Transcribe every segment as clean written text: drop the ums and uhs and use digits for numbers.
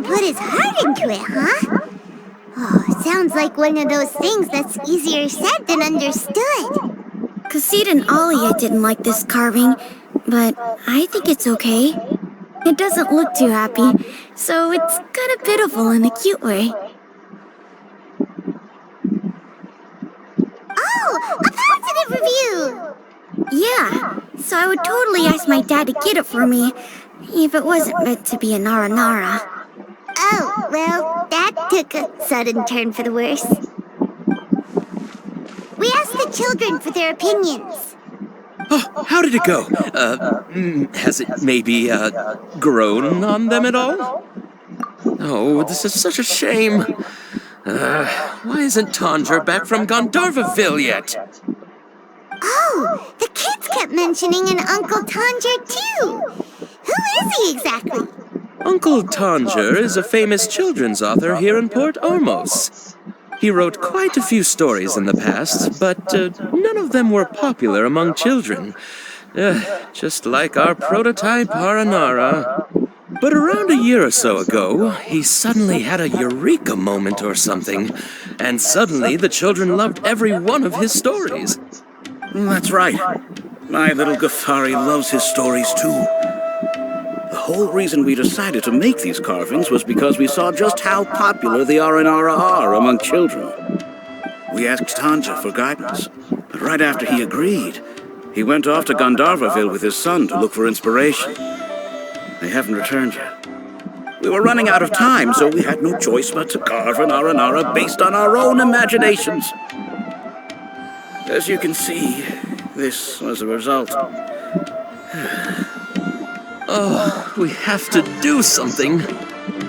put his heart into it, huh? Oh, sounds like one of those things that's easier said than understood. Cassid and Alia didn't like this carving, but I think it's okay. It doesn't look too happy, so it's kind of pitiful in a cute way. Oh, a positive review! Yeah, so I would totally ask my dad to get it for me, if it wasn't meant to be a Nara Nara. Oh, well, that took a sudden turn for the worse. We asked the children for their opinions. Oh, how did it go? Has it maybe, grown on them at all? Oh, this is such a shame. Why isn't Tonjer back from Gandharvaville yet? Oh, the kids kept mentioning an Uncle Tonjer, too. Who is he exactly? Uncle Tonjer is a famous children's author here in Port Ormos. He wrote quite a few stories in the past, but none of them were popular among children. Just like our prototype Haranara. But around a year or so ago, he suddenly had a eureka moment or something, and suddenly the children loved every one of his stories. That's right. My little Ghaffari loves his stories too. The whole reason we decided to make these carvings was because we saw just how popular the Aranara are among children. We asked Tonjer for guidance, but right after he agreed, he went off to Gandharvaville with his son to look for inspiration. They haven't returned yet. We were running out of time, so we had no choice but to carve an Aranara based on our own imaginations. As you can see, this was the result. Oh, we have to do something.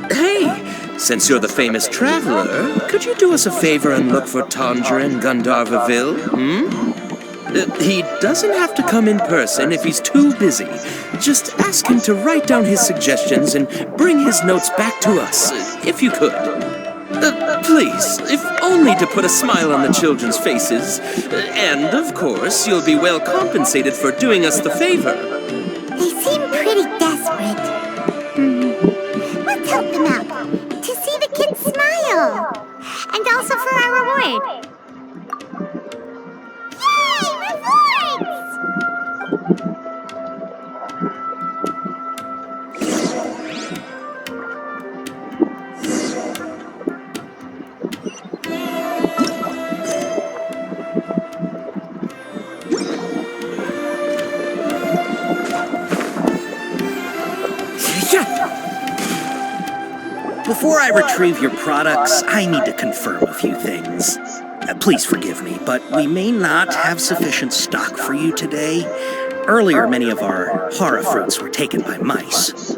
Hey, since you're the famous traveler, could you do us a favor and look for Tonjer in Gandharvaville, He doesn't have to come in person if he's too busy. Just ask him to write down his suggestions and bring his notes back to us, if you could. Please, if only to put a smile on the children's faces. And, of course, you'll be well compensated for doing us the favor. They seem pretty desperate. Let's help them out, to see the kids smile. And also for our reward. Yay, rewards! Before I retrieve your products, I need to confirm a few things. Please forgive me, but we may not have sufficient stock for you today. Earlier, many of our hara fruits were taken by mice.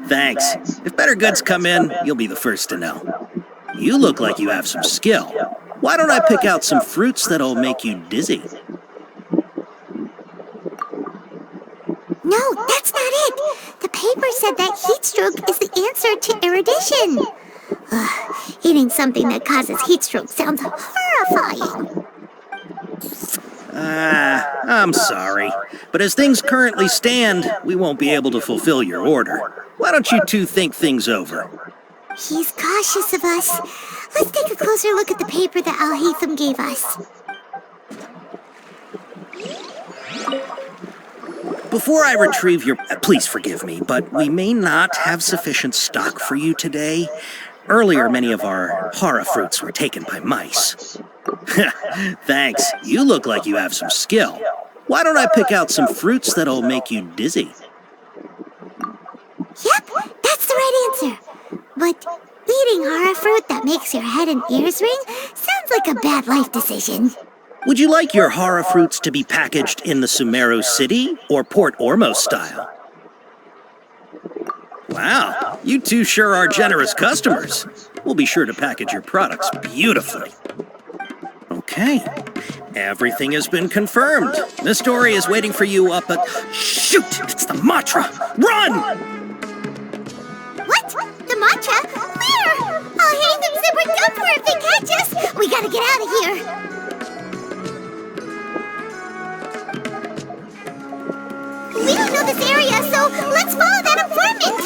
Thanks. If better goods come in, you'll be the first to know. You look like you have some skill. Why don't I pick out some fruits that'll make you dizzy? No, that's not it. The paper said that heat stroke is the answer to erudition. Eating something that causes heat stroke sounds horrifying. I'm sorry, but as things currently stand, we won't be able to fulfill your order. Why don't you two think things over? He's cautious of us. Let's take a closer look at the paper that Al-Haytham gave us. Before I retrieve your... Please forgive me, but we may not have sufficient stock for you today. Earlier, many of our hara fruits were taken by mice. Thanks. You look like you have some skill. Why don't I pick out some fruits that'll make you dizzy? Yep, that's the right answer. But eating hara fruit that makes your head and ears ring sounds like a bad life decision. Would you like your hara fruits to be packaged in the Sumeru City or Port Ormos style? Wow, you two sure are generous customers. We'll be sure to package your products beautifully. Okay, everything has been confirmed. Miss Dory is waiting for you up at... Shoot, it's the mantra! Run! What? The mantra? Where? Al-Haytham said we're done for if they catch us. We gotta get out of here. We don't know this area, so let's follow that informant!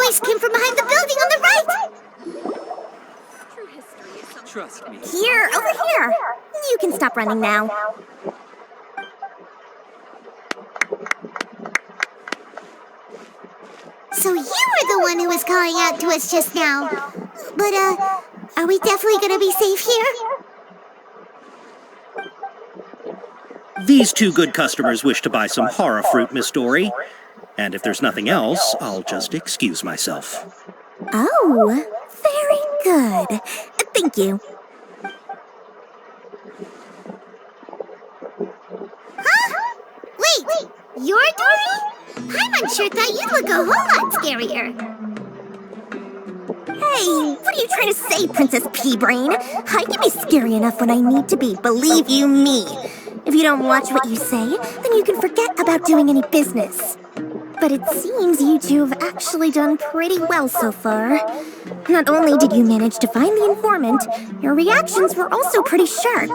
voice came from behind the building on the right! Trust me. Here, over here. You can stop running now. So you were the one who was calling out to us just now. But, are we definitely gonna be safe here? These two good customers wish to buy some horror fruit, Miss Dory. And if there's nothing else, I'll just excuse myself. Oh, very good. Thank you. Huh? Wait, you're Dory? Paimon sure thought you'd look a whole lot scarier. Hey, what are you trying to say, Princess Pea-Brain? I can be scary enough when I need to be, believe you me. If you don't watch what you say, then you can forget about doing any business. But it seems you two have actually done pretty well so far. Not only did you manage to find the informant, your reactions were also pretty sharp.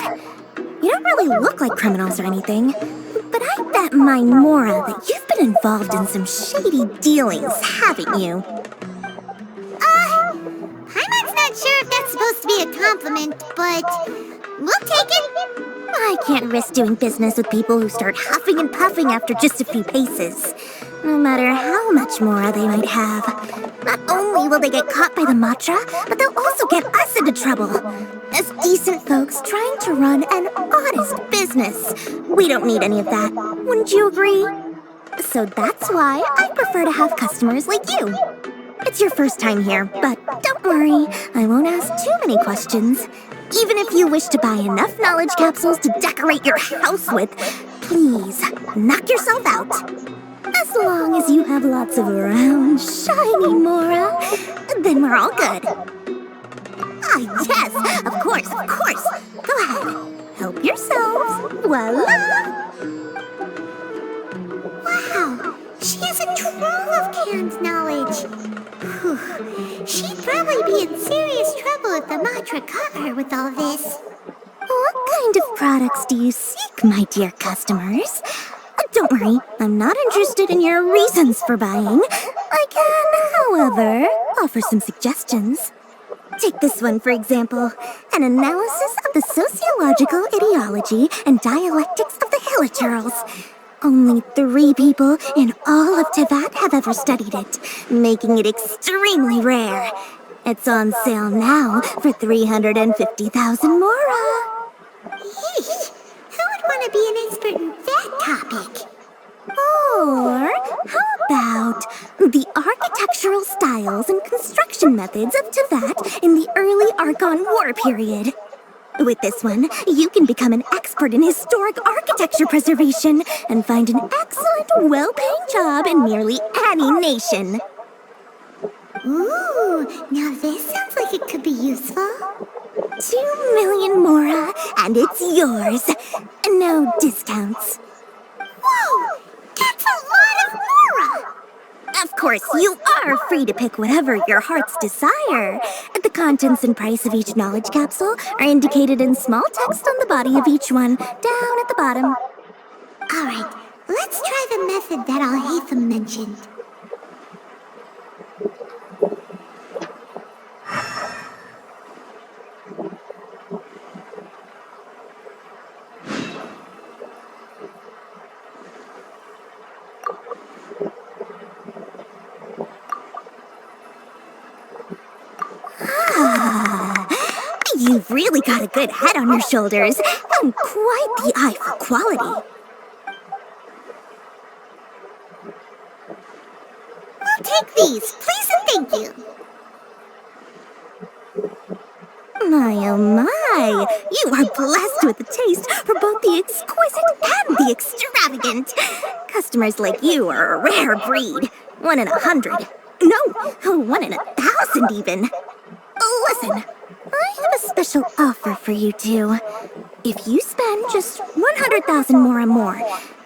You don't really look like criminals or anything, but I bet my Mora that you've been involved in some shady dealings, haven't you? Paimon's not sure if that's supposed to be a compliment, but we'll take it. I can't risk doing business with people who start huffing and puffing after just a few paces, no matter how much Mora they might have. Not only will they get caught by the Matra, but they'll also get us into trouble. As decent folks trying to run an honest business, we don't need any of that. Wouldn't you agree? So that's why I prefer to have customers like you. It's your first time here, but don't worry, I won't ask too many questions. Even if you wish to buy enough knowledge capsules to decorate your house with, please, knock yourself out. As long as you have lots of round, shiny Mora, then we're all good. Ah, yes, of course. Go ahead, help yourselves. Voila! Wow, she has a trove of canned knowledge. Whew. She'd probably be in serious trouble if the Matra caught her with all this. What kind of products do you seek, my dear customers? Don't worry, I'm not interested in your reasons for buying. I can, however, offer some suggestions. Take this one, for example. An analysis of the sociological ideology and dialectics of the Hilichurls. Only 3 people in all of Teyvat have ever studied it, making it extremely rare. It's on sale now for 350,000 Mora. Yeesh, who would want to be an expert in that topic? Or how about the architectural styles and construction methods of Teyvat in the early Archon War period? With this one, you can become an expert in historic architecture preservation and find an excellent, well-paying job in nearly any nation. Ooh, now this sounds like it could be useful. 2 million Mora, and it's yours. No discounts. Whoa, that's a lot of Mora! Of course, you are free to pick whatever your heart's desire. The contents and price of each knowledge capsule are indicated in small text on the body of each one, down at the bottom. All right, let's try the method that Alhaitham mentioned. You've really got a good head on your shoulders, and quite the eye for quality. I'll take these, please and thank you. My oh my, you are blessed with a taste for both the exquisite and the extravagant. Customers like you are a rare breed. 1 in 100. No, 1 in 1,000 even. Listen, I have a special offer for you two. If you spend just 100,000 more,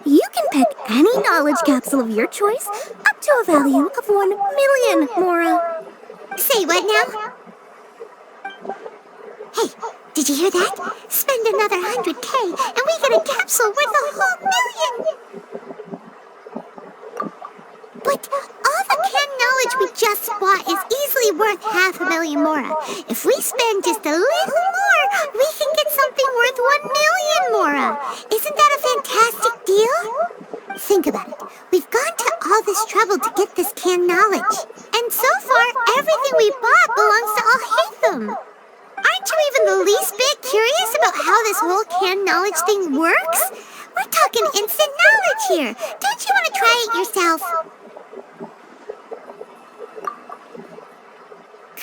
you can pick any knowledge capsule of your choice up to a value of 1 million Mora. Say what now? Hey, did you hear that? Spend another 100K and we get a capsule worth a whole million! But all the canned knowledge we just spot is easily worth 500,000 mora. If we spend just a little more, we can get something worth 1,000,000 mora. Isn't that a fantastic deal? Think about it. We've gone to all this trouble to get this canned knowledge. And so far, everything we bought belongs to Alhaitham. Aren't you even the least bit curious about how this whole canned knowledge thing works? We're talking instant knowledge here. Don't you want to try it yourself?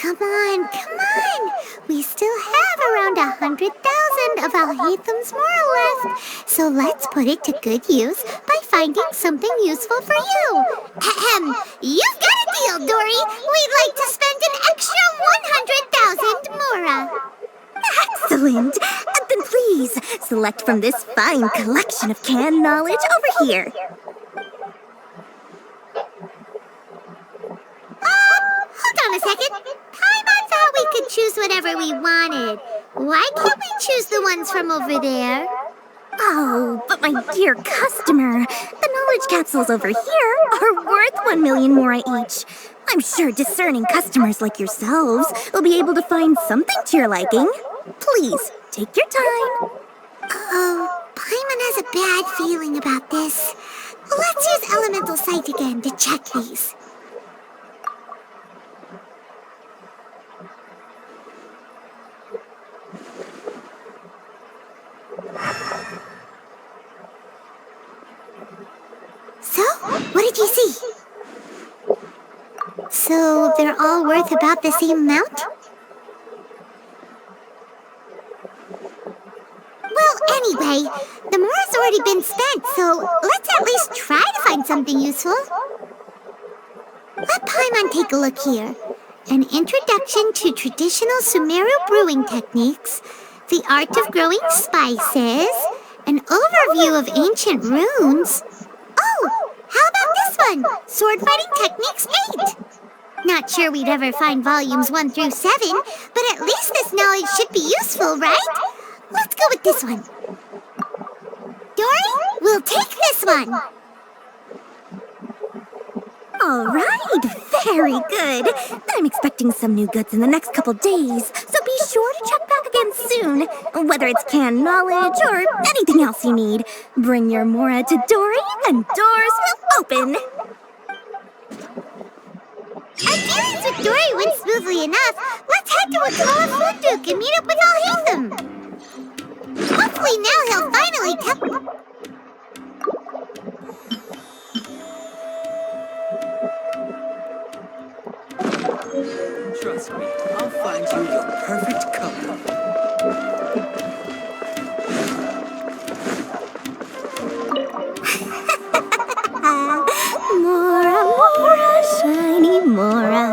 Come on, come on. We still have around 100,000 of Alhaitham's mora left. So let's put it to good use by finding something useful for you. Ahem. You've got a deal, Dory. We'd like to spend an extra 100,000 mora. Excellent! Then please, select from this fine collection of canned knowledge over here. Hold on a second. I thought we could choose whatever we wanted. Why can't we choose the ones from over there? Oh, but my dear customer, the knowledge capsules over here are worth 1,000,000 mora each. I'm sure discerning customers like yourselves will be able to find something to your liking. Please, take your time. Oh, Paimon has a bad feeling about this. Let's use Elemental Sight again to check these. So, what did you see? So, they're all worth about the same amount? Well, anyway, the mora's already been spent, so let's at least try to find something useful. Let Paimon take a look here. An introduction to traditional Sumeru brewing techniques, the art of growing spices, an overview of ancient runes. Oh, how about this one? Sword fighting techniques 8. Not sure we'd ever find volumes 1 through 7, but at least this knowledge should be useful, right? Let's go with this one. Dory, we'll take this one. All right, very good. I'm expecting some new goods in the next couple days, so be sure to check back again soon. Whether it's canned knowledge or anything else you need, bring your mora to Dory and doors will open. Our dealings with Dory went smoothly enough. Let's head to Wakala Funduk and meet up with Alhaitham. Hopefully now he'll finally tell... Trust me, I'll find you your perfect cup. Mora, mora, shiny mora.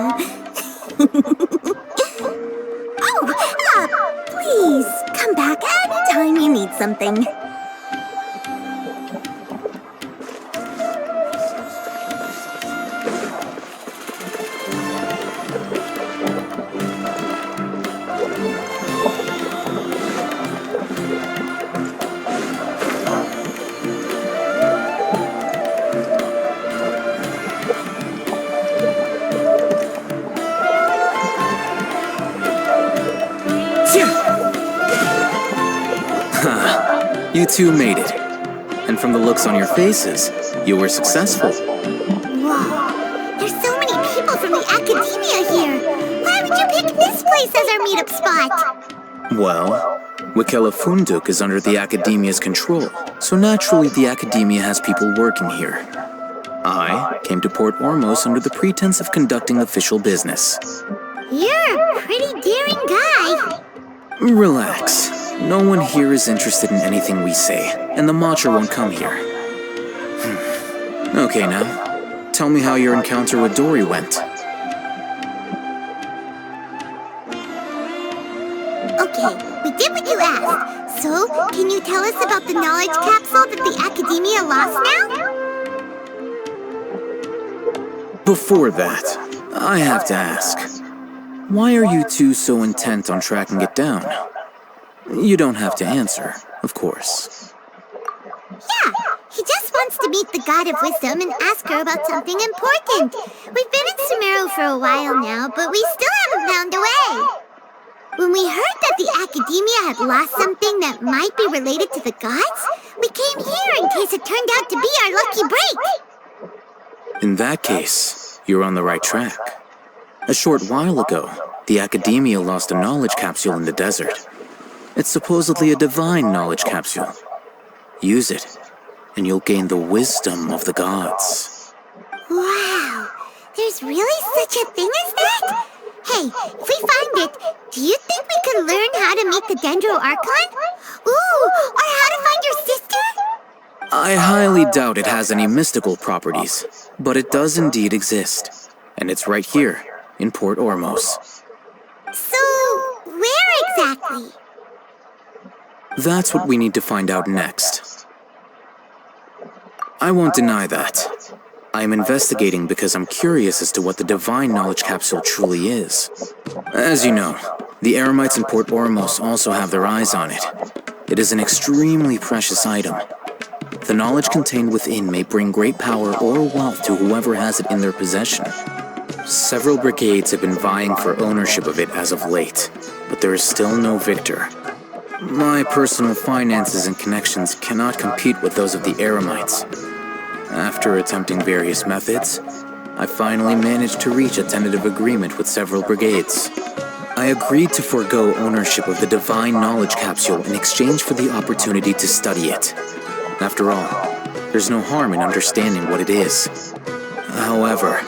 Please, come back anytime you need something. You two made it. And from the looks on your faces, you were successful. Whoa, there's so many people from the academia here. Why would you pick this place as our meetup spot? Well, Wakela Funduk is under the academia's control, so naturally the academia has people working here. I came to Port Ormos under the pretense of conducting official business. You're a pretty daring guy. Relax. No one here is interested in anything we say, and the Matcha won't come here. Okay now, tell me how your encounter with Dory went. Okay, we did what you asked. So, can you tell us about the knowledge capsule that the academia lost now? Before that, I have to ask, why are you two so intent on tracking it down? You don't have to answer, of course. Yeah, he just wants to meet the God of Wisdom and ask her about something important. We've been in Sumeru for a while now, but we still haven't found a way. When we heard that the Academia had lost something that might be related to the gods, we came here in case it turned out to be our lucky break. In that case, you're on the right track. A short while ago, the Academia lost a knowledge capsule in the desert. It's supposedly a divine knowledge capsule. Use it, and you'll gain the wisdom of the gods. Wow, there's really such a thing as that? Hey, if we find it, do you think we could learn how to meet the Dendro Archon? Ooh, or how to find your sister? I highly doubt it has any mystical properties, but it does indeed exist. And it's right here, in Port Ormos. So, where exactly? That's what we need to find out next. I won't deny that. I am investigating because I'm curious as to what the Divine Knowledge Capsule truly is. As you know, the Eremites in Port Ormos also have their eyes on it. It is an extremely precious item. The knowledge contained within may bring great power or wealth to whoever has it in their possession. Several brigades have been vying for ownership of it as of late, but there is still no victor. My personal finances and connections cannot compete with those of the Eremites. After attempting various methods, I finally managed to reach a tentative agreement with several brigades. I agreed to forego ownership of the Divine Knowledge Capsule in exchange for the opportunity to study it. After all, there's no harm in understanding what it is. However,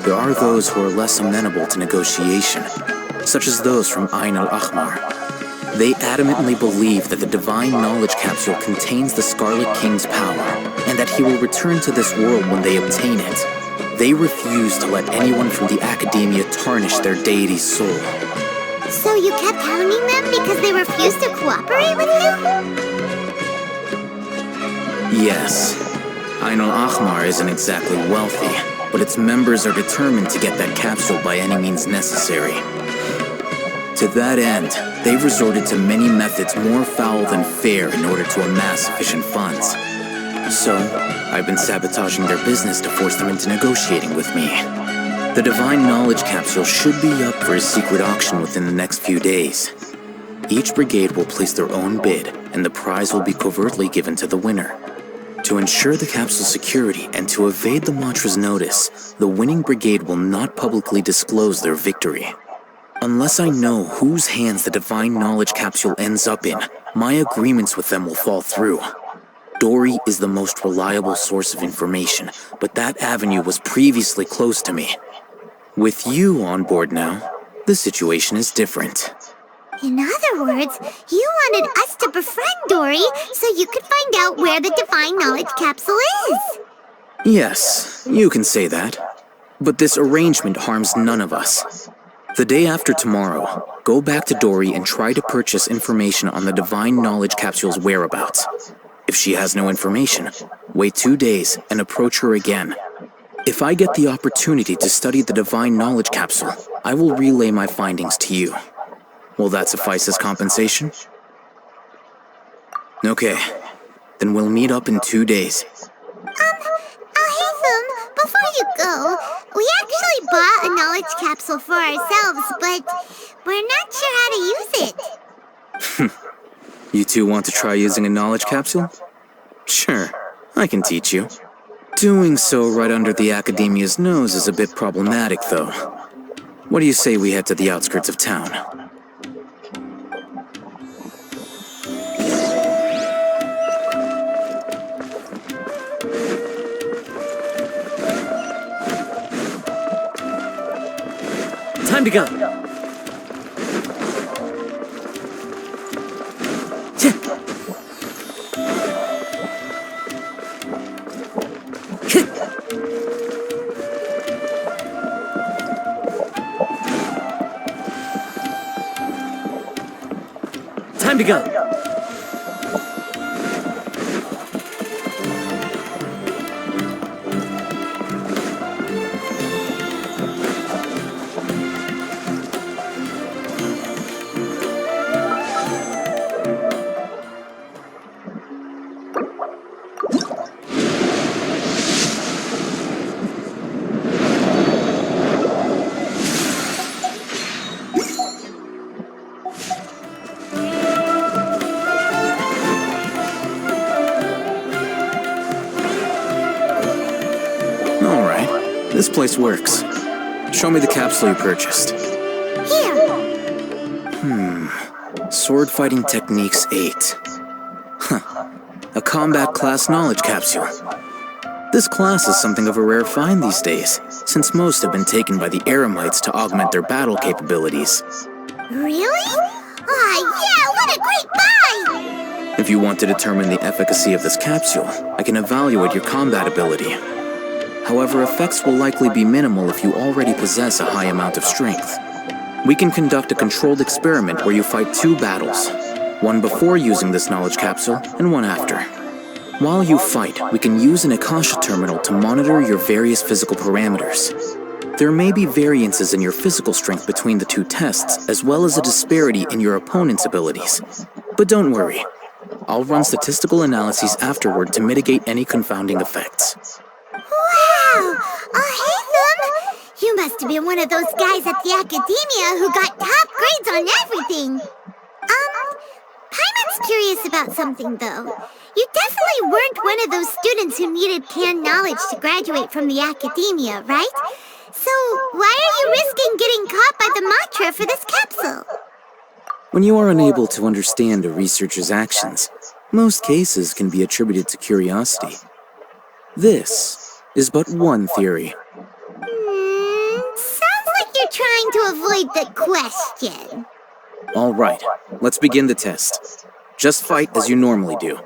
there are those who are less amenable to negotiation, such as those from Ain al-Ahmar. They adamantly believe that the Divine Knowledge Capsule contains the Scarlet King's power, and that he will return to this world when they obtain it. They refuse to let anyone from the Academia tarnish their deity's soul. So you kept hounding them because they refused to cooperate with you? Yes. Ain al-Ahmar isn't exactly wealthy, but its members are determined to get that capsule by any means necessary. To that end, they've resorted to many methods more foul than fair in order to amass sufficient funds. So, I've been sabotaging their business to force them into negotiating with me. The Divine Knowledge Capsule should be up for a secret auction within the next few days. Each brigade will place their own bid, and the prize will be covertly given to the winner. To ensure the capsule's security and to evade the Matra's notice, the winning brigade will not publicly disclose their victory. Unless I know whose hands the Divine Knowledge Capsule ends up in, my agreements with them will fall through. Dory is the most reliable source of information, but that avenue was previously closed to me. With you on board now, the situation is different. In other words, you wanted us to befriend Dory so you could find out where the Divine Knowledge Capsule is. Yes, you can say that. But this arrangement harms none of us. The day after tomorrow, go back to Dory and try to purchase information on the Divine Knowledge Capsule's whereabouts. If she has no information, wait 2 days and approach her again. If I get the opportunity to study the Divine Knowledge Capsule, I will relay my findings to you. Will that suffice as compensation? Okay, then we'll meet up in 2 days. Hatham, before you go, we actually bought a knowledge capsule for ourselves, but we're not sure how to use it. You two want to try using a knowledge capsule? Sure, I can teach you. Doing so right under the Academia's nose is a bit problematic, though. What do you say we head to the outskirts of town? Time to go. Time to go. This place works. Show me the capsule you purchased. Here. Sword Fighting Techniques 8. A combat class knowledge capsule. This class is something of a rare find these days, since most have been taken by the Eremites to augment their battle capabilities. Really? Yeah, what a great buy! If you want to determine the efficacy of this capsule, I can evaluate your combat ability. However, effects will likely be minimal if you already possess a high amount of strength. We can conduct a controlled experiment where you fight 2 battles, one before using this knowledge capsule and one after. While you fight, we can use an Akasha terminal to monitor your various physical parameters. There may be variances in your physical strength between the 2 tests, as well as a disparity in your opponent's abilities. But don't worry, I'll run statistical analyses afterward to mitigate any confounding effects. Wow! Hey, them! You must have been one of those guys at the academia who got top grades on everything. Paimon's curious about something, though. You definitely weren't one of those students who needed canned knowledge to graduate from the academia, right? So, why are you risking getting caught by the mantra for this capsule? When you are unable to understand a researcher's actions, most cases can be attributed to curiosity. This is but one theory. Sounds like you're trying to avoid the question. All right, let's begin the test. Just fight as you normally do.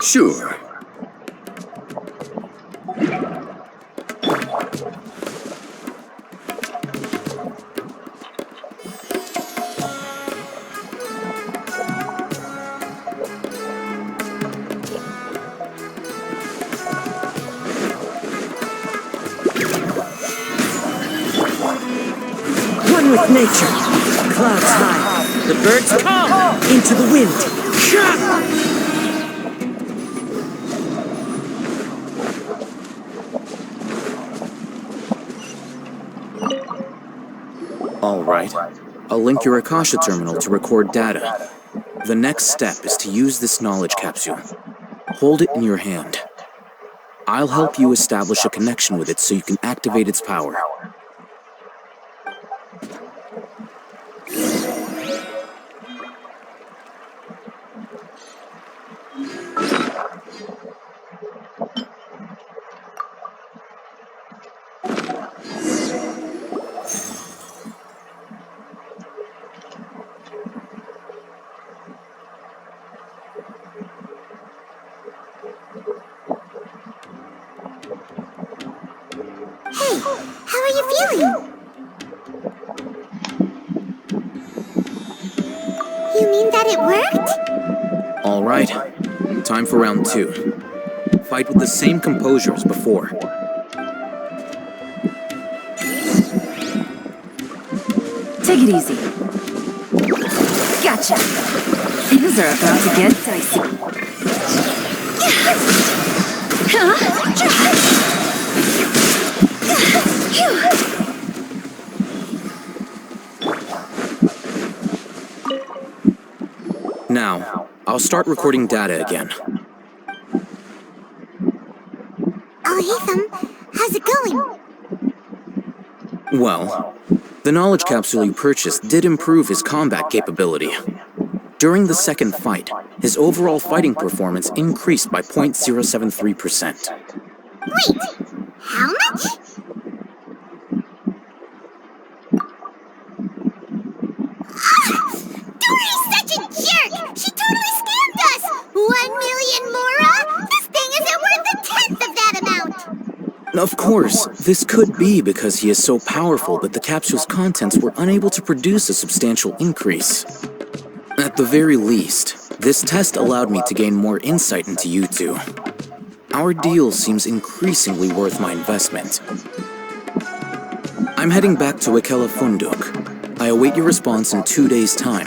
Sure. One with nature. Clouds high. The birds come into the wind. Shot! All right. I'll link your Akasha terminal to record data. The next step is to use this knowledge capsule. Hold it in your hand. I'll help you establish a connection with it so you can activate its power. Hey, how are you feeling? You mean that it worked? All right. Time for round 2. Fight with the same composure as before. Take it easy. Gotcha. Things are about to get dicey. Now, I'll start recording data again. Ethan, how's it going? Well, the knowledge capsule you purchased did improve his combat capability. During the second fight, his overall fighting performance increased by 0.073%. Wait, how much? Dory's such a jerk! She totally scammed us! 1 million Mora? This thing isn't worth a tenth of that amount! Of course, this could be because he is so powerful that the capsule's contents were unable to produce a substantial increase. At the very least, this test allowed me to gain more insight into you two. Our deal seems increasingly worth my investment. I'm heading back to Ikela Funduk. I await your response in 2 days' time.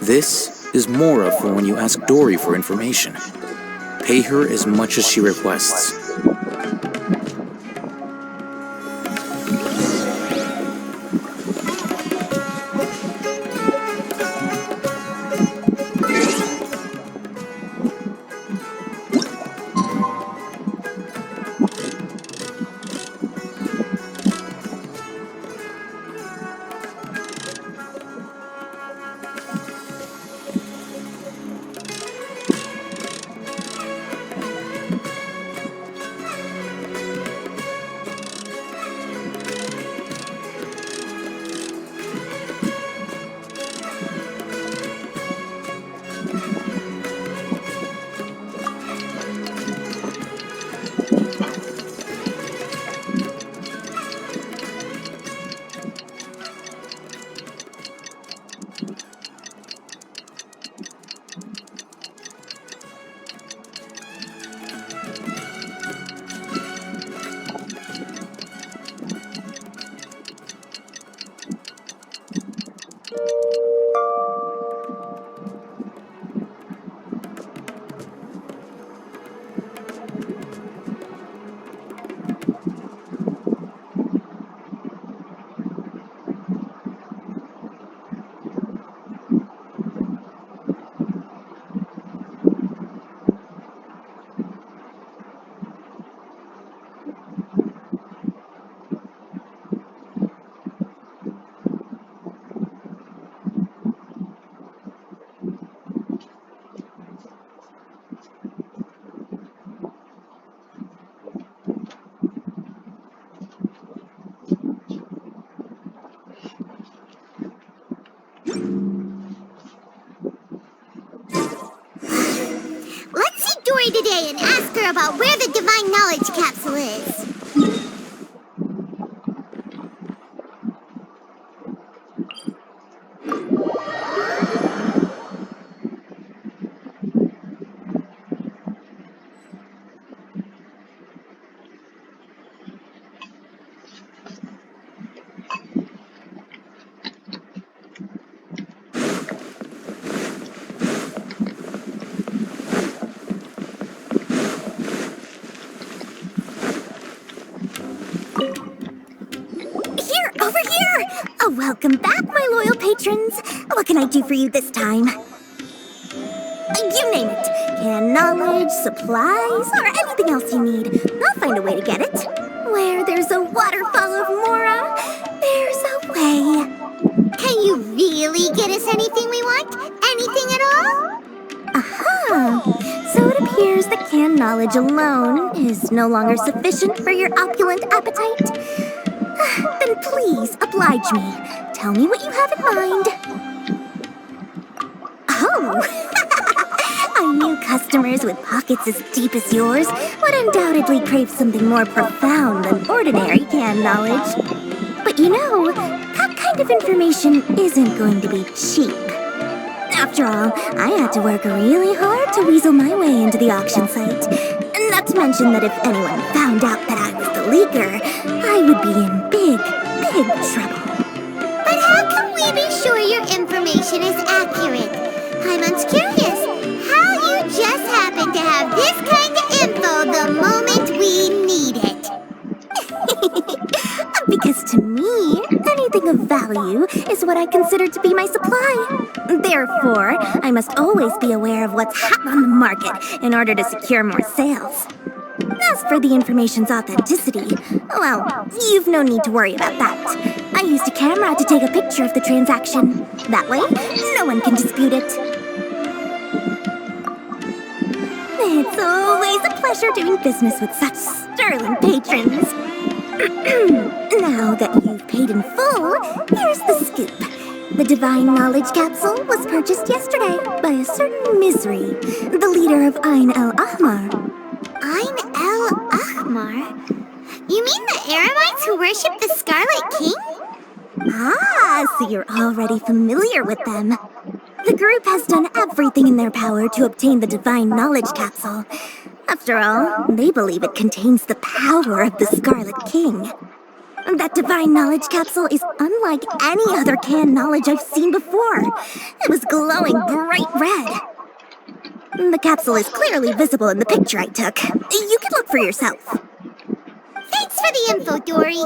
This is Mora for when you ask Dory for information. Pay her as much as she requests. Let's see Dory today and ask her about where the Divine Knowledge Capsule is. Here, over here! Oh, welcome back, my loyal patrons. What can I do for you this time? You name it. Can knowledge, supplies, or anything else you need. I'll find a way to get it. Where there's a waterfall of Mora, there's a way. Can you really get us anything we want? Anything at all? Aha! So it appears that canned knowledge alone is no longer sufficient for your opulent appetite. Then please, oblige me. Tell me what you have in mind. Oh! I knew customers with pockets as deep as yours would undoubtedly crave something more profound than ordinary canned knowledge. But you know, that kind of information isn't going to be cheap. After all, I had to work really hard to weasel my way into the auction site. Not to mention that if anyone found out that I was the leaker, I would be in big trouble. But how can we be sure your information is accurate? I'm curious how you just happen to have this kind of info the moment we need it. Because to me, anything of value is what I consider to be my supply. Therefore, I must always be aware of what's hot on the market in order to secure more sales. As for the information's authenticity, well, you've no need to worry about that. I used a camera to take a picture of the transaction. That way, no one can dispute it. It's always a pleasure doing business with such sterling patrons. Now that you've paid in full, here's the scoop. The Divine Knowledge Capsule was purchased yesterday by a certain Misery, the leader of Ain el-Ahmar. Ain el-Ahmar? You mean the Eremites who worship the Scarlet King? Ah, so you're already familiar with them. The group has done everything in their power to obtain the Divine Knowledge Capsule. After all, they believe it contains the power of the Scarlet King. That divine knowledge capsule is unlike any other canned knowledge I've seen before. It was glowing bright red. The capsule is clearly visible in the picture I took. You can look for yourself. Thanks for the info, Dory.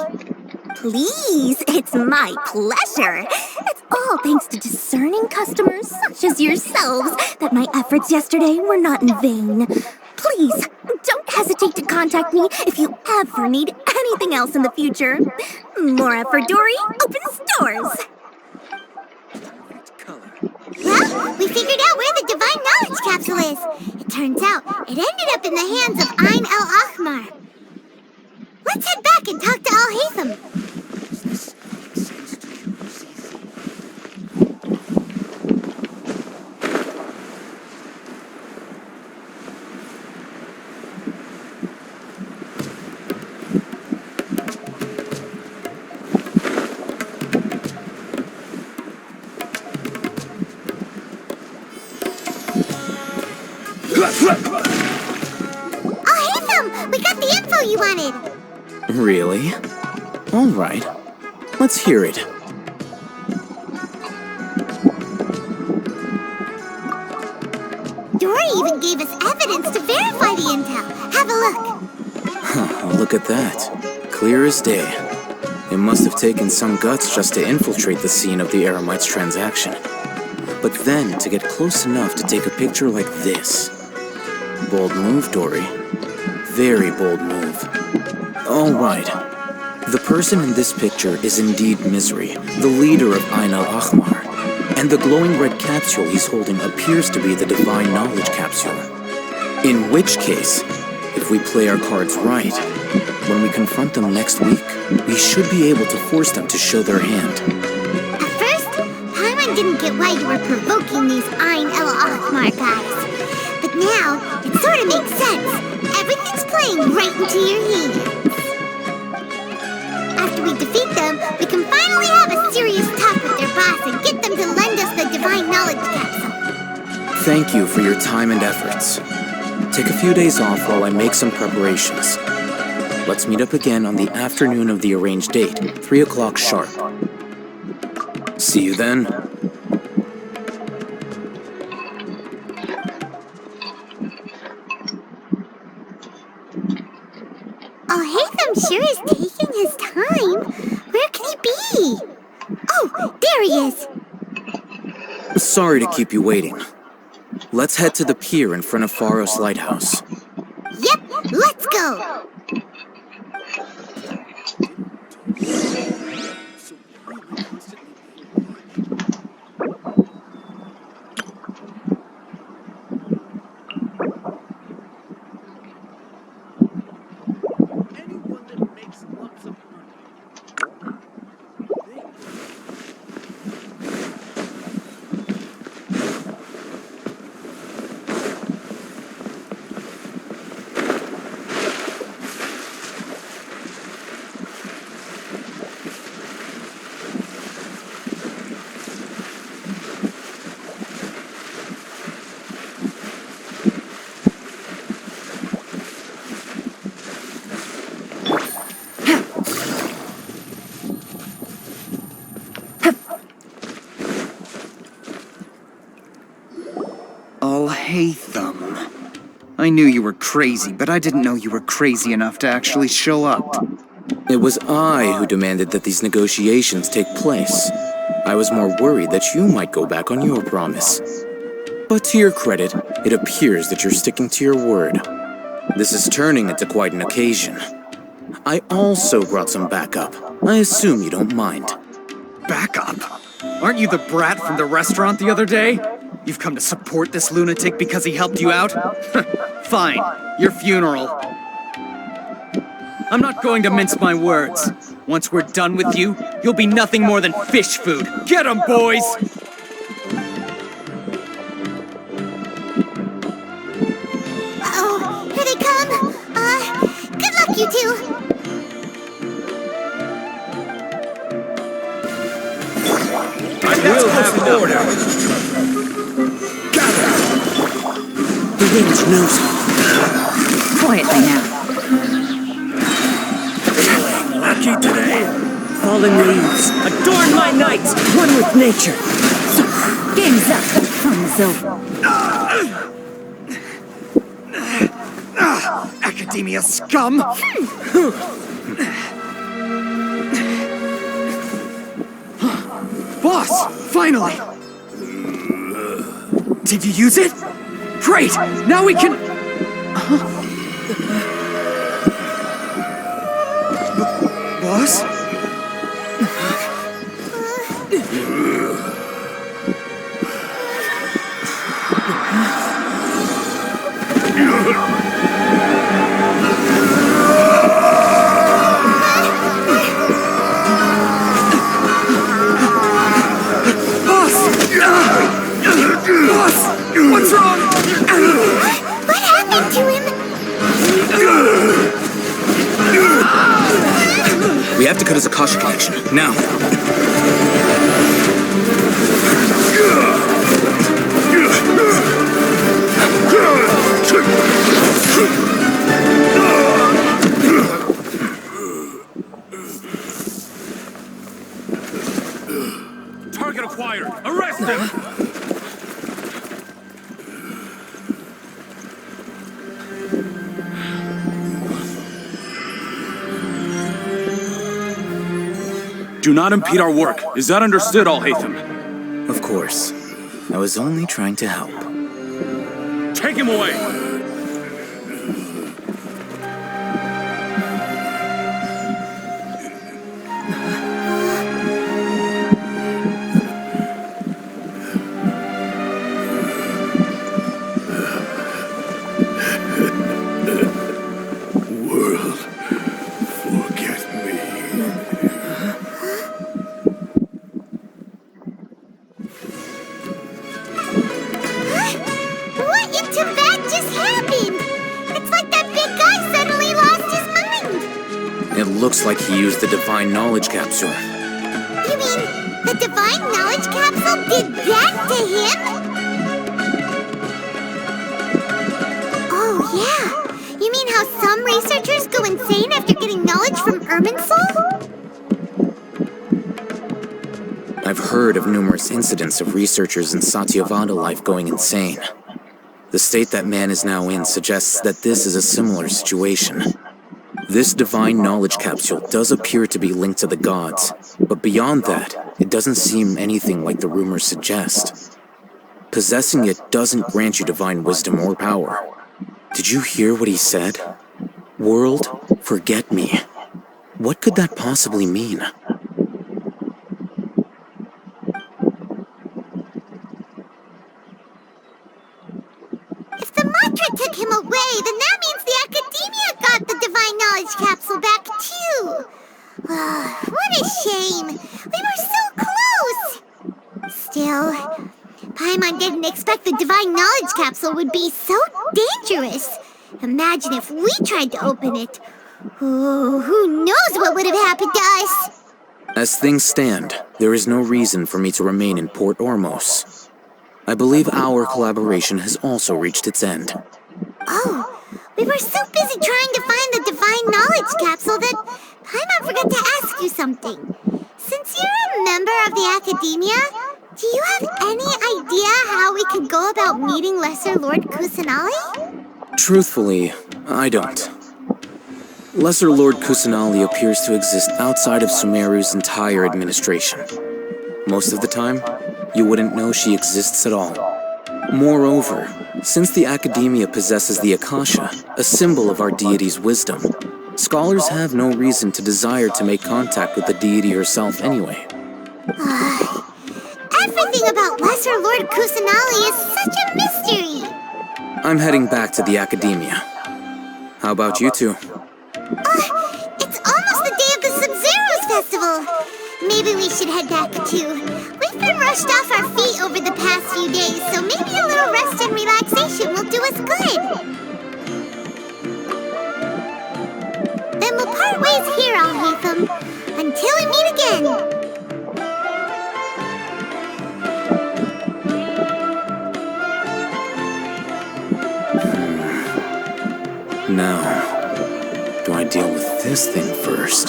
Please, it's my pleasure. It's all thanks to discerning customers such as yourselves that my efforts yesterday were not in vain. Please, don't hesitate to contact me if you ever need anything else in the future. Mora for Dory opens doors. Well, we figured out where the divine knowledge capsule is. It turns out it ended up in the hands of Ain al-Ahmar. Let's head back and talk to Al-Haytham. Al-Haytham, we got the info you wanted. Really? All right. Let's hear it. Dory even gave us evidence to verify the intel. Have a look. Huh, look at that. Clear as day. It must have taken some guts just to infiltrate the scene of the Eremites transaction. But then to get close enough to take a picture like this. Bold move, Dory. Very bold move. All right. The person in this picture is indeed Misery, the leader of Ain al-Ahmar. And the glowing red capsule he's holding appears to be the divine knowledge capsule. In which case, if we play our cards right, when we confront them next week, we should be able to force them to show their hand. At first, Paimon didn't get why you were provoking these Ain al-Ahmar guys. But now, it sort of makes sense. Everything's playing right into your hands. After we defeat them, we can finally have a serious talk with their boss and get them to lend us the divine knowledge capsule. Thank you for your time and efforts. Take a few days off while I make some preparations. Let's meet up again on the afternoon of the arranged date, 3 o'clock sharp. See you then. Al-Haytham sure is taking his time. Where could he be? Oh, there he is. Sorry to keep you waiting. Let's head to the pier in front of Pharos Lighthouse. Yep, let's go. Al-Haytham. I knew you were crazy, but I didn't know you were crazy enough to actually show up. It was I who demanded that these negotiations take place. I was more worried that you might go back on your promise. But to your credit, it appears that you're sticking to your word. This is turning into quite an occasion. I also brought some backup. I assume you don't mind. Backup? Aren't you the brat from the restaurant the other day? You've come to support this lunatic because he helped you out? Fine, your funeral. I'm not going to mince my words. Once we're done with you, you'll be nothing more than fish food. Get 'em, boys! Uh-oh, here they come. Good luck, you two. We'll have order. The wind's nosy. Quietly now. Lucky today. fallen leaves, adorn my night, one with nature. So, game's up. Fun's over. Academia scum! Boss! Finally! Did you use it? Great! Now we can... Boss? What's wrong? What happened to him? We have to cut his Akasha connection, now. Target acquired! Arrest him! Do not impede our work. Is that understood, Al-Haytham? Of course. I was only trying to help. Take him away! World, forget me. What in Tibet just happened? It's like that big guy suddenly lost his mind. It looks like he used the Divine Knowledge Capsule. You mean the Divine Knowledge Capsule did that to him? Oh, yeah. You mean how some researchers go insane after getting knowledge from Irminsul? I've heard of numerous incidents of researchers in Satyavada life going insane. The state that man is now in suggests that this is a similar situation. This Divine Knowledge Capsule does appear to be linked to the gods, but beyond that, it doesn't seem anything like the rumors suggest. Possessing it doesn't grant you divine wisdom or power. Did you hear what he said? World, forget me. What could that possibly mean? If the mantra took him away, then that means the Academia got the Divine Knowledge Capsule back too. What a shame. We were so close. Still, Paimon didn't expect the Divine Knowledge Capsule would be so dangerous. Imagine if we tried to open it. Oh, who knows what would have happened to us? As things stand, there is no reason for me to remain in Port Ormos. I believe our collaboration has also reached its end. Oh, we were so busy trying to find the Divine Knowledge Capsule that Paimon forgot to ask you something. Since you're a member of the Academia, do you have any idea how we could go about meeting Lesser Lord Kusanali? Truthfully, I don't. Lesser Lord Kusanali appears to exist outside of Sumeru's entire administration. Most of the time, you wouldn't know she exists at all. Moreover, since the Academia possesses the Akasha, a symbol of our deity's wisdom, scholars have no reason to desire to make contact with the deity herself anyway. Everything about Lesser Lord Kusanali is such a mystery. I'm heading back to the Academia. How about you two? It's almost the day of the Sub-Zeros Festival. Maybe we should head back too. We've been rushed off our feet over the past few days, so maybe a little rest and relaxation will do us good. Then we'll part ways here, Al-Haytham. Until we meet again. Now, do I deal with this thing first,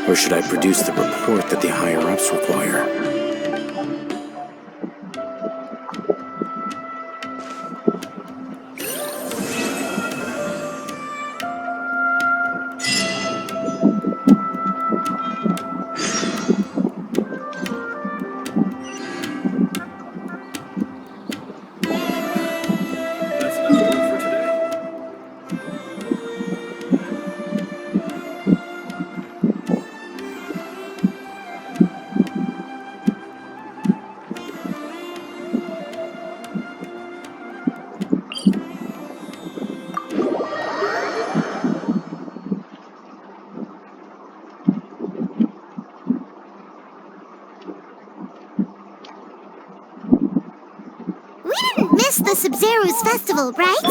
Or should I produce the report that the higher-ups require? We didn't miss the Sub-Zero's festival, right?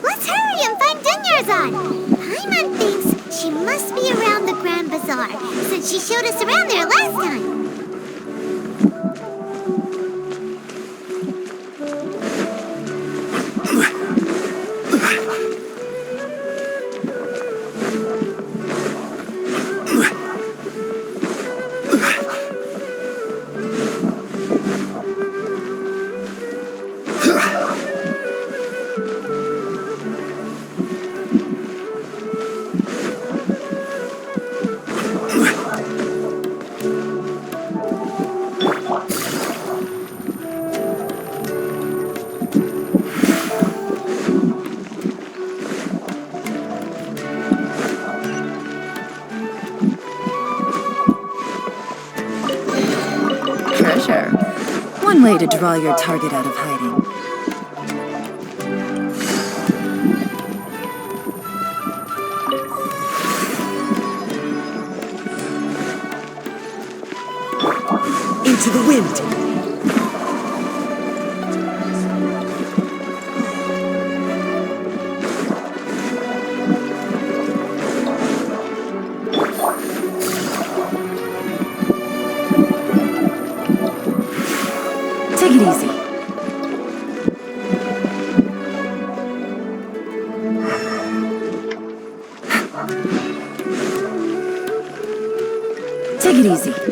Let's hurry and find Dunyarzad! Paimon thinks she must be around the Grand Bazaar, since she showed us around there last time. Treasure. One way to draw your target out of hiding. Into the wind! Take it easy. Take it easy.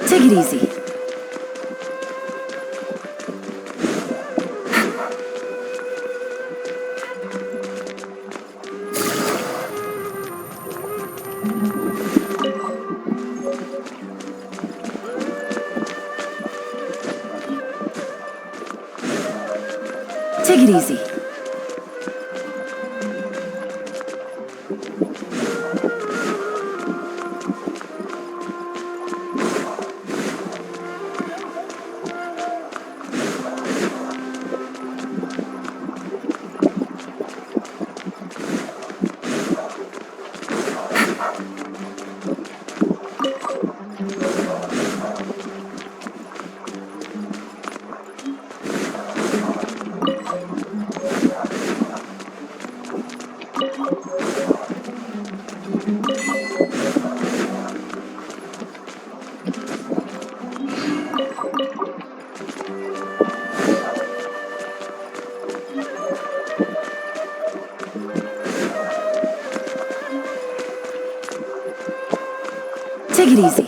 Take it easy. Take it easy. Take it easy.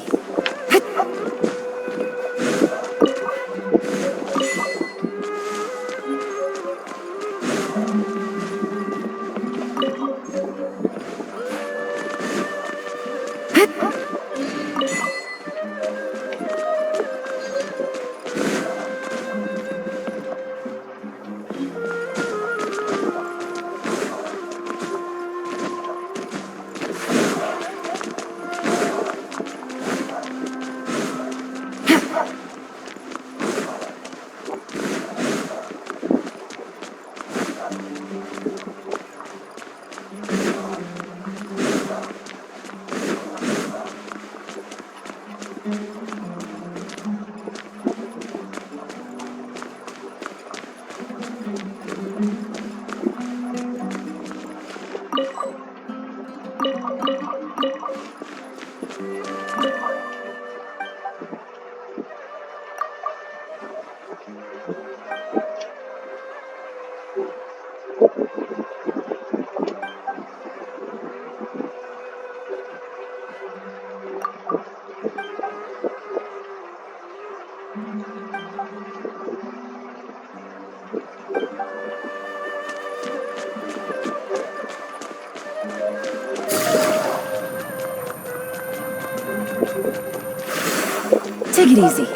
Take it easy.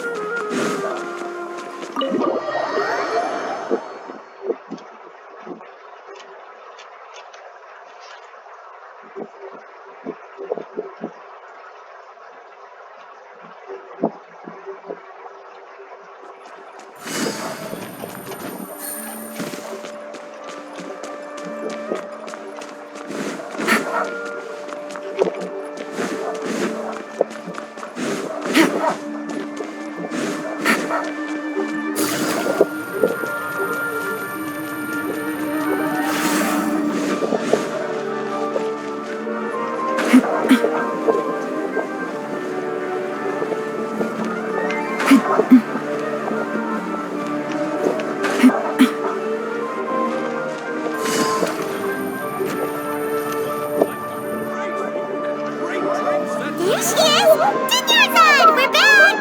There she is! Tonjer's! We're back!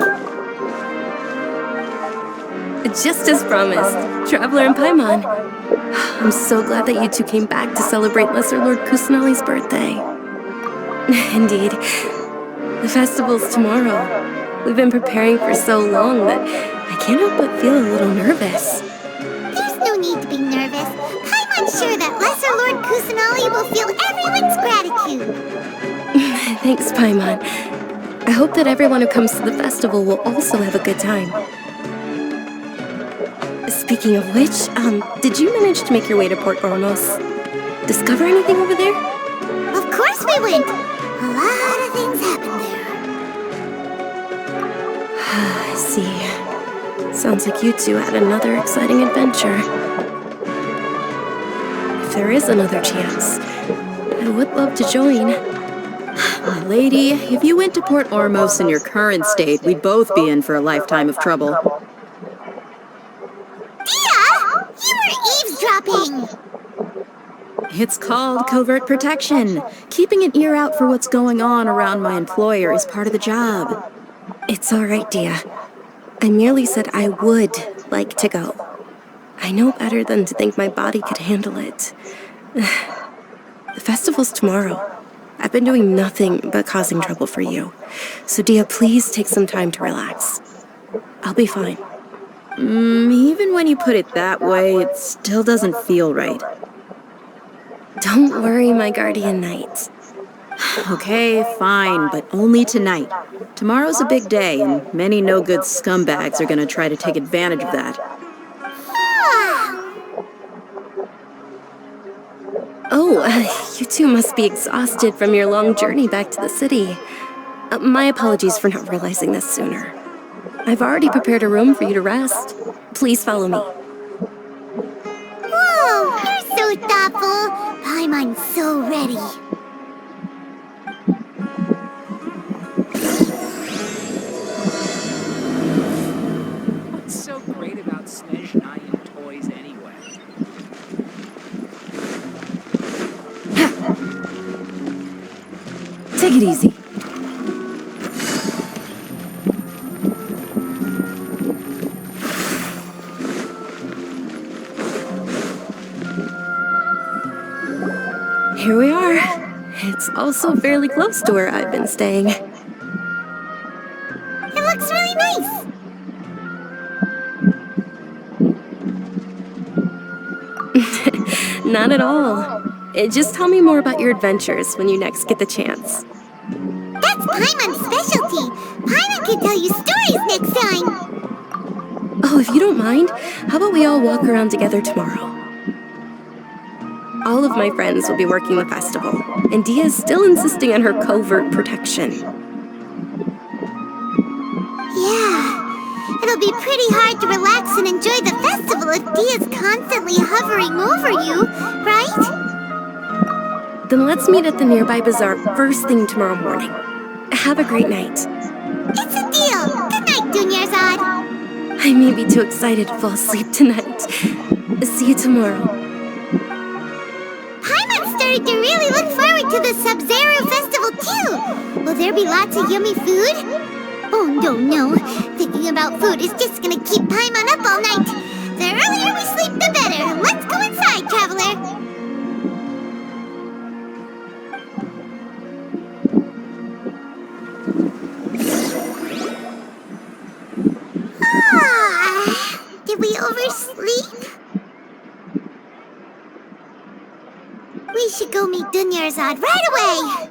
Just as promised, Traveler and Paimon. I'm so glad that you two came back to celebrate Lesser Lord Kusanali's birthday. Indeed. The festival's tomorrow. We've been preparing for so long that I can't help but feel a little nervous. There's no need to be nervous. Paimon's sure that Lesser Lord Kusanali will feel everyone's gratitude. Thanks, Paimon. I hope that everyone who comes to the festival will also have a good time. Speaking of which, did you manage to make your way to Port Ormos? Discover anything over there? Of course we went! A lot of things happened there. I see. Sounds like you two had another exciting adventure. If there is another chance, I would love to join. My lady, if you went to Port Ormos in your current state, we'd both be in for a lifetime of trouble. Dia! You were eavesdropping! It's called covert protection. Keeping an ear out for what's going on around my employer is part of the job. It's all right, Dia. I merely said I would like to go. I know better than to think my body could handle it. The festival's tomorrow. I've been doing nothing but causing trouble for you. So, Dia, please take some time to relax. I'll be fine. Even when you put it that way, it still doesn't feel right. Don't worry, my guardian knight. Okay, fine, but only tonight. Tomorrow's a big day, and many no-good scumbags are gonna try to take advantage of that. Oh, you two must be exhausted from your long journey back to the city. My apologies for not realizing this sooner. I've already prepared a room for you to rest. Please follow me. Whoa, you're so thoughtful. Paimon's so ready. What's so great about Snezh Nyan toys anyway? Take it easy. It's also fairly close to where I've been staying. It looks really nice. Not at all. Just tell me more about your adventures when you next get the chance. That's Paimon's specialty. Paimon can tell you stories next time. Oh, if you don't mind, how about we all walk around together tomorrow? All of my friends will be working the festival, and Dia is still insisting on her covert protection. Yeah. It'll be pretty hard to relax and enjoy the festival if Dia's constantly hovering over you, right? Then let's meet at the nearby bazaar first thing tomorrow morning. Have a great night. It's a deal. Good night, Tonjer. I may be too excited to fall asleep tonight. See you tomorrow. Paimon started to really look forward to the Sub-Zero festival too. Will there be lots of yummy food? Oh, no. Thinking about food is just gonna keep Paimon up all night. The earlier we sleep, the better. Let's go inside, Traveler. Did we oversleep? We should go meet Tonjer right away.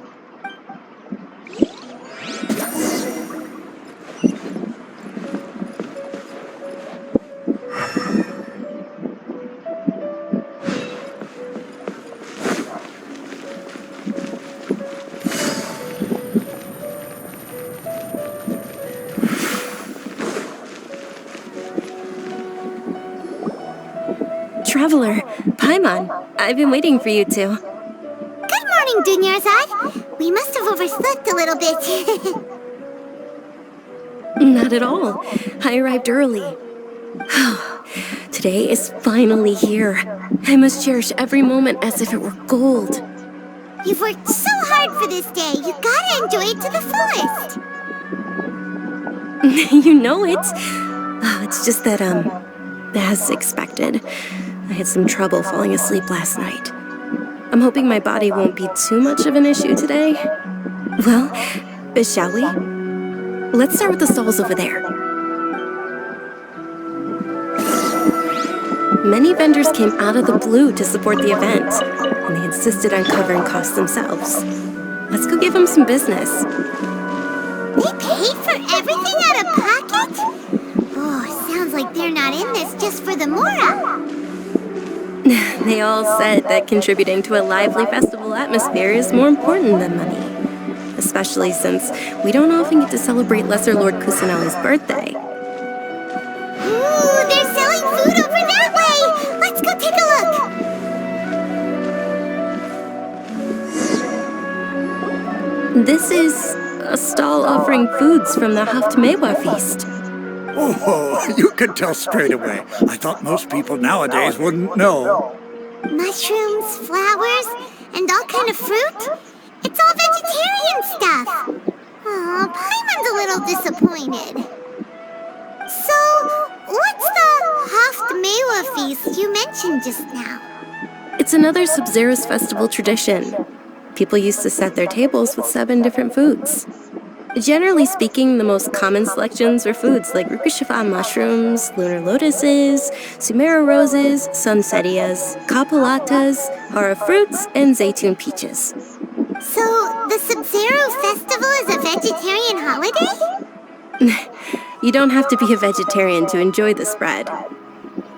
Traveler, Paimon, I've been waiting for you two. Good morning, Tonjer. We must have overslept a little bit. Not at all. I arrived early. Today is finally here. I must cherish every moment as if it were gold. You've worked so hard for this day. You gotta enjoy it to the fullest. You know it. Oh, it's just that, as expected, I had some trouble falling asleep last night. I'm hoping my body won't be too much of an issue today. Well, shall we? Let's start with the stalls over there. Many vendors came out of the blue to support the event, and they insisted on covering costs themselves. Let's go give them some business. They paid for everything out of pocket? Oh, sounds like they're not in this just for the Mora. They all said that contributing to a lively festival atmosphere is more important than money. Especially since we don't often get to celebrate Lesser Lord Kusanali's birthday. Ooh, they're selling food over that way! Let's go take a look! This is a stall offering foods from the Haftmewa feast. Oh, you could tell straight away. I thought most people nowadays wouldn't know. Mushrooms, flowers, and all kind of fruit? It's all vegetarian stuff. Aw, Paimon's a little disappointed. So, what's the Haftmewa feast you mentioned just now? It's another Sub-Zero's festival tradition. People used to set their tables with 7 different foods. Generally speaking, the most common selections were foods like Rukkhashava mushrooms, lunar lotuses, Sumera roses, sunsetias, kapalatas, hara fruits, and zaytun peaches. So, the Sub-Zero festival is a vegetarian holiday? You don't have to be a vegetarian to enjoy the spread.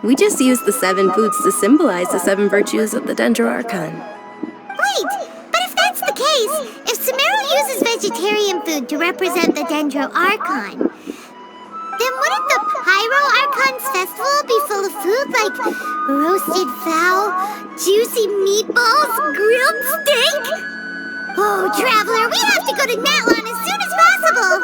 We just use the 7 foods to symbolize the 7 virtues of the Dendro Archon. Wait, but if that's the case, if Sumera uses vegetarian food to represent the Dendro Archon, then wouldn't the Pyro Archon's festival be full of food like roasted fowl, juicy meatballs, grilled steak? Oh, Traveler, we have to go to Natlan as soon as possible!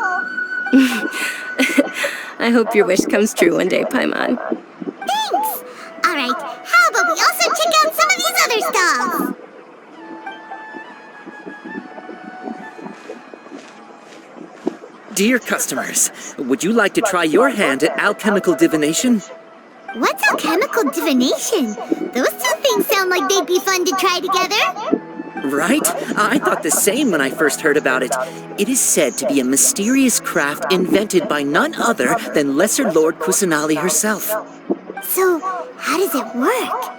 I hope your wish comes true one day, Paimon. Thanks! Alright, how about we also check out some of these other stalls? Dear customers, would you like to try your hand at Alchemical Divination? What's Alchemical Divination? Those two things sound like they'd be fun to try together. Right? I thought the same when I first heard about it. It is said to be a mysterious craft invented by none other than Lesser Lord Kusanali herself. So, how does it work?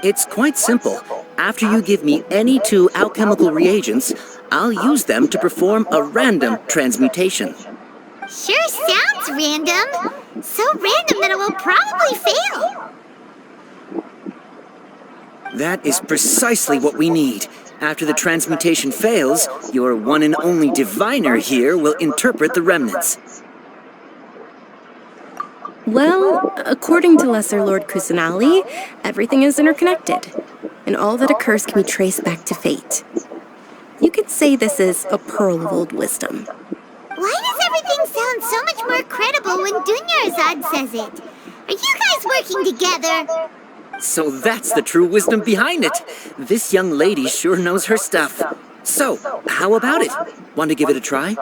It's quite simple. After you give me any 2 alchemical reagents, I'll use them to perform a random transmutation. Sure sounds random. So random that it will probably fail. That is precisely what we need. After the transmutation fails, your one and only diviner here will interpret the remnants. Well, according to Lesser Lord Kusanali, everything is interconnected, and all that occurs can be traced back to fate. You could say this is a pearl of old wisdom. Why does everything sound so much more credible when Dunyarzad says it? Are you guys working together? So that's the true wisdom behind it. This young lady sure knows her stuff. So, how about it? Want to give it a try?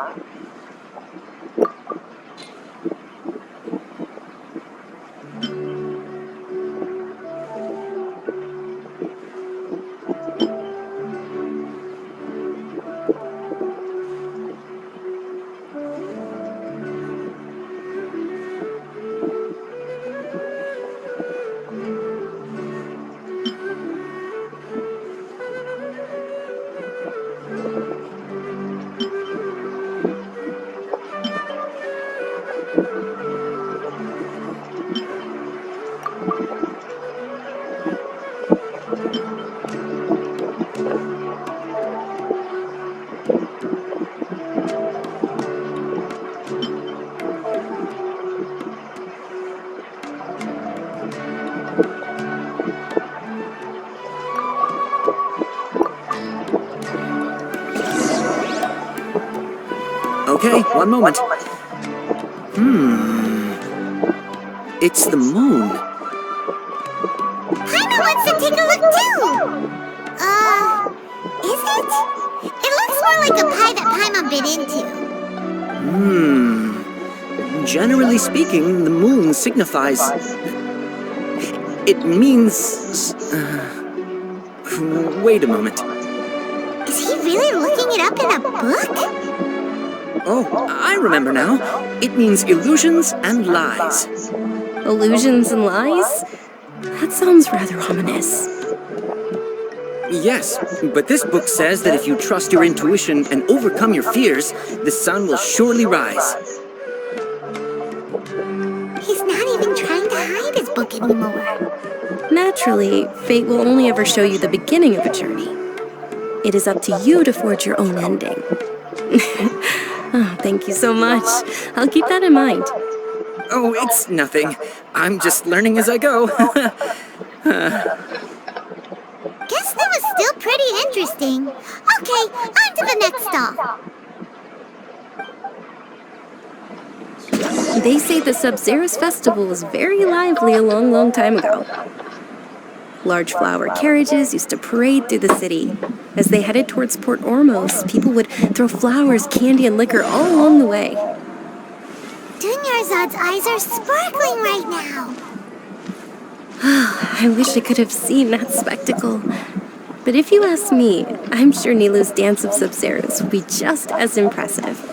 Okay, one moment. It's the moon. Paimon wants to take a look too! Is it? It looks more like a pie that Paimon bit into. Generally speaking, the moon signifies... It means... wait a moment. Is he really looking it up in a book? Oh, I remember now. It means illusions and lies. Illusions and lies? That sounds rather ominous. Yes, but this book says that if you trust your intuition and overcome your fears, the sun will surely rise. He's not even trying to hide his book anymore. Naturally, fate will only ever show you the beginning of a journey. It is up to you to forge your own ending. Oh, thank you so much. I'll keep that in mind. Oh, it's nothing. I'm just learning as I go. Guess that was still pretty interesting. Okay, on to the next stall. They say the Sub-Zero's festival was very lively a long, long time ago. Large flower carriages used to parade through the city. As they headed towards Port Ormos, people would throw flowers, candy, and liquor all along the way. Dunyarzad's eyes are sparkling right now. I wish I could have seen that spectacle. But if you ask me, I'm sure Nilou's dance of Sub-Zeros would be just as impressive.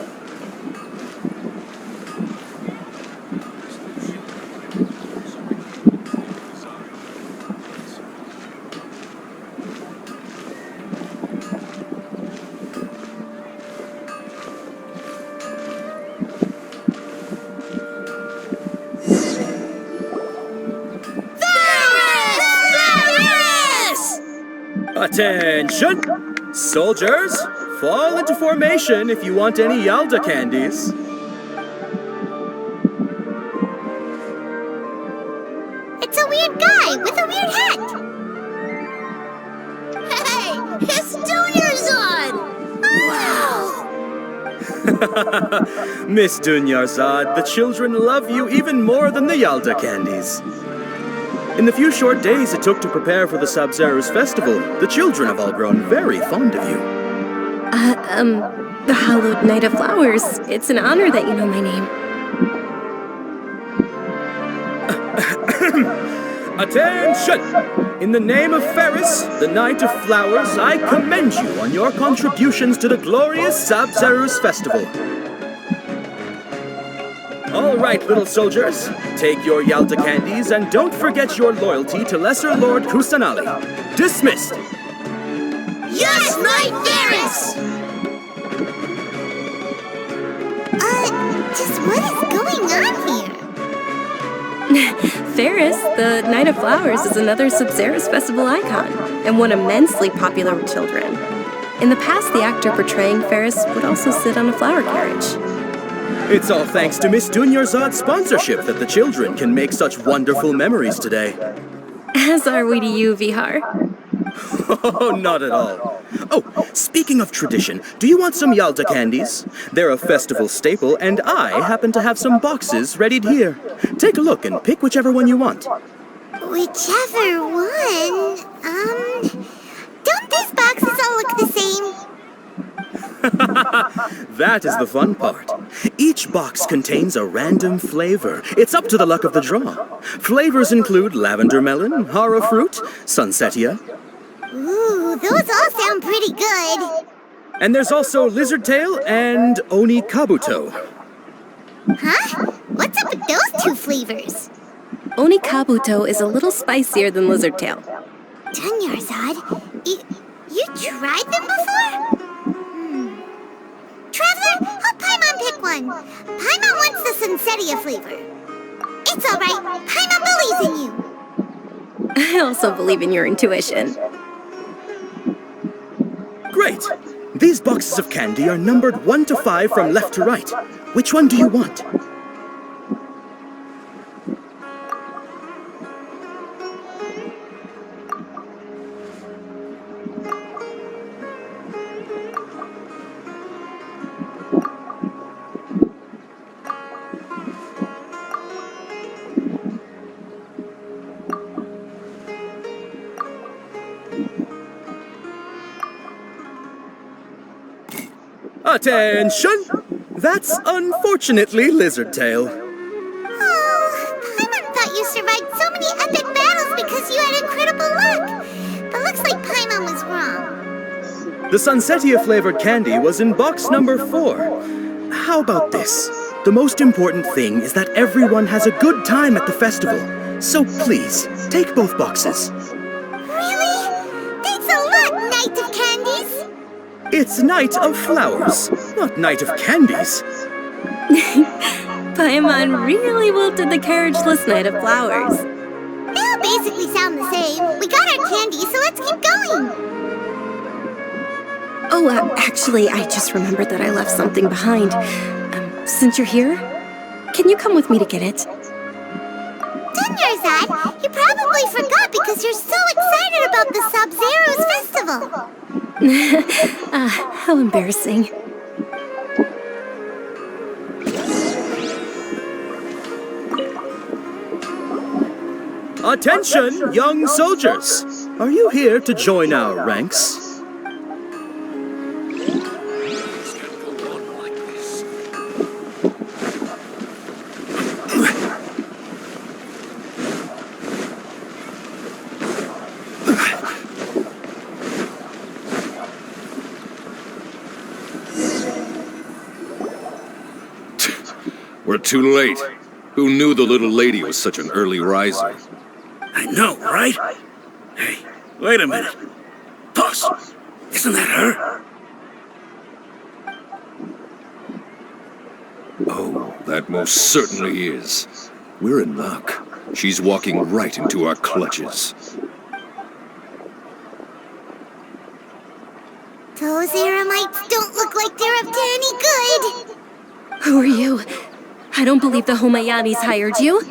Attention! Soldiers, fall into formation if you want any Yalda candies. It's a weird guy with a weird hat. Hey, it's Dunyarzad! Wow! Miss Dunyarzad, the children love you even more than the Yalda candies. In the few short days it took to prepare for the Sub-Zero's festival, the children have all grown very fond of you. The Hallowed Knight of Flowers. It's an honor that you know my name. Attention! In the name of Ferris, the Knight of Flowers, I commend you on your contributions to the glorious Sabzeruz Festival. All right, little soldiers, take your Yalta candies and don't forget your loyalty to Lesser Lord Kusanali. Dismissed! Yes, Knight Ferris! Just what is going on here? Ferris, the Knight of Flowers, is another Sabzeruz Festival icon, and one immensely popular with children. In the past, the actor portraying Ferris would also sit on a flower carriage. It's all thanks to Miss Dunyarzad's sponsorship that the children can make such wonderful memories today. As are we to you, Vihar. Oh, not at all. Oh, speaking of tradition, do you want some Yalta candies? They're a festival staple, and I happen to have some boxes readied here. Take a look and pick whichever one you want. Whichever one? Don't these boxes all look the same? That is the fun part. Each box contains a random flavor. It's up to the luck of the draw. Flavors include lavender melon, hara fruit, sunsetia. Ooh, those all sound pretty good. And there's also lizard tail and oni kabuto. Huh? What's up with those two flavors? Oni kabuto is a little spicier than lizard tail. Tonjarzad, you tried them before? Traveler, help Paimon pick one. Paimon wants the sunsetia flavor. It's all right. Paimon believes in you. I also believe in your intuition. Great! These boxes of candy are numbered 1 to 5 from left to right. Which one do you want? Attention! That's unfortunately lizard tail. Oh, Paimon thought you survived so many epic battles because you had incredible luck. But looks like Paimon was wrong. The sunsetia flavored candy was in box number 4. How about this? The most important thing is that everyone has a good time at the festival. So please, take both boxes. Really? Thanks a lot, Knight of Candies! It's Knight of Flowers, not Knight of Candies. Paimon really wilted the carriageless Knight of Flowers. They all basically sound the same. We got our candy, so let's keep going. Oh, actually, I just remembered that I left something behind. Since you're here, can you come with me to get it? Tonjarzad, you probably forgot because you're so excited about the Sabzeruz Festival. How embarrassing. Attention, young soldiers! Are you here to join our ranks? We're too late. Who knew the little lady was such an early riser? I know, right? Hey, wait a minute. Pause. Isn't that her? Oh, that most certainly is. We're in luck. She's walking right into our clutches. Those Eremites don't look like they're up to any good. Who are you? I don't believe the Homayanis hired you.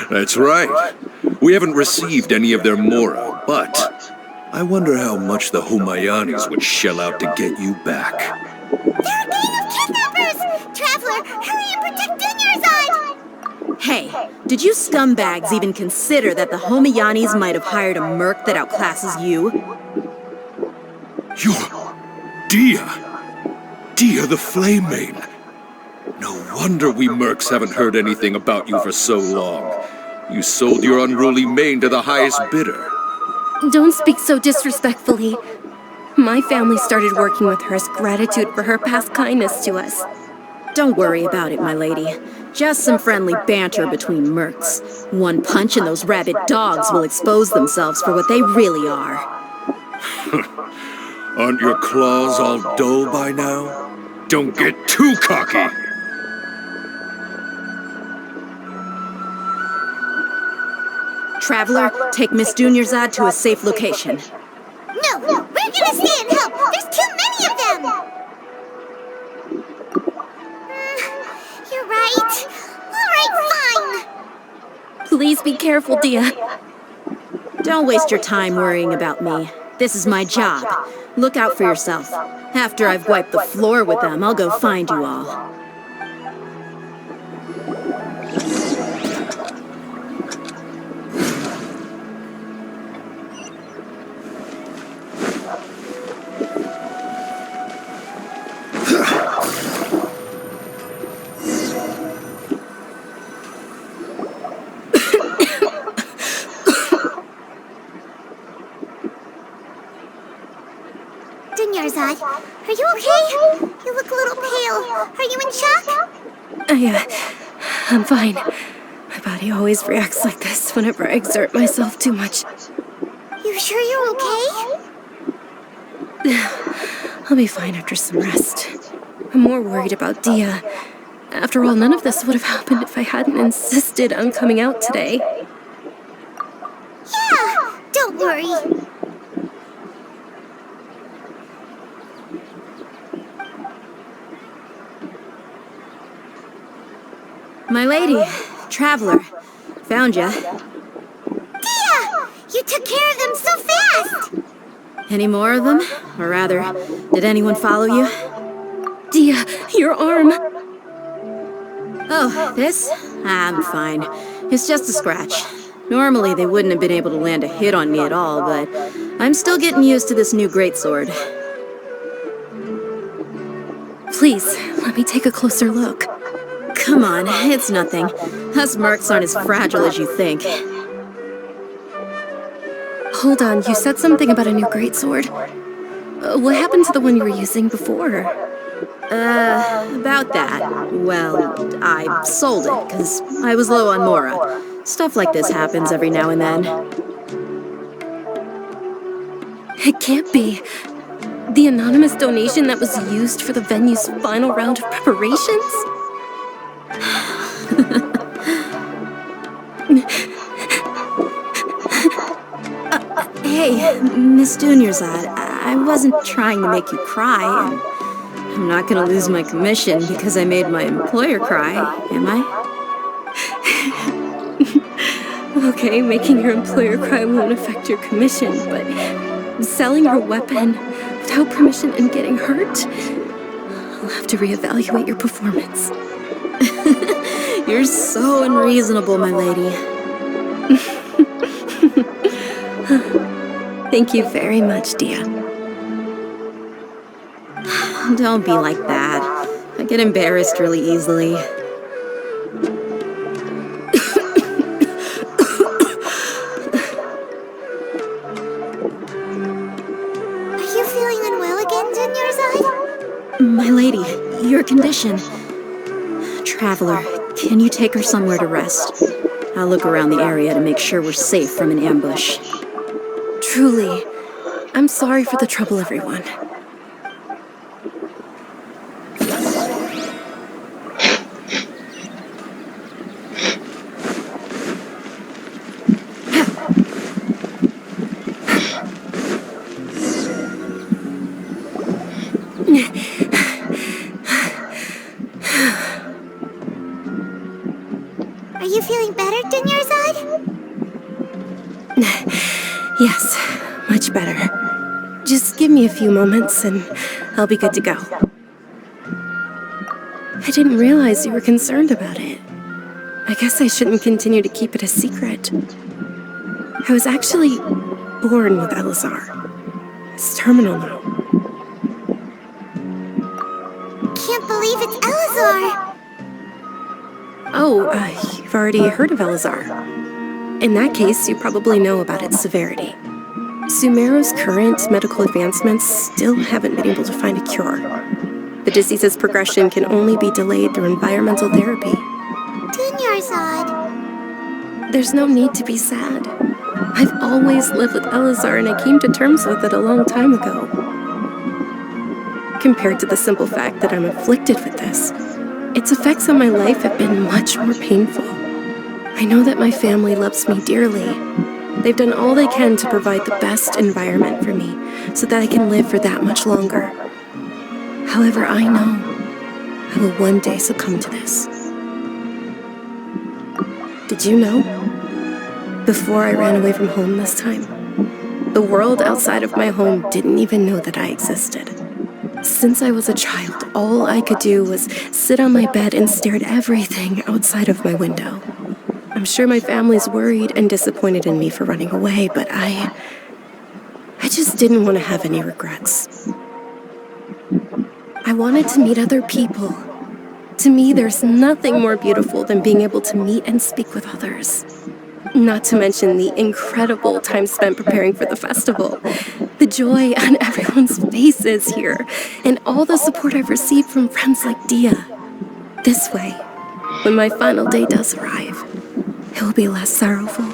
That's right. We haven't received any of their mora, but I wonder how much the Homayanis would shell out to get you back. They're a gang of kidnappers! Traveler, hurry and protect Dunyarzad! Hey, did you scumbags even consider that the Homayanis might have hired a merc that outclasses you? You're Dia! Dia the Flame-Maiden! No wonder we mercs haven't heard anything about you for so long. You sold your unruly mane to the highest bidder. Don't speak so disrespectfully. My family started working with her as gratitude for her past kindness to us. Don't worry about it, my lady. Just some friendly banter between mercs. One punch and those rabid dogs will expose themselves for what they really are. Aren't your claws all dull by now? Don't get too cocky! Traveler, take Miss Dunyarzad to a safe location. No, we're gonna stay and help. There's too many of them. You're right. All right, fine. Please be careful, Dia. Don't waste your time worrying about me. This is my job. Look out for yourself. After I've wiped the floor with them, I'll go find you all. Dunyarzad, are you okay? You look a little pale. Are you in shock? I'm fine. My body always reacts like this whenever I exert myself too much. You sure you're okay? I'll be fine after some rest. I'm more worried about Dia. After all, none of this would have happened if I hadn't insisted on coming out today. Yeah, don't worry. My lady, Traveler, found ya. Dia! You took care of them so fast! Any more of them? Or rather, did anyone follow you? Dia, your arm! Oh, this? I'm fine. It's just a scratch. Normally they wouldn't have been able to land a hit on me at all, but I'm still getting used to this new greatsword. Please, let me take a closer look. Come on, it's nothing. Us mercs aren't as fragile as you think. Hold on, you said something about a new greatsword. What happened to the one you were using before? About that. Well, I sold it, because I was low on Mora. Stuff like this happens every now and then. It can't be. The anonymous donation that was used for the venue's final round of preparations? Hey, Miss Dunyarzad, I wasn't trying to make you cry, and I'm not gonna lose my commission because I made my employer cry, am I? Okay, making your employer cry won't affect your commission, but selling your weapon without permission and getting hurt? I'll have to reevaluate your performance. You're so unreasonable, my lady. Thank you very much, Dia. Don't be like that. I get embarrassed really easily. Are you feeling unwell again, Dunyarzad? My lady, your condition. Traveler, can you take her somewhere to rest? I'll look around the area to make sure we're safe from an ambush. Truly, I'm sorry for the trouble, everyone. Are you feeling better, Dunyarzad? Yes, much better. Just give me a few moments and I'll be good to go. I didn't realize you were concerned about it. I guess I shouldn't continue to keep it a secret. I was actually born with Elazar. It's terminal now. Can't believe it's Elazar! Oh, you've already heard of Elazar. In that case, you probably know about its severity. Sumeru's current medical advancements still haven't been able to find a cure. The disease's progression can only be delayed through environmental therapy. Tonjer's odd. There's no need to be sad. I've always lived with Elazar and I came to terms with it a long time ago. Compared to the simple fact that I'm afflicted with this, its effects on my life have been much more painful. I know that my family loves me dearly. They've done all they can to provide the best environment for me so that I can live for that much longer. However, I know I will one day succumb to this. Did you know? Before I ran away from home this time, the world outside of my home didn't even know that I existed. Since I was a child, all I could do was sit on my bed and stare at everything outside of my window. I'm sure my family's worried and disappointed in me for running away, but I just didn't want to have any regrets. I wanted to meet other people. To me, there's nothing more beautiful than being able to meet and speak with others. Not to mention the incredible time spent preparing for the festival. The joy on everyone's faces here, and all the support I've received from friends like Dia. This way, when my final day does arrive, it will be less sorrowful.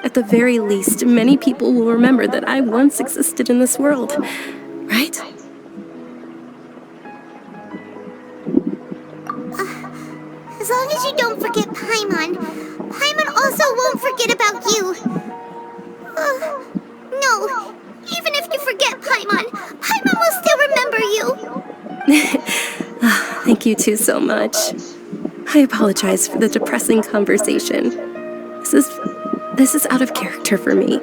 At the very least, many people will remember that I once existed in this world, right? As long as you don't forget Paimon, Paimon also won't forget about you. No, even if you forget Paimon, Paimon will still remember you. Thank you two so much. I apologize for the depressing conversation. This is out of character for me.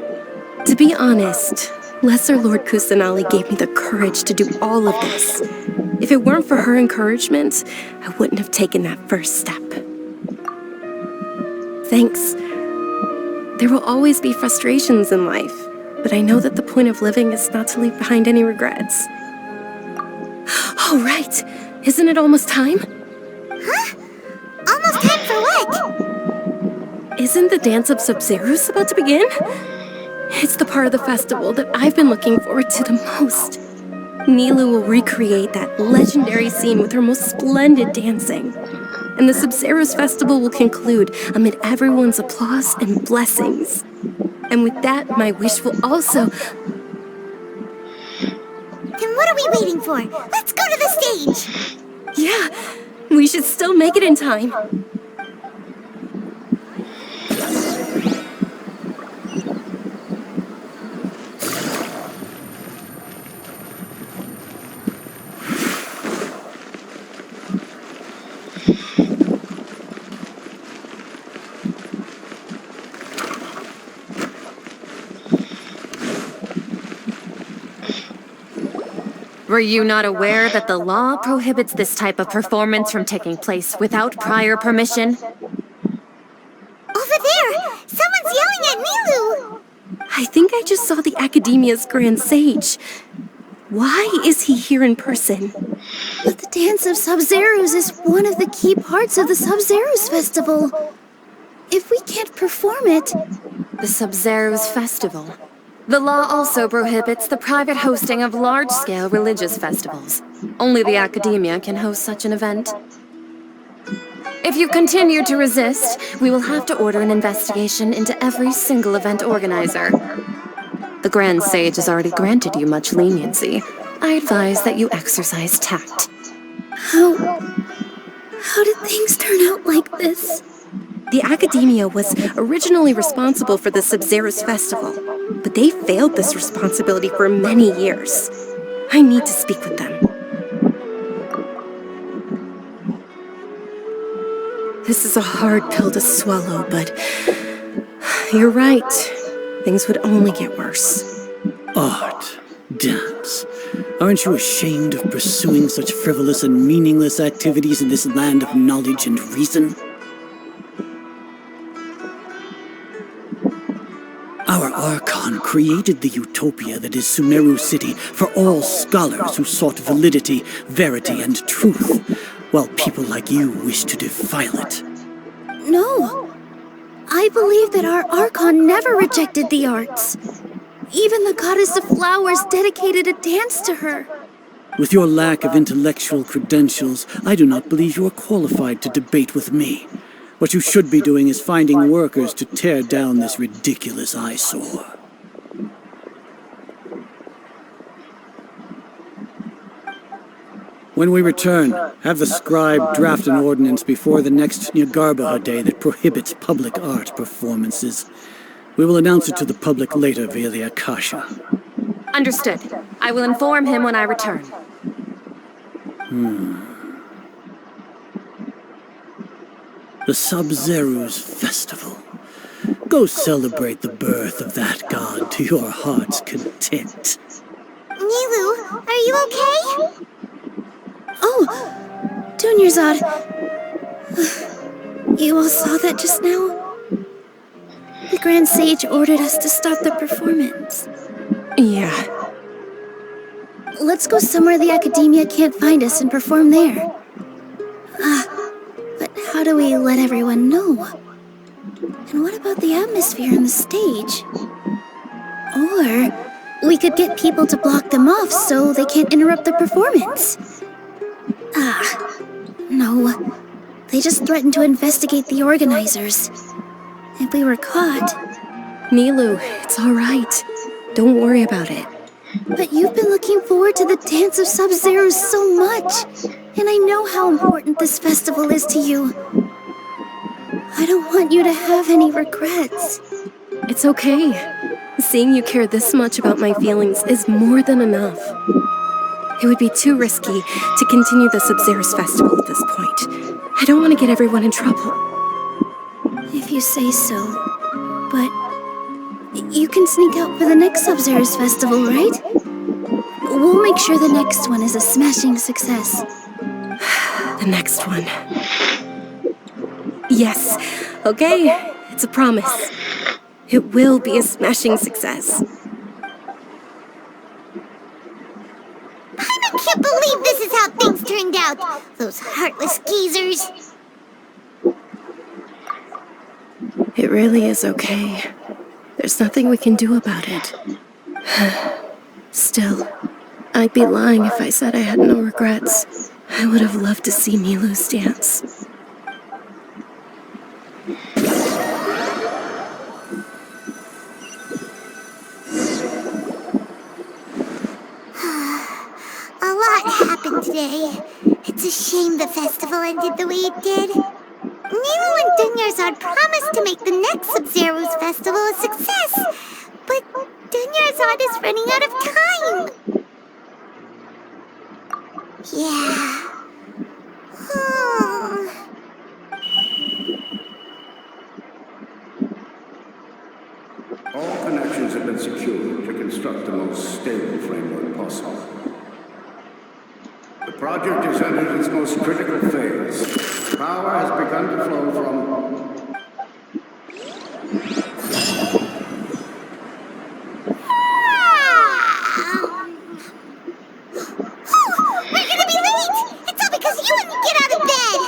To be honest, Lesser Lord Kusanali gave me the courage to do all of this. If it weren't for her encouragement, I wouldn't have taken that first step. Thanks. There will always be frustrations in life, but I know that the point of living is not to leave behind any regrets. Oh, right! Isn't it almost time? Huh? Almost time for what? Isn't the Dance of Sub-Zeros about to begin? It's the part of the festival that I've been looking forward to the most. Nilu will recreate that legendary scene with her most splendid dancing. And the Sub-Zeros festival will conclude amid everyone's applause and blessings. And with that, my wish will also... Then what are we waiting for? Let's go to the stage! Yeah, we should still make it in time. Were you not aware that the law prohibits this type of performance from taking place without prior permission? Over there! Someone's yelling at Nilu! I think I just saw the Academia's Grand Sage. Why is he here in person? But the Dance of Sub-Zeros is one of the key parts of the Sub-Zeros Festival. If we can't perform it... The Sub-Zeros Festival. The law also prohibits the private hosting of large-scale religious festivals. Only the Academia can host such an event. If you continue to resist, we will have to order an investigation into every single event organizer. The Grand Sage has already granted you much leniency. I advise that you exercise tact. How did things turn out like this? The Academia was originally responsible for the Sub-Zeros Festival, but they failed this responsibility for many years. I need to speak with them. This is a hard pill to swallow, but you're right. Things would only get worse. Art, dance. Aren't you ashamed of pursuing such frivolous and meaningless activities in this land of knowledge and reason? Our Archon created the utopia that is Sumeru City for all scholars who sought validity, verity, and truth, while people like you wish to defile it. No, I believe that our Archon never rejected the arts. Even the goddess of flowers dedicated a dance to her. With your lack of intellectual credentials, I do not believe you are qualified to debate with me. What you should be doing is finding workers to tear down this ridiculous eyesore. When we return, have the scribe draft an ordinance before the next Nyargarbaha Day that prohibits public art performances. We will announce it to the public later via the Akasha. Understood. I will inform him when I return. The Sub-Zeru's festival. Go celebrate the birth of that god to your heart's content. Nilu, are you okay? Oh, Tonjer. You all saw that just now? The Grand Sage ordered us to stop the performance. Yeah. Let's go somewhere the Academia can't find us and perform there. But how do we let everyone know? And what about the atmosphere on the stage? Or we could get people to block them off so they can't interrupt the performance. No. They just threatened to investigate the organizers. If we were caught... Nilu, it's alright. Don't worry about it. But you've been looking forward to the Dance of Sub-Zero so much. And I know how important this festival is to you. I don't want you to have any regrets. It's okay. Seeing you care this much about my feelings is more than enough. It would be too risky to continue the Sub-Zero's festival at this point. I don't want to get everyone in trouble. If you say so. But you can sneak out for the next Sub-Zero's festival, right? We'll make sure the next one is a smashing success. The next one. Yes. Okay. It's a promise. It will be a smashing success. I can't believe this is how things turned out. Those heartless geezers. It really is okay. There's nothing we can do about it. Still, I'd be lying if I said I had no regrets. I would have loved to see Nilu's dance. A lot happened today. It's a shame the festival ended the way it did. Nilu and Tonjer promised to make the next Sub-Zero's festival a success, but Tonjer is running out of time. Yeah. All connections have been secured to construct the most stable framework possible. The project has entered its most critical phase. Power has begun to flow from... We're gonna be late! It's all because you wouldn't get out of bed!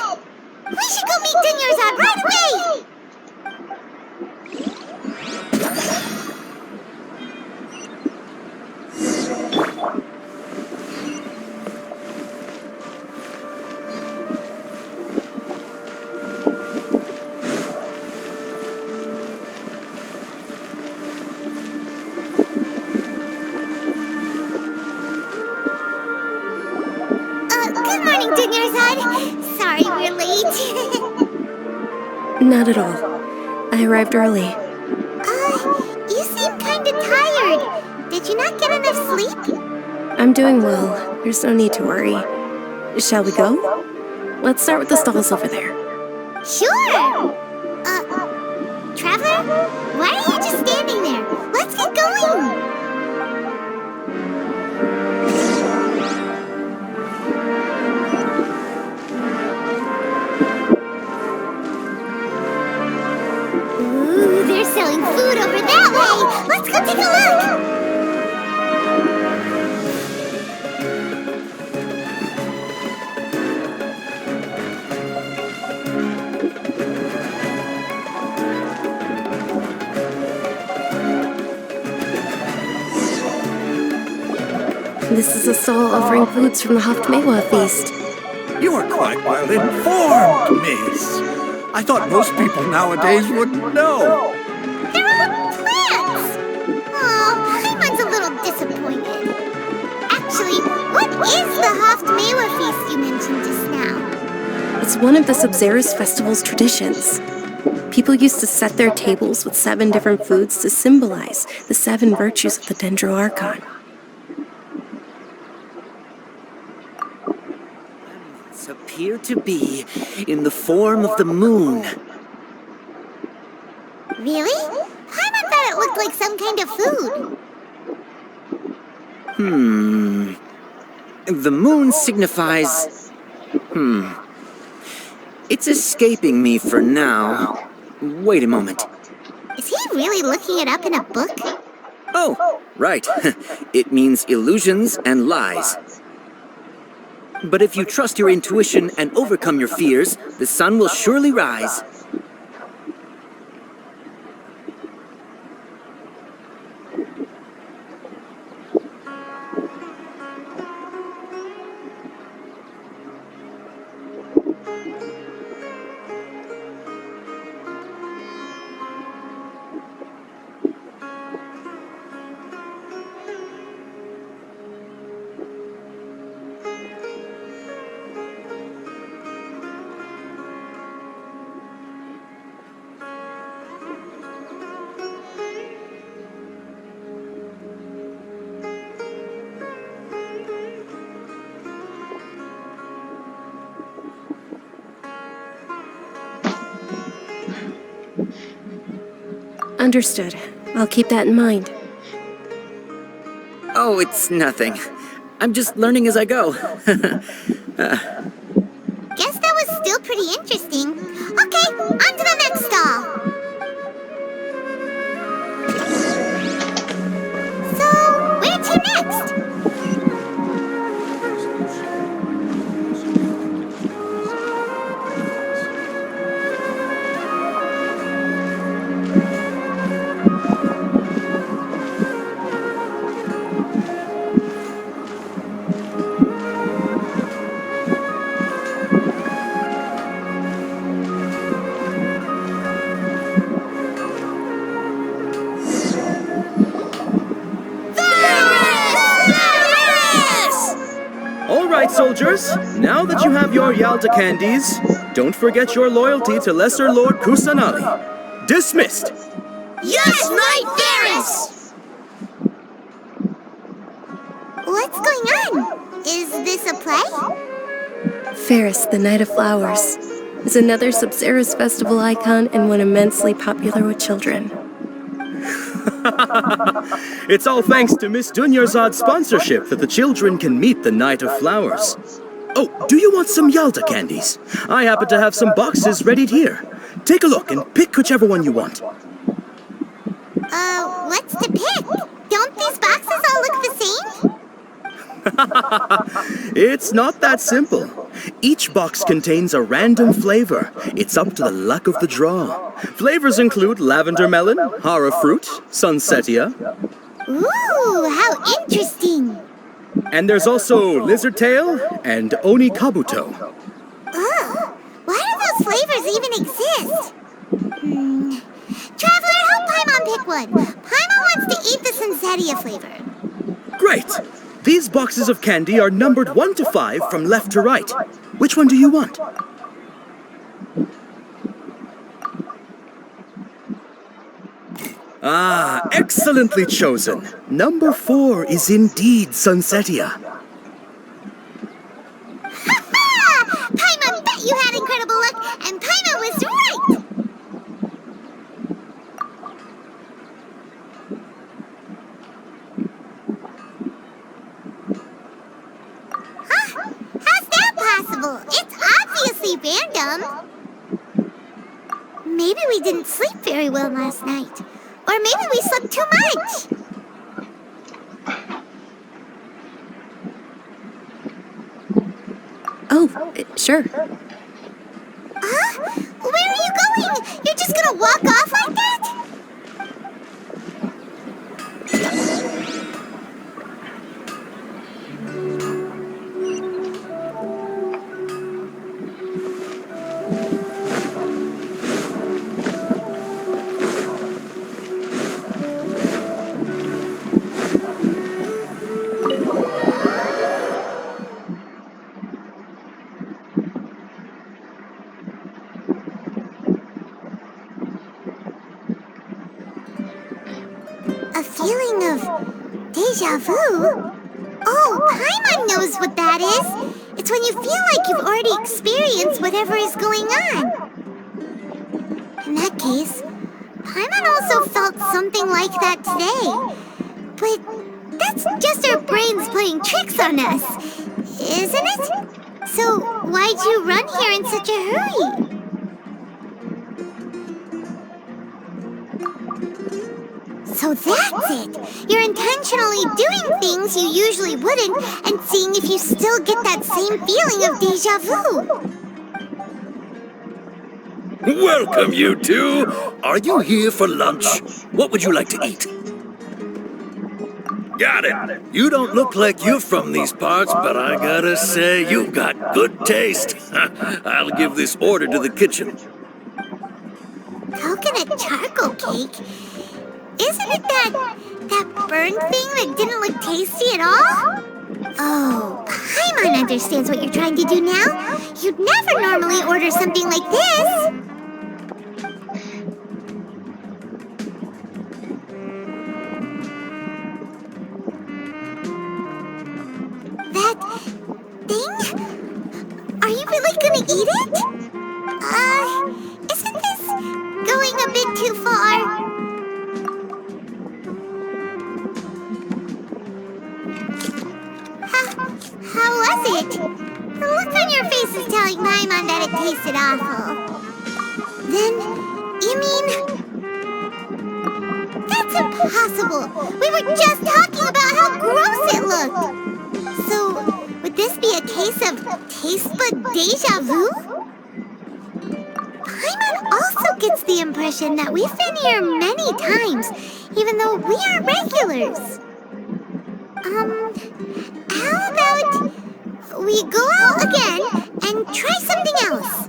We should go meet Tonjer right away! Good morning, Tonjer. Sorry we're late. Not at all. I arrived early. You seem kinda tired. Did you not get enough sleep? I'm doing well. There's no need to worry. Shall we go? Let's start with the stalls over there. Sure! Traveler? Why are you just standing there? Let's get going! Ooh, they're selling food over that way! Let's go take a look! This is a stall offering foods from the Haftmewa feast. You are quite well informed, miss. I thought most people nowadays wouldn't know. They're all plants! Oh, Paimon's a little disappointed. Actually, what is the Haftmewa feast you mentioned just now? It's one of the Sub-Zerus Festival's traditions. People used to set their tables with 7 different foods to symbolize the 7 virtues of the Dendro Archon. Appear to be in the form of the moon. Really? Paimon thought it looked like some kind of food. The moon signifies... It's escaping me for now. Wait a moment. Is he really looking it up in a book? Oh, right. It means illusions and lies. But if you trust your intuition and overcome your fears, the sun will surely rise. Understood. I'll keep that in mind. Oh, it's nothing. I'm just learning as I go. Guess that was still pretty interesting. Okay, on to the next stall. So, where to next? Soldiers, now that you have your Yalta candies, don't forget your loyalty to Lesser Lord Kusanali. Dismissed! Yes, Knight Varys! What's going on? Is this a play? Ferris, the Knight of Flowers, is another Sub-Zerus Festival icon and one immensely popular with children. It's all thanks to Miss Dunyarzad's sponsorship that the children can meet the Knight of Flowers. Oh, do you want some Yalta candies? I happen to have some boxes readied here. Take a look and pick whichever one you want. What's to pick? Don't these boxes all look the same? It's not that simple. Each box contains a random flavor. It's up to the luck of the draw. Flavors include lavender melon, hara fruit, sunsetia. Ooh, how interesting! And there's also lizard tail and oni kabuto. Ugh, why do those flavors even exist? Traveler, help Paimon pick one. Paimon wants to eat the sunsetia flavor. Great! These boxes of candy are numbered 1 to 5 from left to right. Which one do you want? Ah, excellently chosen. Number 4 is indeed sunsetia. Ha-ha! Paimon bet you had incredible luck, and Paimon was right! How's that possible? It's obviously random. Maybe we didn't sleep very well last night. Or maybe we slept too much. Oh, sure. Huh? Where are you going? You're just gonna walk off like that? Deja vu? Oh, Paimon knows what that is. It's when you feel like you've already experienced whatever is going on. In that case, Paimon also felt something like that today. But that's just our brains playing tricks on us, isn't it? So why'd you run here in such a hurry? So that's it! You're intentionally doing things you usually wouldn't and seeing if you still get that same feeling of deja vu. Welcome, you two! Are you here for lunch? What would you like to eat? Got it! You don't look like you're from these parts, but I gotta say, you've got good taste. I'll give this order to the kitchen. Coconut charcoal cake? Isn't it that burned thing that didn't look tasty at all? Oh, Paimon understands what you're trying to do now. You'd never normally order something like this. That thing? Are you really gonna eat it? Isn't this going a bit too far? How was it? The look on your face is telling Paimon that it tasted awful. Then, you mean... That's impossible! We were just talking about how gross it looked! So, would this be a case of taste bud deja vu? Paimon also gets the impression that we've been here many times, even though we are regulars. How about we go out again and try something else?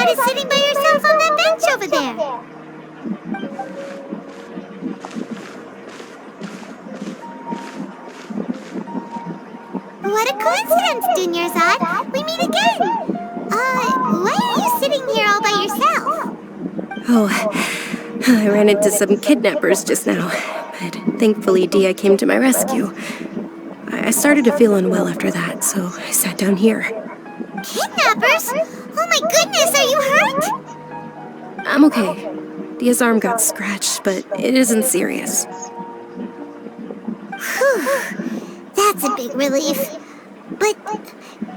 Is sitting by yourself on that bench over there. What a coincidence, Dunyarzad. We meet again. Why are you sitting here all by yourself? Oh, I ran into some kidnappers just now, but thankfully Dia came to my rescue. I started to feel unwell after that, so I sat down here. Kidnappers? Oh my goodness, are you hurt? I'm okay. Dia's arm got scratched, but it isn't serious. Whew, that's a big relief. But,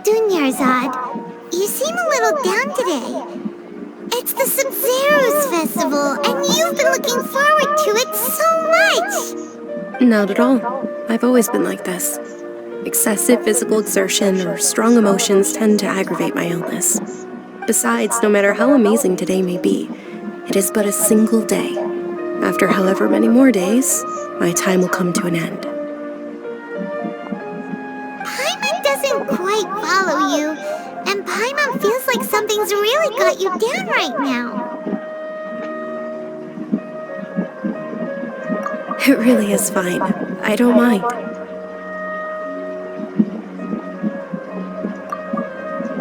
Dunyarzad, you seem a little down today. It's the Sub-Zero's festival, and you've been looking forward to it so much! Not at all. I've always been like this. Excessive physical exertion or strong emotions tend to aggravate my illness. Besides, no matter how amazing today may be, it is but a single day. After however many more days, my time will come to an end. Paimon doesn't quite follow you, and Paimon feels like something's really got you down right now. It really is fine. I don't mind.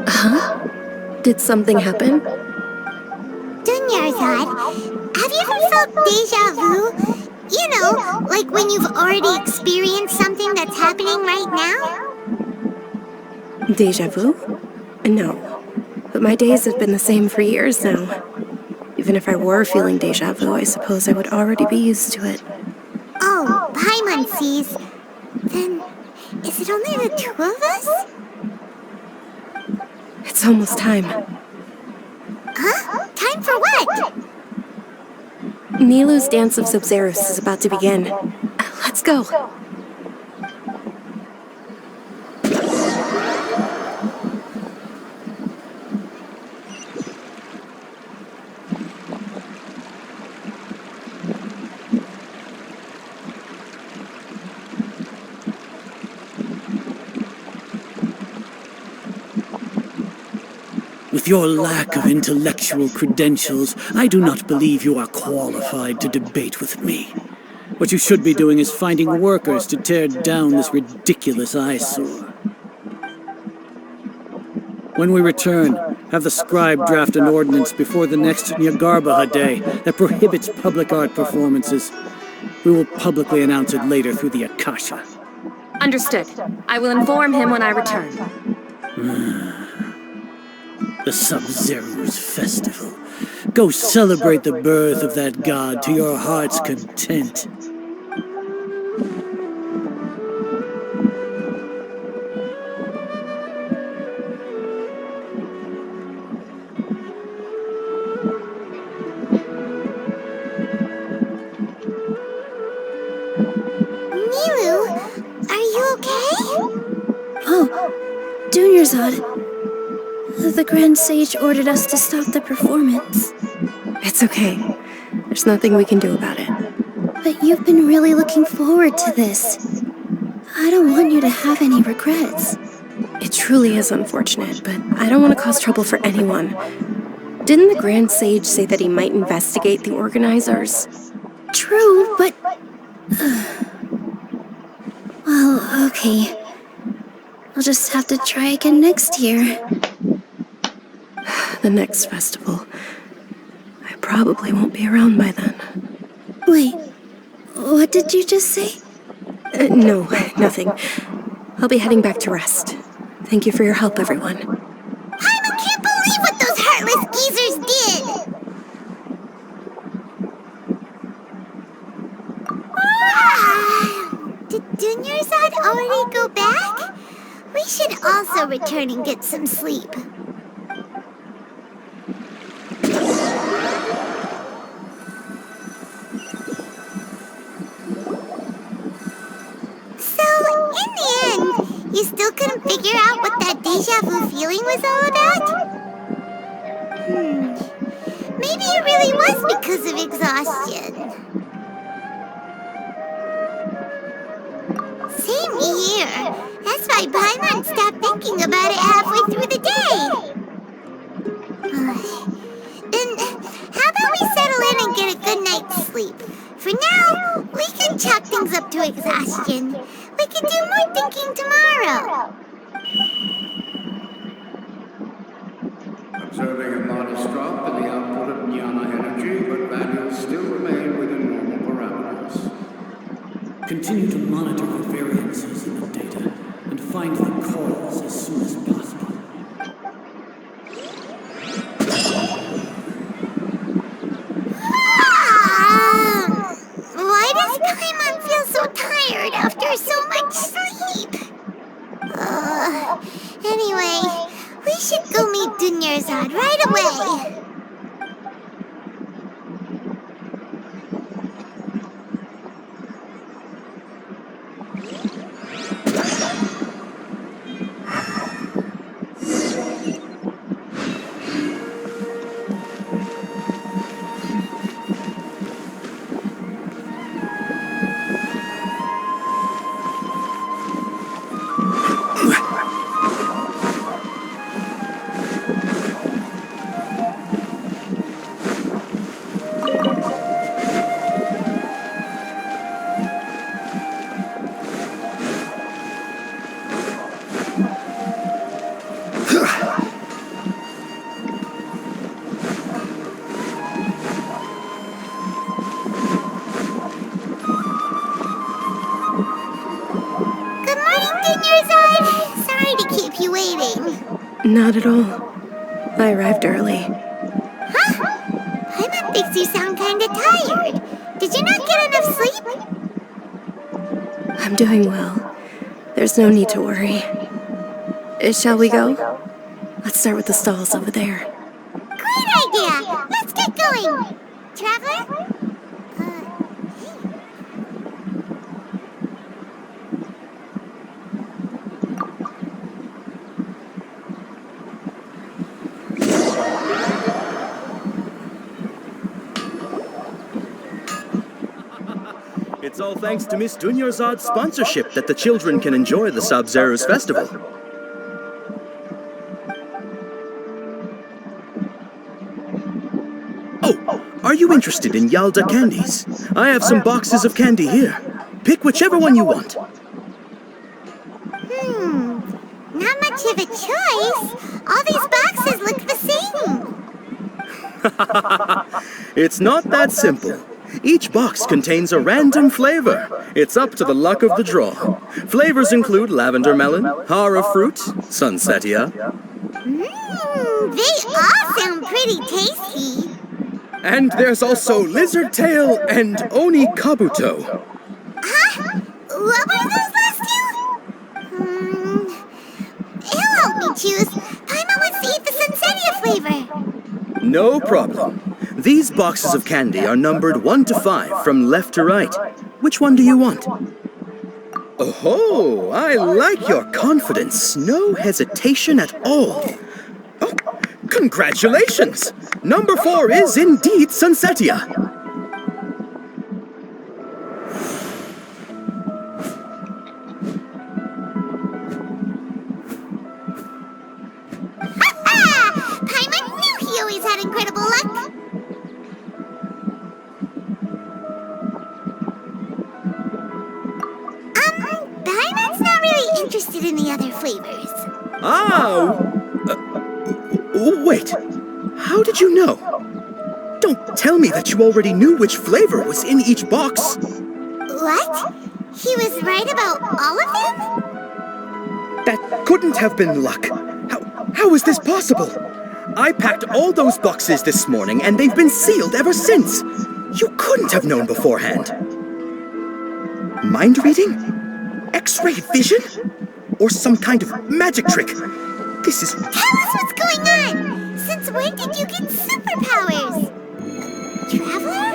Huh? Did something happen? Dunyarzad, have you ever felt deja vu? You know, like when you've already experienced something that's happening right now? Deja vu? No. But my days have been the same for years now. Even if I were feeling deja vu, I suppose I would already be used to it. Oh, Paimon sees. Then, is it only the two of us? It's almost time. Huh? Time for what? Nilou's Dance of Sub-Zeros is about to begin. Let's go. With your lack of intellectual credentials, I do not believe you are qualified to debate with me. What you should be doing is finding workers to tear down this ridiculous eyesore. When we return, have the scribe draft an ordinance before the next Nyagarbha Day that prohibits public art performances. We will publicly announce it later through the Akasha. Understood. I will inform him when I return. The Sub-Zero's festival. Go celebrate the birth of that god to your heart's content. Milu, are you okay? Oh, Tonjer. The Grand Sage ordered us to stop the performance. It's okay. There's nothing we can do about it. But you've been really looking forward to this. I don't want you to have any regrets. It truly is unfortunate, but I don't want to cause trouble for anyone. Didn't the Grand Sage say that he might investigate the organizers? True, but... Well, okay. I'll just have to try again next year. The next festival. I probably won't be around by then. Wait, what did you just say? No, nothing. I'll be heading back to rest. Thank you for your help, everyone. I can't believe what those heartless geezers did! Did Tonjer already go back? We should also return and get some sleep. You still couldn't figure out what that deja vu feeling was all about? Maybe it really was because of exhaustion. Same here. That's why Paimon stopped thinking about it halfway through the day. Then, how about we settle in and get a good night's sleep? For now, we can chalk things up to exhaustion. We can do more thinking tomorrow. Observing a modest drop in the output of jnana energy, but values still remain within normal parameters. Continue to monitor the variances in the data and find the cause as soon as possible. Why does Paimon feel so tired after so much sleep? Anyway, we should go meet Tonjer right away. Not at all. I arrived early. Huh? Paimon thinks you sound kinda tired. Did you not get enough sleep? I'm doing well. There's no need to worry. Shall we go? Let's start with the stalls over there. Great idea! Let's get going! Traveler? It's all thanks to Miss Tonjer's sponsorship that the children can enjoy the Sub-Zero's festival. Are you interested in Yalda candies? I have some boxes of candy here. Pick whichever one you want. Not much of a choice. All these boxes look the same. It's not that simple. Each box contains a random flavor. It's up to the luck of the draw. Flavors include lavender melon, hara fruit, sunsetia. They all sound pretty tasty. And there's also lizard tail and oni kabuto. Huh? What were those last two? He'll help me choose. Paimon wants to eat the sunsetia flavor. No problem. These boxes of candy are numbered 1 to 5 from left to right. Which one do you want? Oh, I like your confidence. No hesitation at all. Oh, congratulations! Number 4 is indeed sunsetia. Paimon knew he always had incredible luck. Paimon's not really interested in the other flavors. Wait. How did you know? Don't tell me that you already knew which flavor was in each box. What? He was right about all of them? That couldn't have been luck. How is this possible? I packed all those boxes this morning and they've been sealed ever since. You couldn't have known beforehand. Mind reading? X-ray vision? Or some kind of magic trick? This is... Tell us what's going on! Since when did you get superpowers? Traveler?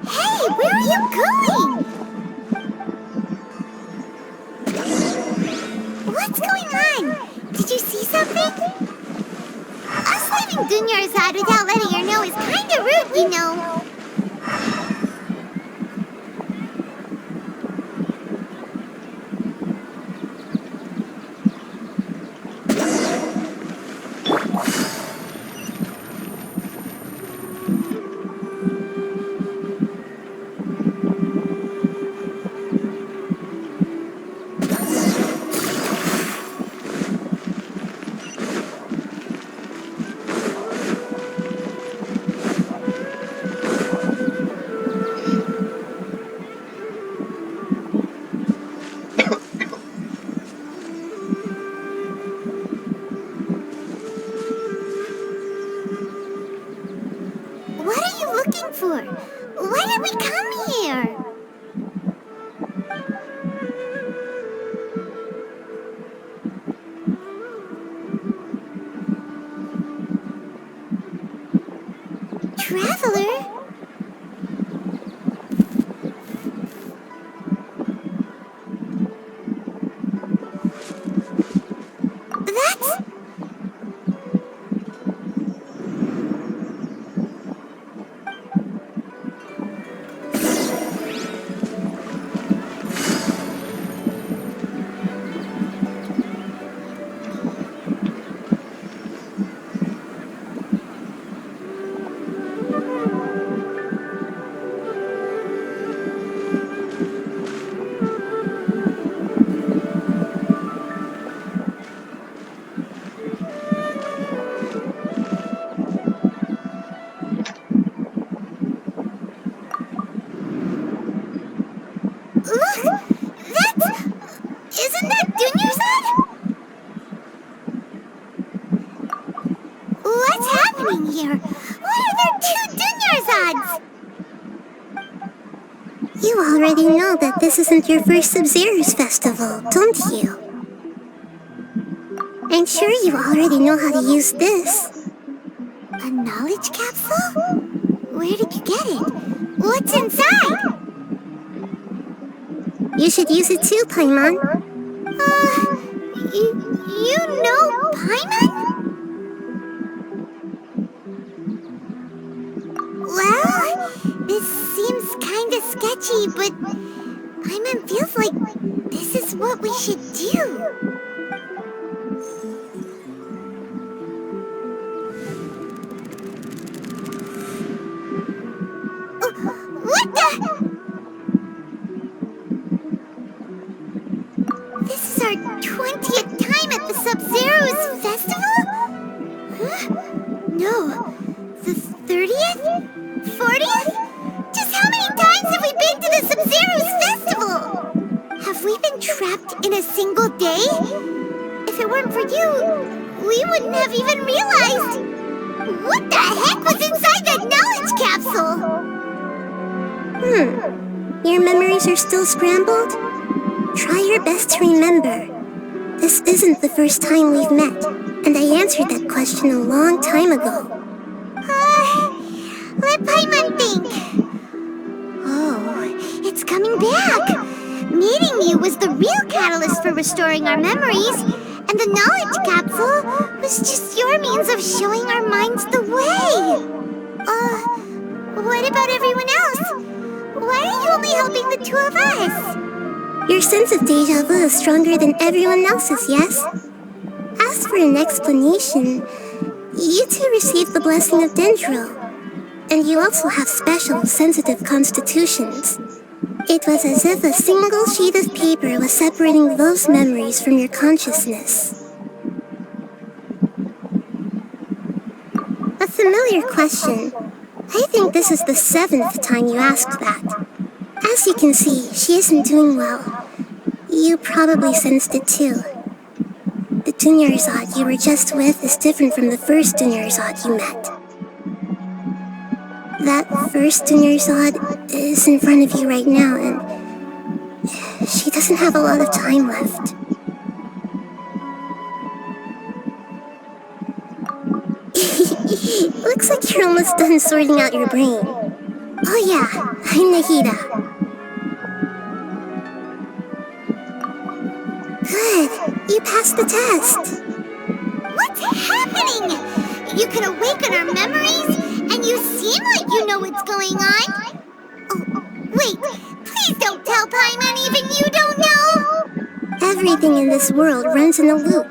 Hey, where are you going? What's going on? Did you see something? Us leaving Tonjer's side without letting her know is kinda rude, you know. Why did we come here? Traveler? Isn't that Tonjer's head? What's happening here? Why are there two Tonjer's heads? You already know that this isn't your first Sub-Zero's festival, don't you? I'm sure you already know how to use this. A knowledge capsule? Where did you get it? What's inside? You should use it too, Paimon. You know Paimon? Well, this seems kinda sketchy, but Paimon feels like this is what we should do. No. The 30th? 40th? Just how many times have we been to the Sub-Zero's festival? Have we been trapped in a single day? If it weren't for you, we wouldn't have even realized. What the heck was inside that knowledge capsule? Your memories are still scrambled? Try your best to remember. This isn't the first time we've met, and I answered that question a long time ago. Let Paimon think. Oh, it's coming back. Meeting you was the real catalyst for restoring our memories, and the knowledge capsule was just your means of showing our minds the way. What about everyone else? Why are you only helping the two of us? Your sense of deja vu is stronger than everyone else's, yes? As for an explanation, you two received the blessing of Dendro, and you also have special, sensitive constitutions. It was as if a single sheet of paper was separating those memories from your consciousness. A familiar question. I think this is the 7th time you asked that. As you can see, she isn't doing well. You probably sensed it too. The Tonjer you were just with is different from the first Tonjer you met. That first Tonjer is in front of you right now, and she doesn't have a lot of time left. Looks like you're almost done sorting out your brain. Oh yeah, I'm Nahida. Good, you passed the test. What's happening? You can awaken our memories, and you seem like you know what's going on. Oh, wait, please don't tell Paimon even you don't know. Everything in this world runs in a loop.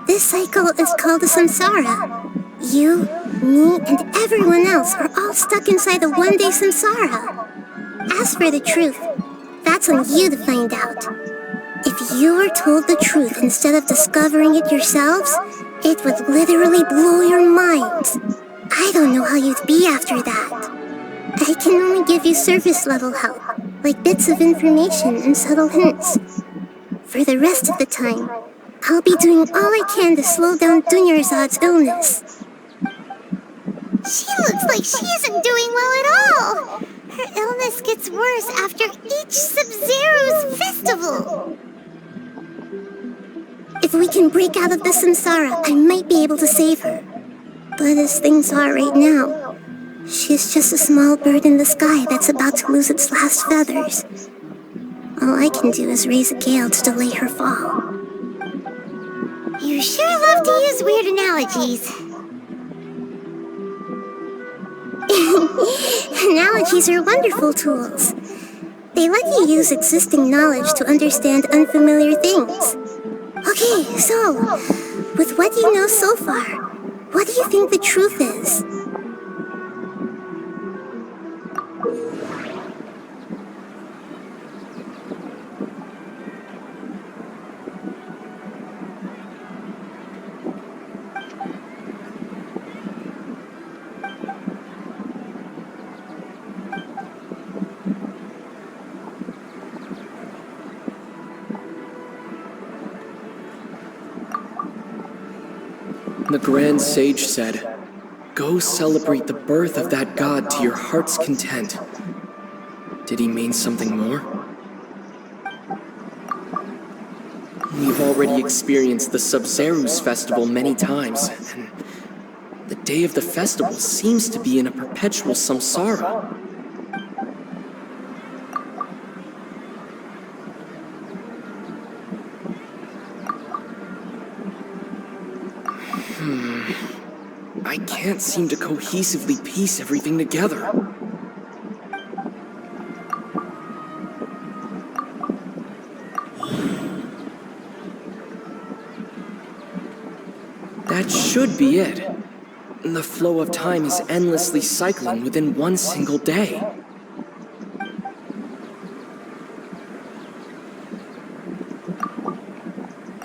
This cycle is called a samsara. You, me, and everyone else are all stuck inside a one-day samsara. As for the truth, that's on you to find out. If you were told the truth instead of discovering it yourselves, it would literally blow your minds. I don't know how you'd be after that. I can only give you surface-level help, like bits of information and subtle hints. For the rest of the time, I'll be doing all I can to slow down Dunyarzad's illness. She looks like she isn't doing well at all. Her illness gets worse after each Sub-Zero's festival. If we can break out of the samsara, I might be able to save her. But as things are right now, she's just a small bird in the sky that's about to lose its last feathers. All I can do is raise a gale to delay her fall. You sure love to use weird analogies. Analogies are wonderful tools. They let you use existing knowledge to understand unfamiliar things. Okay, so, with what you know so far, what do you think the truth is? The Grand Sage said, "Go celebrate the birth of that god to your heart's content." Did he mean something more? We've already experienced the Sub-Zero's festival many times, and the day of the festival seems to be in a perpetual samsara. I can't seem to cohesively piece everything together. That should be it. The flow of time is endlessly cycling within one single day.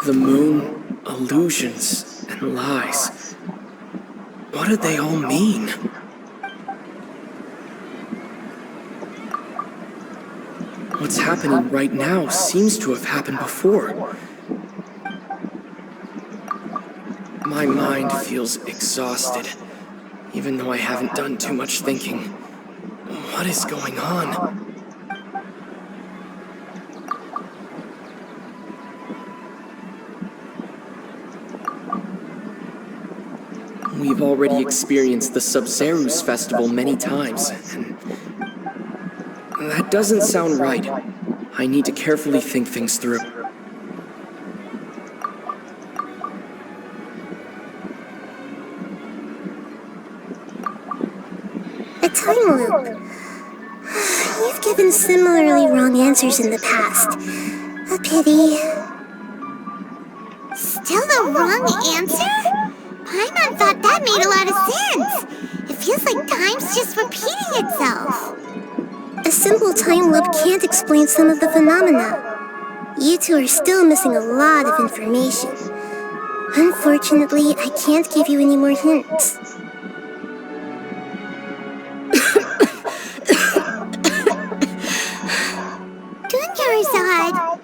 The moon, illusions, and lies. What do they all mean? What's happening right now seems to have happened before. My mind feels exhausted, even though I haven't done too much thinking. What is going on? We've already experienced the Sub-Zeru's festival many times, and that doesn't sound right. I need to carefully think things through. A time loop. You've given similarly wrong answers in the past. A pity. Still the wrong answer? Paimon thought that made a lot of sense. It feels like time's just repeating itself. A simple time loop can't explain some of the phenomena. You two are still missing a lot of information. Unfortunately, I can't give you any more hints. Tonjer.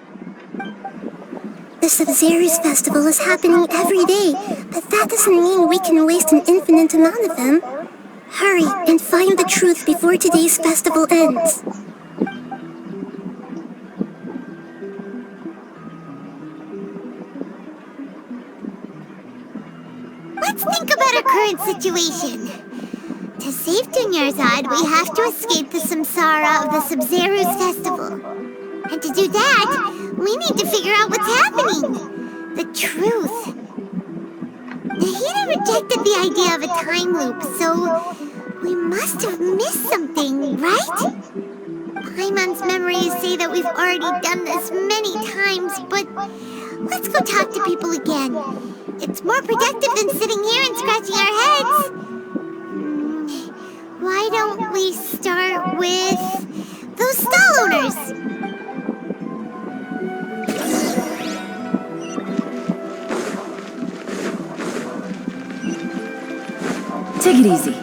The Sub-Zeru's festival is happening every day, but that doesn't mean we can waste an infinite amount of them. Hurry and find the truth before today's festival ends. Let's think about our current situation. To save Tonjer, we have to escape the samsara of the Sub-Zeru's festival. And to do that, we need to figure out what's happening. The truth. Nahida rejected the idea of a time loop, so we must have missed something, right? Paimon's memories say that we've already done this many times, but let's go talk to people again. It's more productive than sitting here and scratching our heads. Why don't we start with those stall owners? Take it easy.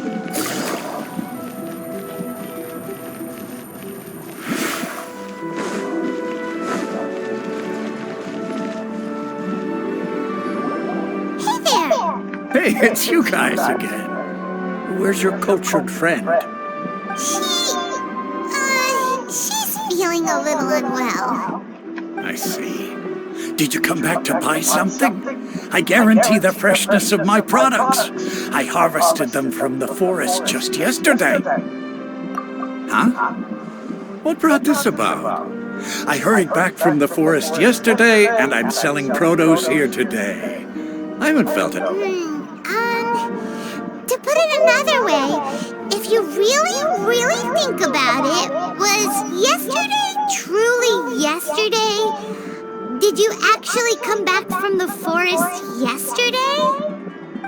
Hey there! Hey, it's you guys again. Where's your cultured friend? She's feeling a little unwell. I see. Did you come back to buy something? I guarantee the freshness of my products. I harvested them from the forest just yesterday. Huh? What brought this about? I hurried back from the forest yesterday, and I'm selling produce here today. I haven't felt it. To put it another way, if you really think about it, was yesterday truly yesterday? Did you actually come back from the forest yesterday?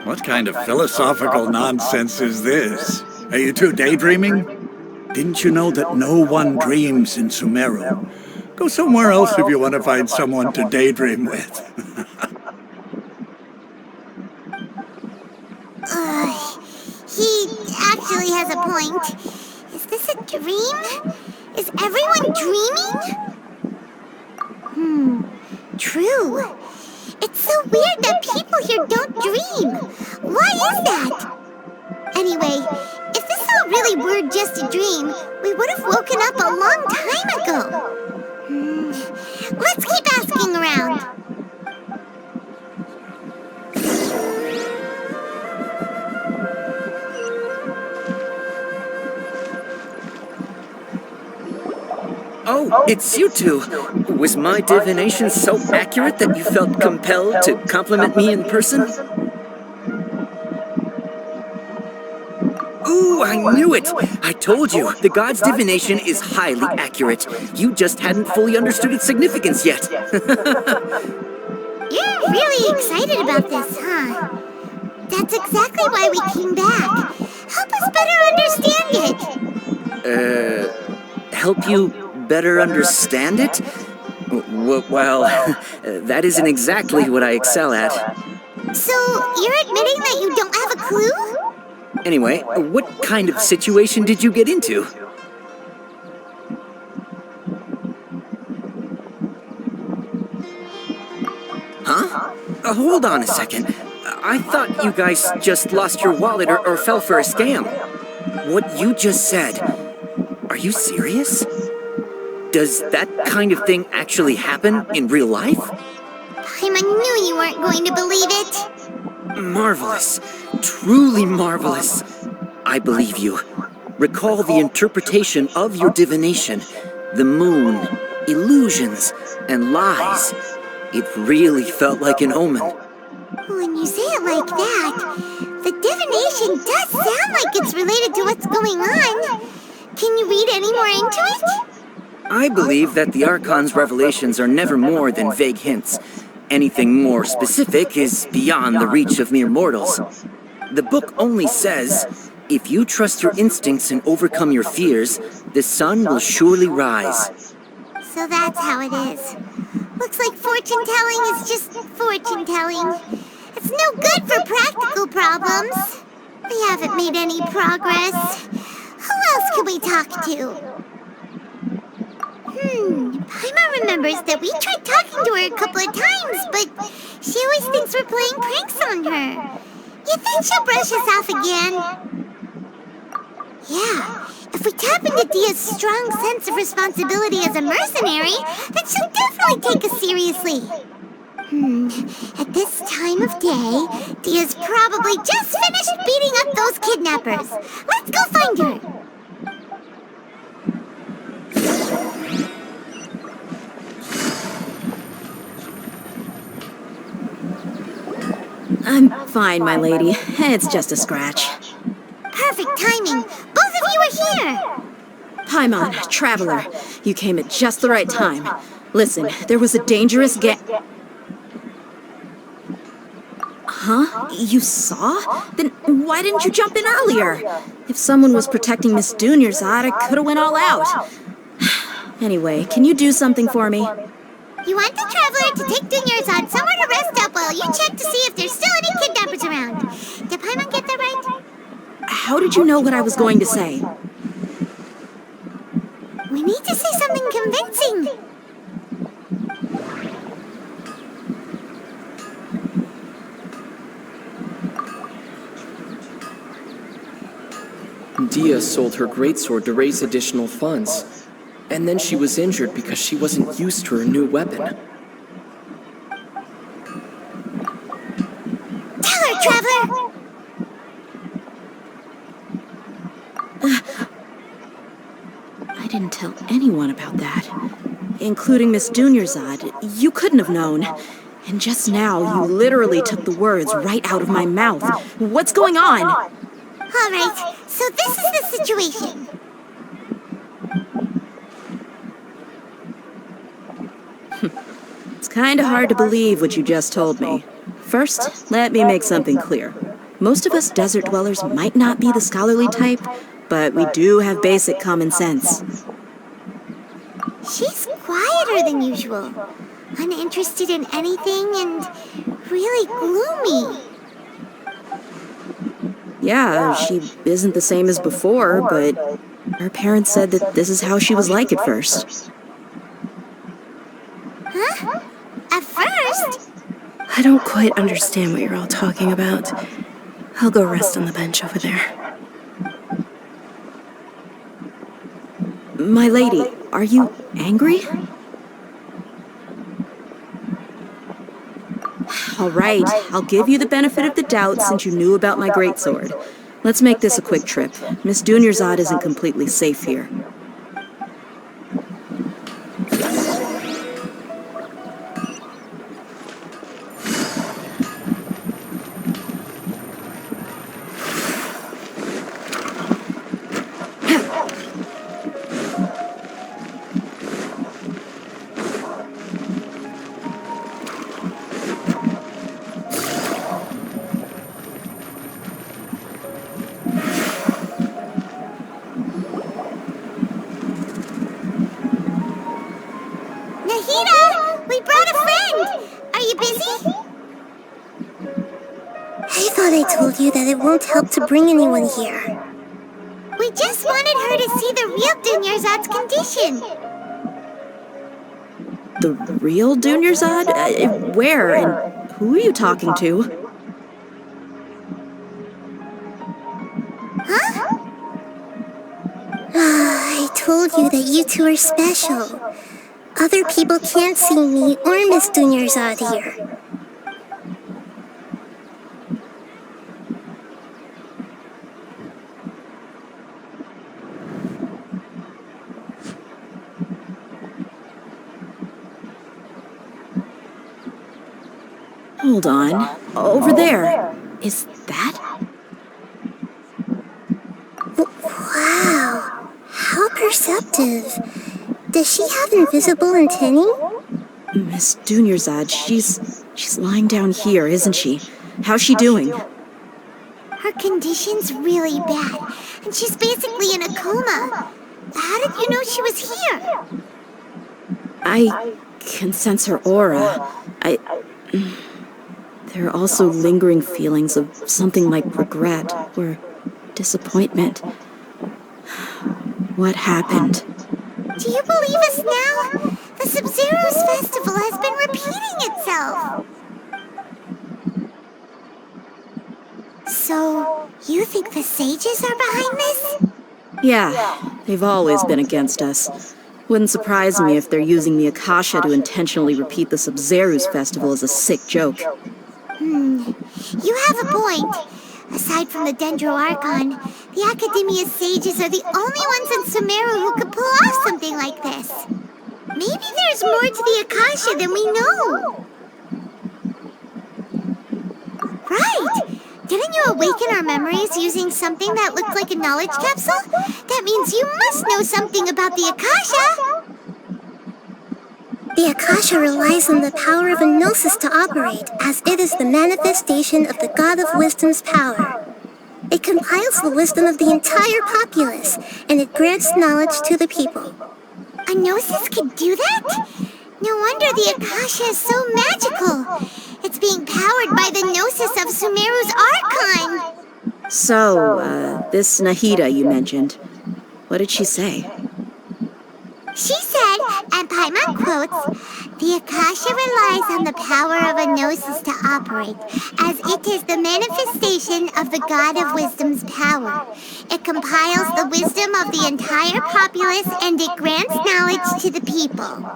What kind of philosophical nonsense is this? Are you two daydreaming? Didn't you know that no one dreams in Sumeru? Go somewhere else if you want to find someone to daydream with. He actually has a point. Is this a dream? Is everyone dreaming? True. It's so weird that people here don't dream. Why is that? Anyway, if this all really were just a dream, we would have woken up a long time ago. Let's keep asking around. Oh, it's you two. Was my divination so accurate that you felt compelled to compliment me in person? Ooh, I knew it! I told you, the god's divination is highly accurate. You just hadn't fully understood its significance yet. You're really excited about this, huh? That's exactly why we came back. Help us better understand it. Help you better understand it? Well, that isn't exactly what I excel at. So, you're admitting that you don't have a clue? Anyway, what kind of situation did you get into? Huh? Hold on a second. I thought you guys just lost your wallet or fell for a scam. What you just said, are you serious? Does that kind of thing actually happen in real life? Paimon knew you weren't going to believe it. Marvelous. Truly marvelous. I believe you. Recall the interpretation of your divination. The moon, illusions, and lies. It really felt like an omen. When you say it like that, the divination does sound like it's related to what's going on. Can you read any more into it? I believe that the Archon's revelations are never more than vague hints. Anything more specific is beyond the reach of mere mortals. The book only says, if you trust your instincts and overcome your fears, the sun will surely rise. So that's how it is. Looks like fortune-telling is just fortune-telling. It's no good for practical problems. We haven't made any progress. Who else can we talk to? Paimon remembers that we tried talking to her a couple of times, but she always thinks we're playing pranks on her. You think she'll brush us off again? Yeah, if we tap into Dia's strong sense of responsibility as a mercenary, then she'll definitely take us seriously. At this time of day, Dia's probably just finished beating up those kidnappers. Let's go find her. I'm fine, my lady. It's just a scratch. Perfect timing. Both of you are here. Paimon, Traveler, you came at just the right time. Listen, there was a dangerous Huh? You saw? Then why didn't you jump in earlier? If someone was protecting Miss Dunyarzad, I could have went all out. Anyway, can you do something for me? You want the Traveler to take Dunyarzad somewhere to rest up while you check to see if there's still any kidnappers around. Did Paimon get that right? How did you know what I was going to say? We need to say something convincing. Dia sold her greatsword to raise additional funds. And then she was injured because she wasn't used to her new weapon. Tell her, Traveler! I didn't tell anyone about that. Including Miss Dunyarzad. You couldn't have known. And just now, you literally took the words right out of my mouth. What's going on? All right, so this is the situation. It's kinda hard to believe what you just told me. First, let me make something clear. Most of us desert dwellers might not be the scholarly type, but we do have basic common sense. She's quieter than usual. Uninterested in anything and really gloomy. Yeah, she isn't the same as before, but her parents said that this is how she was like at first. Huh? At first? I don't quite understand what you're all talking about. I'll go rest on the bench over there. My lady, are you angry? All right, I'll give you the benefit of the doubt since you knew about my greatsword. Let's make this a quick trip. Miss Dunyarzad isn't completely safe here. told you that it won't help to bring anyone here. We just wanted her to see the real Dunyarzad's condition. The real Dunyarzad? Where and who are you talking to? Huh? I told you that you two are special. Other people can't see me or Miss Dunyarzad here. Hold on. Over there. Is that? Wow. How perceptive. Does she have invisible antennae? Miss Dunyarzad, she's lying down here, isn't she? How's she doing? Her condition's really bad, and she's basically in a coma. How did you know she was here? I can sense her aura. There are also lingering feelings of something like regret or disappointment. What happened? Do you believe us now? The Sub-Zero's festival has been repeating itself. So, you think the sages are behind this? Yeah, they've always been against us. Wouldn't surprise me if they're using the Akasha to intentionally repeat the Sub-Zero's festival as a sick joke. You have a point. Aside from the Dendro Archon, the Academia's sages are the only ones in Sumeru who could pull off something like this. Maybe there's more to the Akasha than we know. Right! Didn't you awaken our memories using something that looked like a knowledge capsule? That means you must know something about the Akasha! The Akasha relies on the power of a gnosis to operate, as it is the manifestation of the God of Wisdom's power. It compiles the wisdom of the entire populace, and it grants knowledge to the people. A gnosis could do that? No wonder the Akasha is so magical. It's being powered by the gnosis of Sumeru's Archon. So, this Nahida you mentioned, what did she say? She said, and Paimon quotes, "The Akasha relies on the power of a gnosis to operate, as it is the manifestation of the God of Wisdom's power. It compiles the wisdom of the entire populace and it grants knowledge to the people."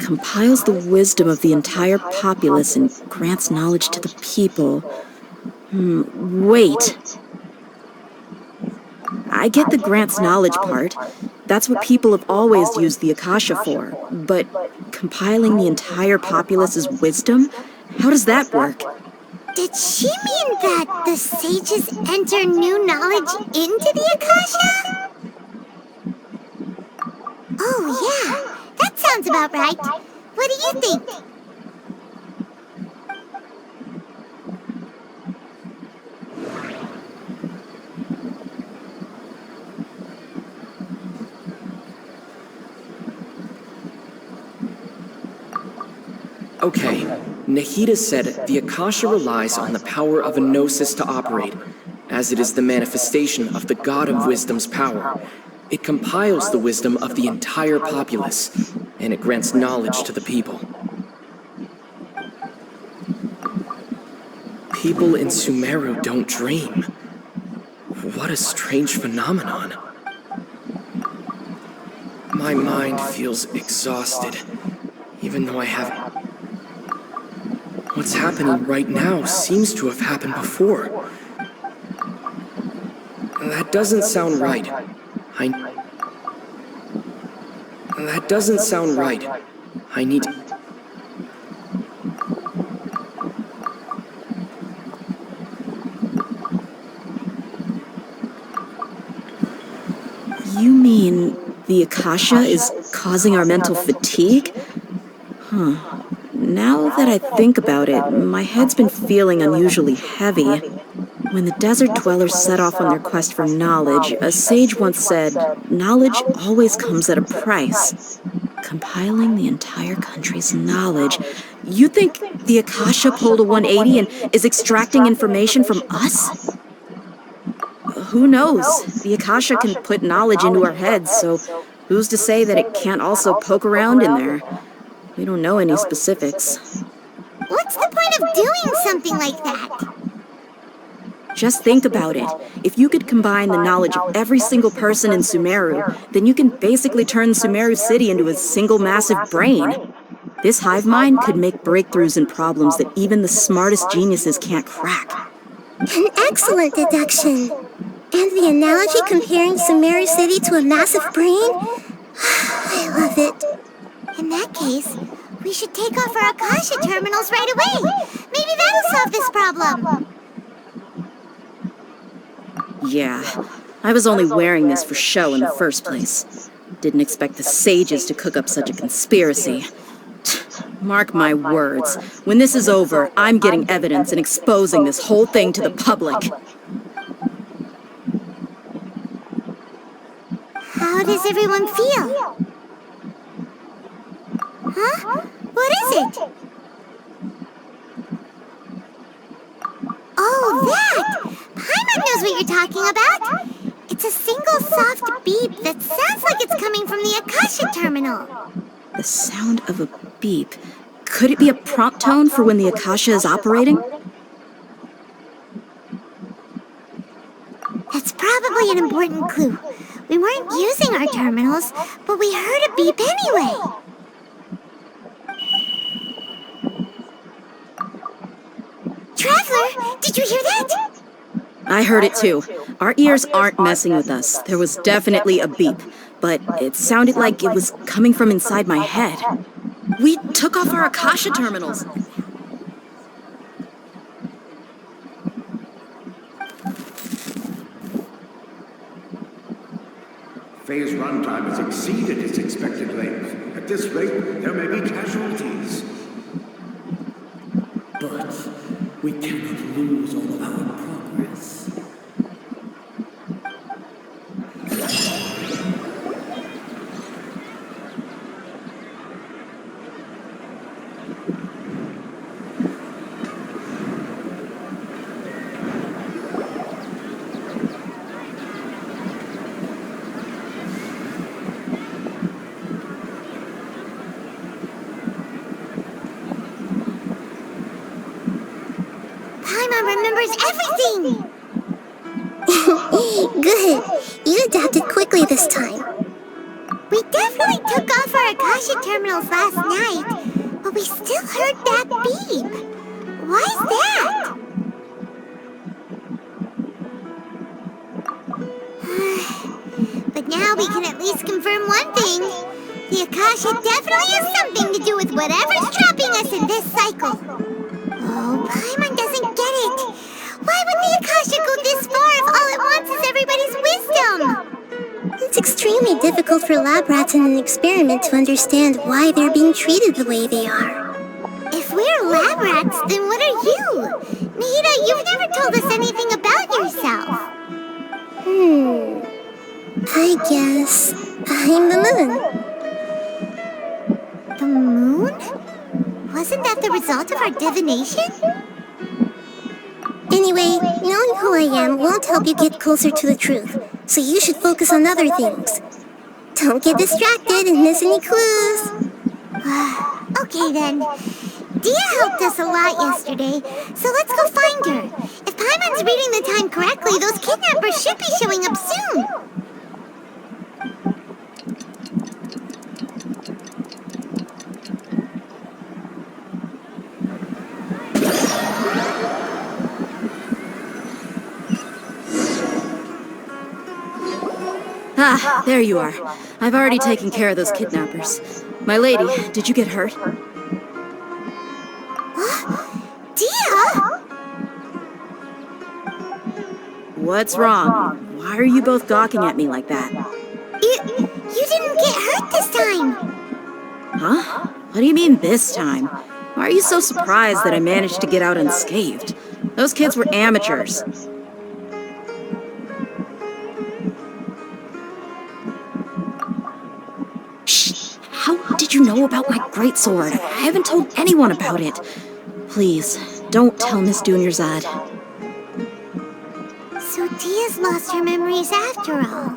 Compiles the wisdom of the entire populace and grants knowledge to the people. Wait. I get the grants knowledge part. That's what people have always used the Akasha for. But compiling the entire populace's wisdom? How does that work? Did she mean that the sages enter new knowledge into the Akasha? Oh yeah, that sounds about right. What do you think? Okay, Nahida said the Akasha relies on the power of a gnosis to operate, as it is the manifestation of the God of Wisdom's power. It compiles the wisdom of the entire populace, and it grants knowledge to the people. People in Sumeru don't dream. What a strange phenomenon. My mind feels exhausted, even though I have... What's happening right now seems to have happened before. That doesn't sound right. That doesn't sound right. I need... You mean the Akasha is causing our mental fatigue? Huh. Now that I think about it, my head's been feeling unusually heavy. When the desert dwellers set off on their quest for knowledge, a sage once said, "Knowledge always comes at a price." Compiling the entire country's knowledge. You think the Akasha pulled a 180 and is extracting information from us? who knows? The Akasha can put knowledge into our heads, so who's to say that it can't also poke around in there? We don't know any specifics. What's the point of doing something like that? Just think about it. If you could combine the knowledge of every single person in Sumeru, then you can basically turn Sumeru City into a single massive brain. This hive mind could make breakthroughs in problems that even the smartest geniuses can't crack. An excellent deduction. And the analogy comparing Sumeru City to a massive brain? I love it. In that case, we should take off our Akasha terminals right away. Maybe that'll solve this problem. Yeah, I was only wearing this for show in the first place. Didn't expect the sages to cook up such a conspiracy. Mark my words, when this is over, I'm getting evidence and exposing this whole thing to the public. How does everyone feel? Huh? What is it? Oh, that! Paimon knows what you're talking about. It's a single soft beep that sounds like it's coming from the Akasha terminal. The sound of a beep. Could it be a prompt tone for when the Akasha is operating? That's probably an important clue. We weren't using our terminals, but we heard a beep anyway. Traveler, did you hear that? I heard it too. Our ears aren't messing with us. There was definitely a beep, but it sounded like it was coming from inside my head. We took off our Akasha terminals. Phase runtime has exceeded its expected length. At this rate, there may be casualties. But we cannot lose all of our progress. Remembers everything! Good. You adapted quickly this time. We definitely took off our Akasha terminals last night, but we still heard that beep. Why is that? But now we can at least confirm one thing. The Akasha definitely has something to do with whatever's trapping us in this cycle. Oh, Paimon doesn't get it. Why would the Akasha go this far if all it wants is everybody's wisdom? It's extremely difficult for lab rats in an experiment to understand why they're being treated the way they are. If we're lab rats, then what are you? Nahida, you've never told us anything about yourself. I guess I'm the moon. The moon? Wasn't that the result of our divination? Anyway, knowing who I am won't help you get closer to the truth, so you should focus on other things. Don't get distracted and miss any clues. Okay then. Dia helped us a lot yesterday, so let's go find her. If Paimon's reading the time correctly, those kidnappers should be showing up soon. Ah, there you are. I've already taken care of those kidnappers. My lady, did you get hurt? Dia? What's wrong? Why are you both gawking at me like that? You didn't get hurt this time. Huh? What do you mean this time? Why are you so surprised that I managed to get out unscathed? Those kids were amateurs. How did you know about my greatsword? I haven't told anyone about it. Please, don't tell Miss Dunyarzad. So Dia has lost her memories after all.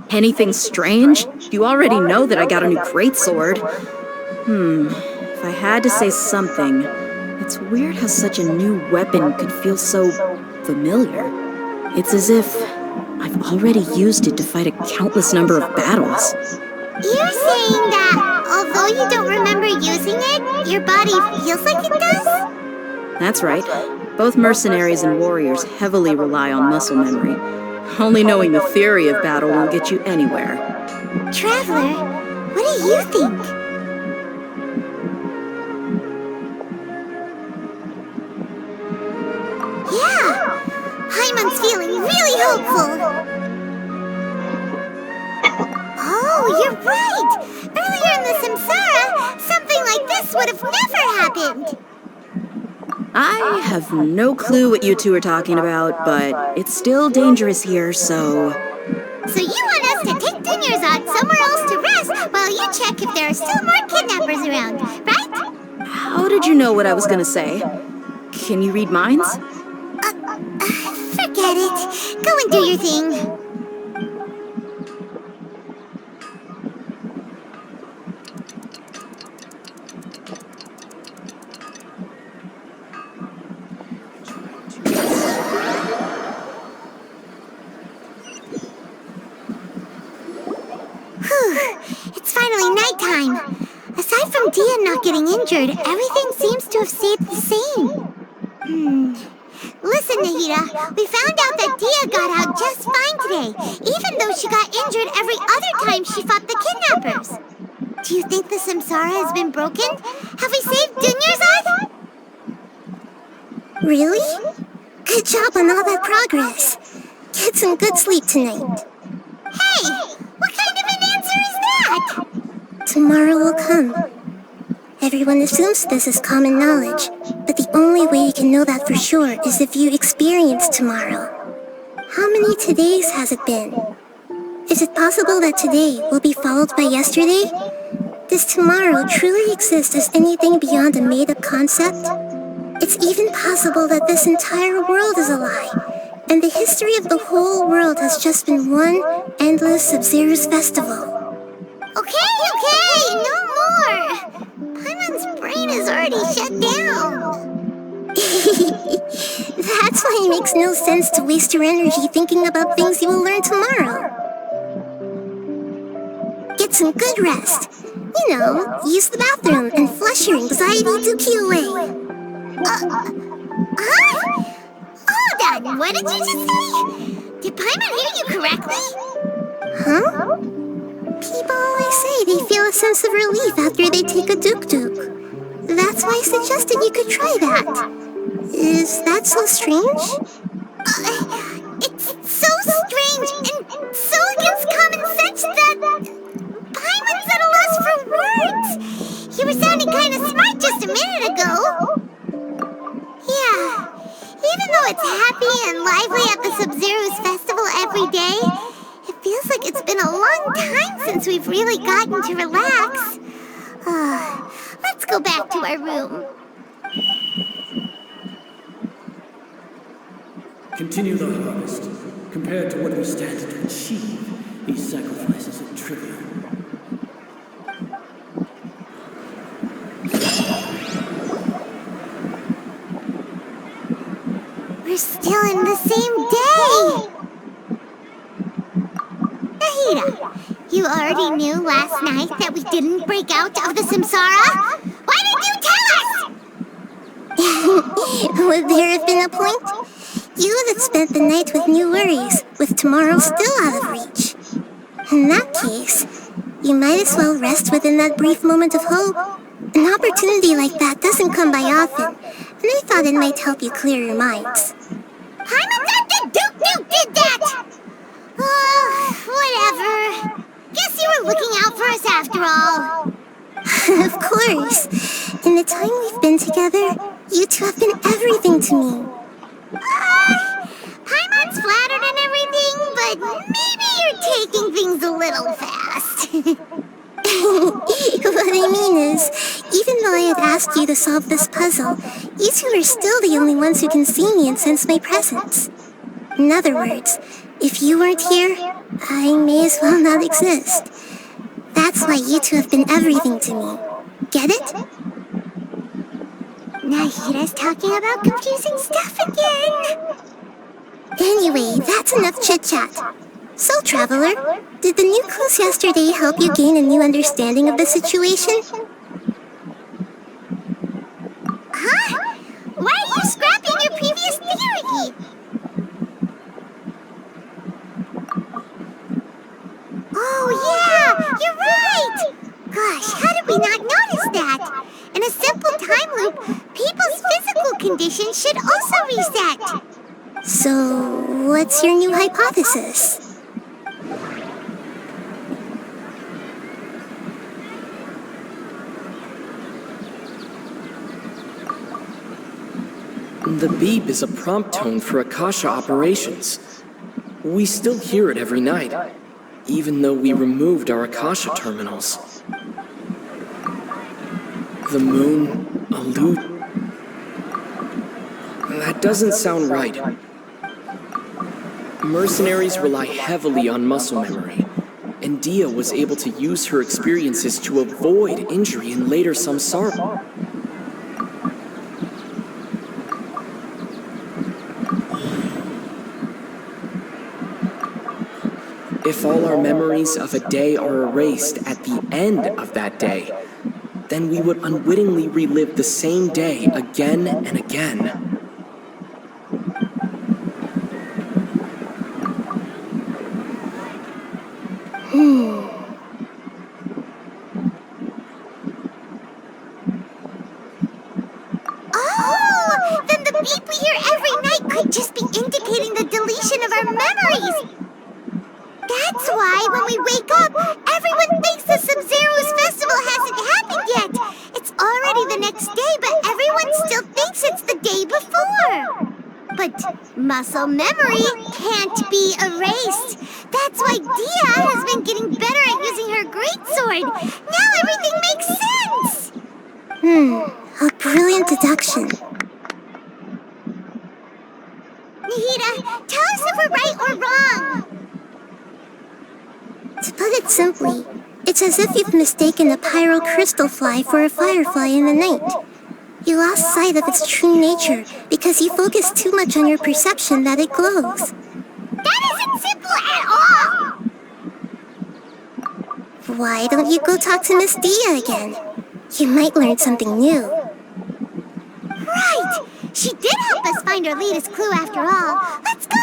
Anything strange? You already know that I got a new greatsword. If I had to say something, it's weird how such a new weapon could feel so familiar. It's as if I've already used it to fight a countless number of battles. You're saying that, although you don't remember using it, your body feels like it does? That's right. Both mercenaries and warriors heavily rely on muscle memory. Only knowing the theory of battle won't get you anywhere. Traveler, what do you think? Yeah! Paimon's feeling really hopeful! Oh, you're right! Earlier in the Samsara, something like this would have never happened! I have no clue what you two are talking about, but it's still dangerous here, so... So you want us to take Tonjer somewhere else to rest while you check if there are still more kidnappers around, right? How did you know what I was gonna say? Can you read minds? Forget it. Go and do your thing. It's finally nighttime. Aside from Dia not getting injured, everything seems to have stayed the same. Listen, Nahida, we found out that Dia got out just fine today, even though she got injured every other time she fought the kidnappers. Do you think the Samsara has been broken? Have we saved Dunyarzad? Really? Good job on all that progress. Get some good sleep tonight. Hey! What kind of an answer is that? Tomorrow will come. Everyone assumes this is common knowledge, but the only way you can know that for sure is if you experience tomorrow. How many todays has it been? Is it possible that today will be followed by yesterday? Does tomorrow truly exist as anything beyond a made-up concept? It's even possible that this entire world is a lie, and the history of the whole world has just been one endless Sub-Zero's festival. Okay, no more! Paimon's brain is already shut down. That's why it makes no sense to waste your energy thinking about things you will learn tomorrow. Get some good rest. You know, use the bathroom and flush your anxiety dookie away. Huh? Hold on, what did you just say? Did Paimon hear you correctly? Huh? People always say they feel a sense of relief after they take a duk-duk. That's why I suggested you could try that. Is that so strange? It's so strange and so against common sense that Paimon's at a loss for words. You were sounding kind of smart just a minute ago. Yeah, even though it's happy and lively at the Sub-Zero's festival every day, it feels like it's been a long time since we've really gotten to relax. Let's go back to our room. Continue the harvest. Compared to what we stand to achieve, these sacrifices are trivial. We're still in the same day! Nahida, you already knew last night that we didn't break out of the Samsara? Why didn't you tell us? Would there have been a point? You would have spent the night with new worries, with tomorrow still out of reach. In that case, you might as well rest within that brief moment of hope. An opportunity like that doesn't come by often, and I thought it might help you clear your minds. Paimon Dr. Duke did that! Whatever. Guess you were looking out for us after all. Of course. In the time we've been together, you two have been everything to me. Paimon's flattered and everything, but maybe you're taking things a little fast. What I mean is, even though while I had asked you to solve this puzzle, you two are still the only ones who can see me and sense my presence. In other words, if you weren't here, I may as well not exist. That's why you two have been everything to me. Get it? Nahira's talking about confusing stuff again. Anyway, that's enough chit-chat. So, Traveler, did the new clues yesterday help you gain a new understanding of the situation? Huh? Why are you scrapping your previous theory? Oh yeah, you're right! Gosh, how did we not notice that? In a simple time loop, people's physical condition should also reset. So, what's your new hypothesis? The beep is a prompt tone for Akasha operations. We still hear it every night, even though we removed our Akasha terminals. The moon, a lute. That doesn't sound right. Mercenaries rely heavily on muscle memory, and Dia was able to use her experiences to avoid injury and later samsara. If all our memories of a day are erased at the end of that day, then we would unwittingly relive the same day again and again. Oh, then the beep we hear every night could just be indicating the deletion of our memories. That's why when we wake up, everyone thinks the Sub-Zero's festival hasn't happened yet. It's already the next day, but everyone still thinks it's the day before. But muscle memory can't be erased. That's why Dia has been getting better at using her greatsword. Now everything makes sense. A brilliant deduction. Nahida, tell us if we're right or wrong. To put it simply, it's as if you've mistaken a pyro crystal fly for a firefly in the night. You lost sight of its true nature because you focused too much on your perception that it glows. That isn't simple at all! Why don't you go talk to Miss Dia again? You might learn something new. Right! She did help us find our latest clue after all. Let's go!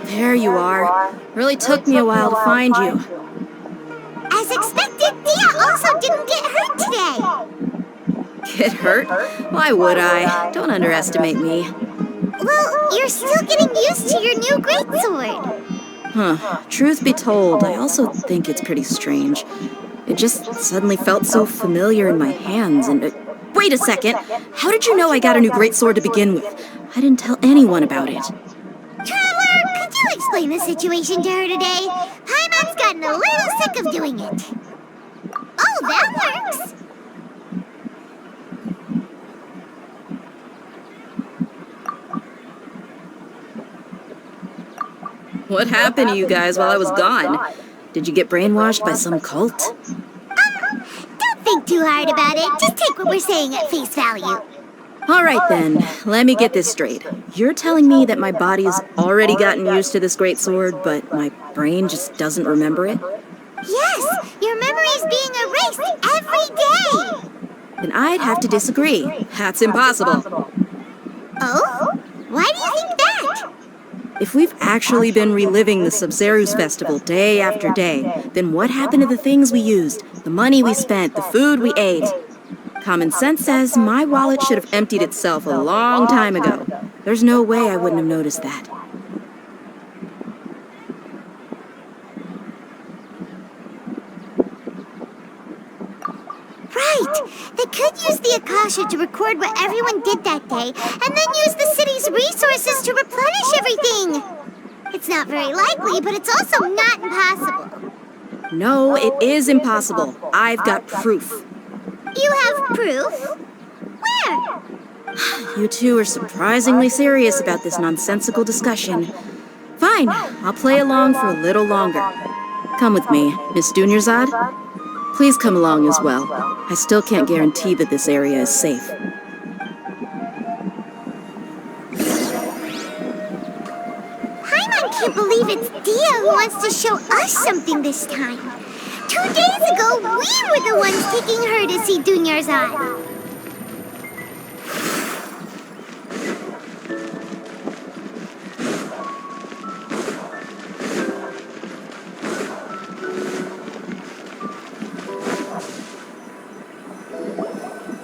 There you are. Really took me a while to find you. As expected, Dia also didn't get hurt today. Get hurt? Why would I? Don't underestimate me. Well, you're still getting used to your new greatsword. Huh. Truth be told, I also think it's pretty strange. It just suddenly felt so familiar in my hands and... wait a second! How did you know I got a new greatsword to begin with? I didn't tell anyone about it. Traveler, could you explain the situation to her today? Paimon's gotten a little sick of doing it. Oh, that works! What happened to you guys while I was gone? Did you get brainwashed by some cult? Don't think too hard about it. Just take what we're saying at face value. Alright then, let me get this straight. You're telling me that my body's already gotten used to this greatsword, but my brain just doesn't remember it? Yes! Your memory's being erased every day! Then I'd have to disagree. That's impossible. Oh? Why do you think that? If we've actually been reliving the Sub-Zero's festival day after day, then what happened to the things we used, the money we spent, the food we ate? Common sense says my wallet should have emptied itself a long time ago. There's no way I wouldn't have noticed that. Right! They could use the Akasha to record what everyone did that day, and then use the city's resources to replenish everything! It's not very likely, but it's also not impossible. No, it is impossible. I've got proof. You have proof? Where? You two are surprisingly serious about this nonsensical discussion. Fine, I'll play along for a little longer. Come with me, Miss Dunyarzad. Please come along as well. I still can't guarantee that this area is safe. Paimon can't believe it's Dia who wants to show us something this time. 2 days ago, we were the ones taking her to see Dunyarzad.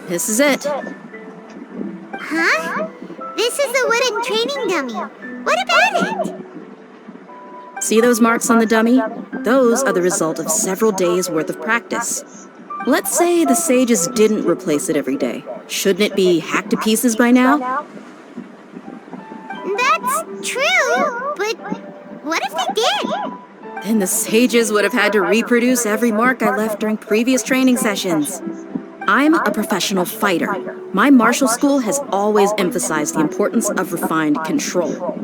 This is it. Huh? This is a wooden training dummy. What about it? See those marks on the dummy? Those are the result of several days' worth of practice. Let's say the sages didn't replace it every day. Shouldn't it be hacked to pieces by now? That's true, but what if they did? Then the sages would have had to reproduce every mark I left during previous training sessions. I'm a professional fighter. My martial school has always emphasized the importance of refined control.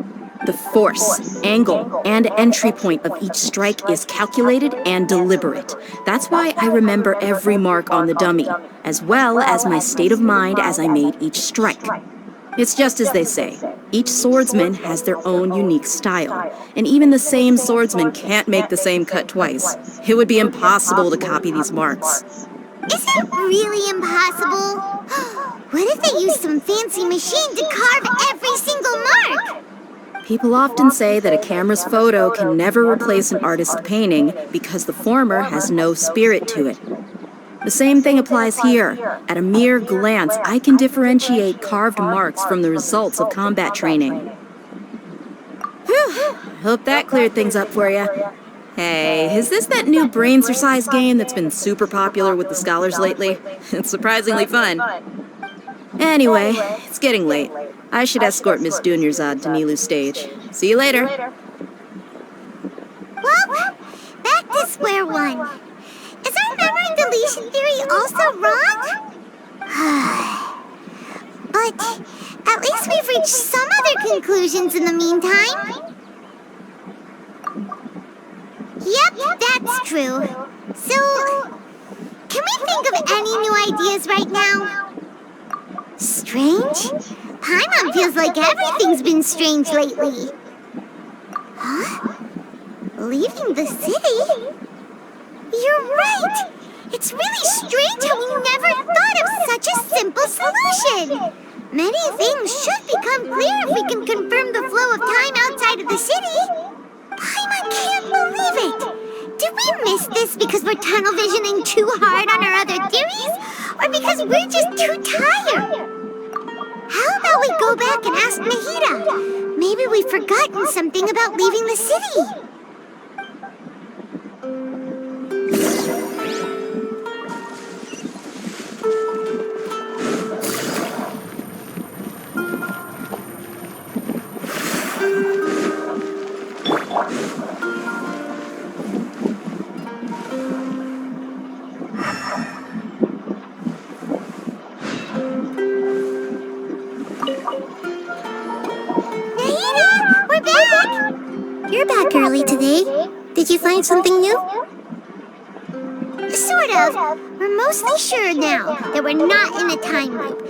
The force, angle, and entry point of each strike is calculated and deliberate. That's why I remember every mark on the dummy, as well as my state of mind as I made each strike. It's just as they say, each swordsman has their own unique style, and even the same swordsman can't make the same cut twice. It would be impossible to copy these marks. Is it really impossible? What if they use some fancy machine to carve every single mark? People often say that a camera's photo can never replace an artist's painting because the former has no spirit to it. The same thing applies here. At a mere glance, I can differentiate carved marks from the results of combat training. Whew, hope that cleared things up for you. Hey, is this that new brain exercise game that's been super popular with the scholars lately? It's surprisingly fun. Anyway, it's getting late. I should escort Miss Dunyarzad to Nilu's stage. See you later. Well, back to square one. Is our memory deletion theory also wrong? But at least we've reached some other conclusions in the meantime. Yep, that's true. So, can we think of any new ideas right now? Strange? Paimon feels like everything's been strange lately. Huh? Leaving the city? You're right! It's really strange how we never thought of such a simple solution! Many things should become clear if we can confirm the flow of time outside of the city. Paimon can't believe it! Did we miss this because we're tunnel visioning too hard on our other theories? Or because we're just too tired? How about we go back and ask Nahida? Maybe we've forgotten something about leaving the city. You're back early today. Did you find something new? Sort of. We're mostly sure now that we're not in a time loop.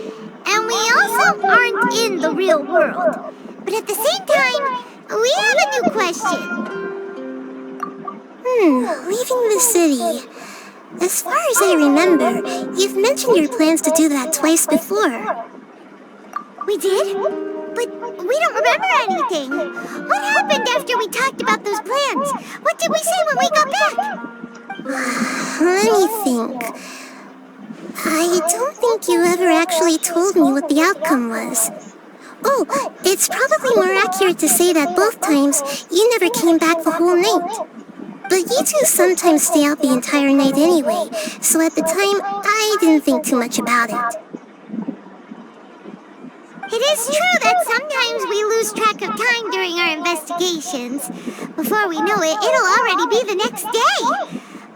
And we also aren't in the real world. But at the same time, we have a new question. Leaving the city. As far as I remember, you've mentioned your plans to do that twice before. We did? But we don't remember anything. What happened after we talked about those plans? What did we say when we got back? Let me think. I don't think you ever actually told me what the outcome was. Oh, it's probably more accurate to say that both times you never came back the whole night. But you two sometimes stay out the entire night anyway, so at the time, I didn't think too much about it. It is true that sometimes we lose track of time during our investigations. Before we know it, it'll already be the next day.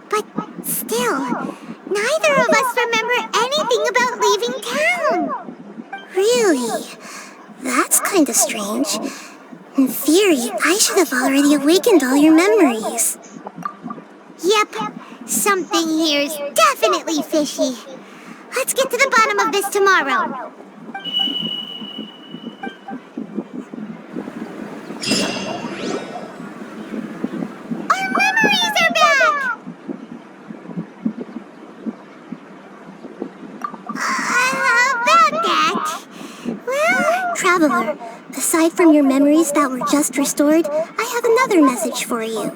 But still, neither of us remember anything about leaving town. Really? That's kinda strange. In theory, I should have already awakened all your memories. Yep, something here's definitely fishy. Let's get to the bottom of this tomorrow. Our memories are back! About that. Well, Traveler, aside from your memories that were just restored, I have another message for you.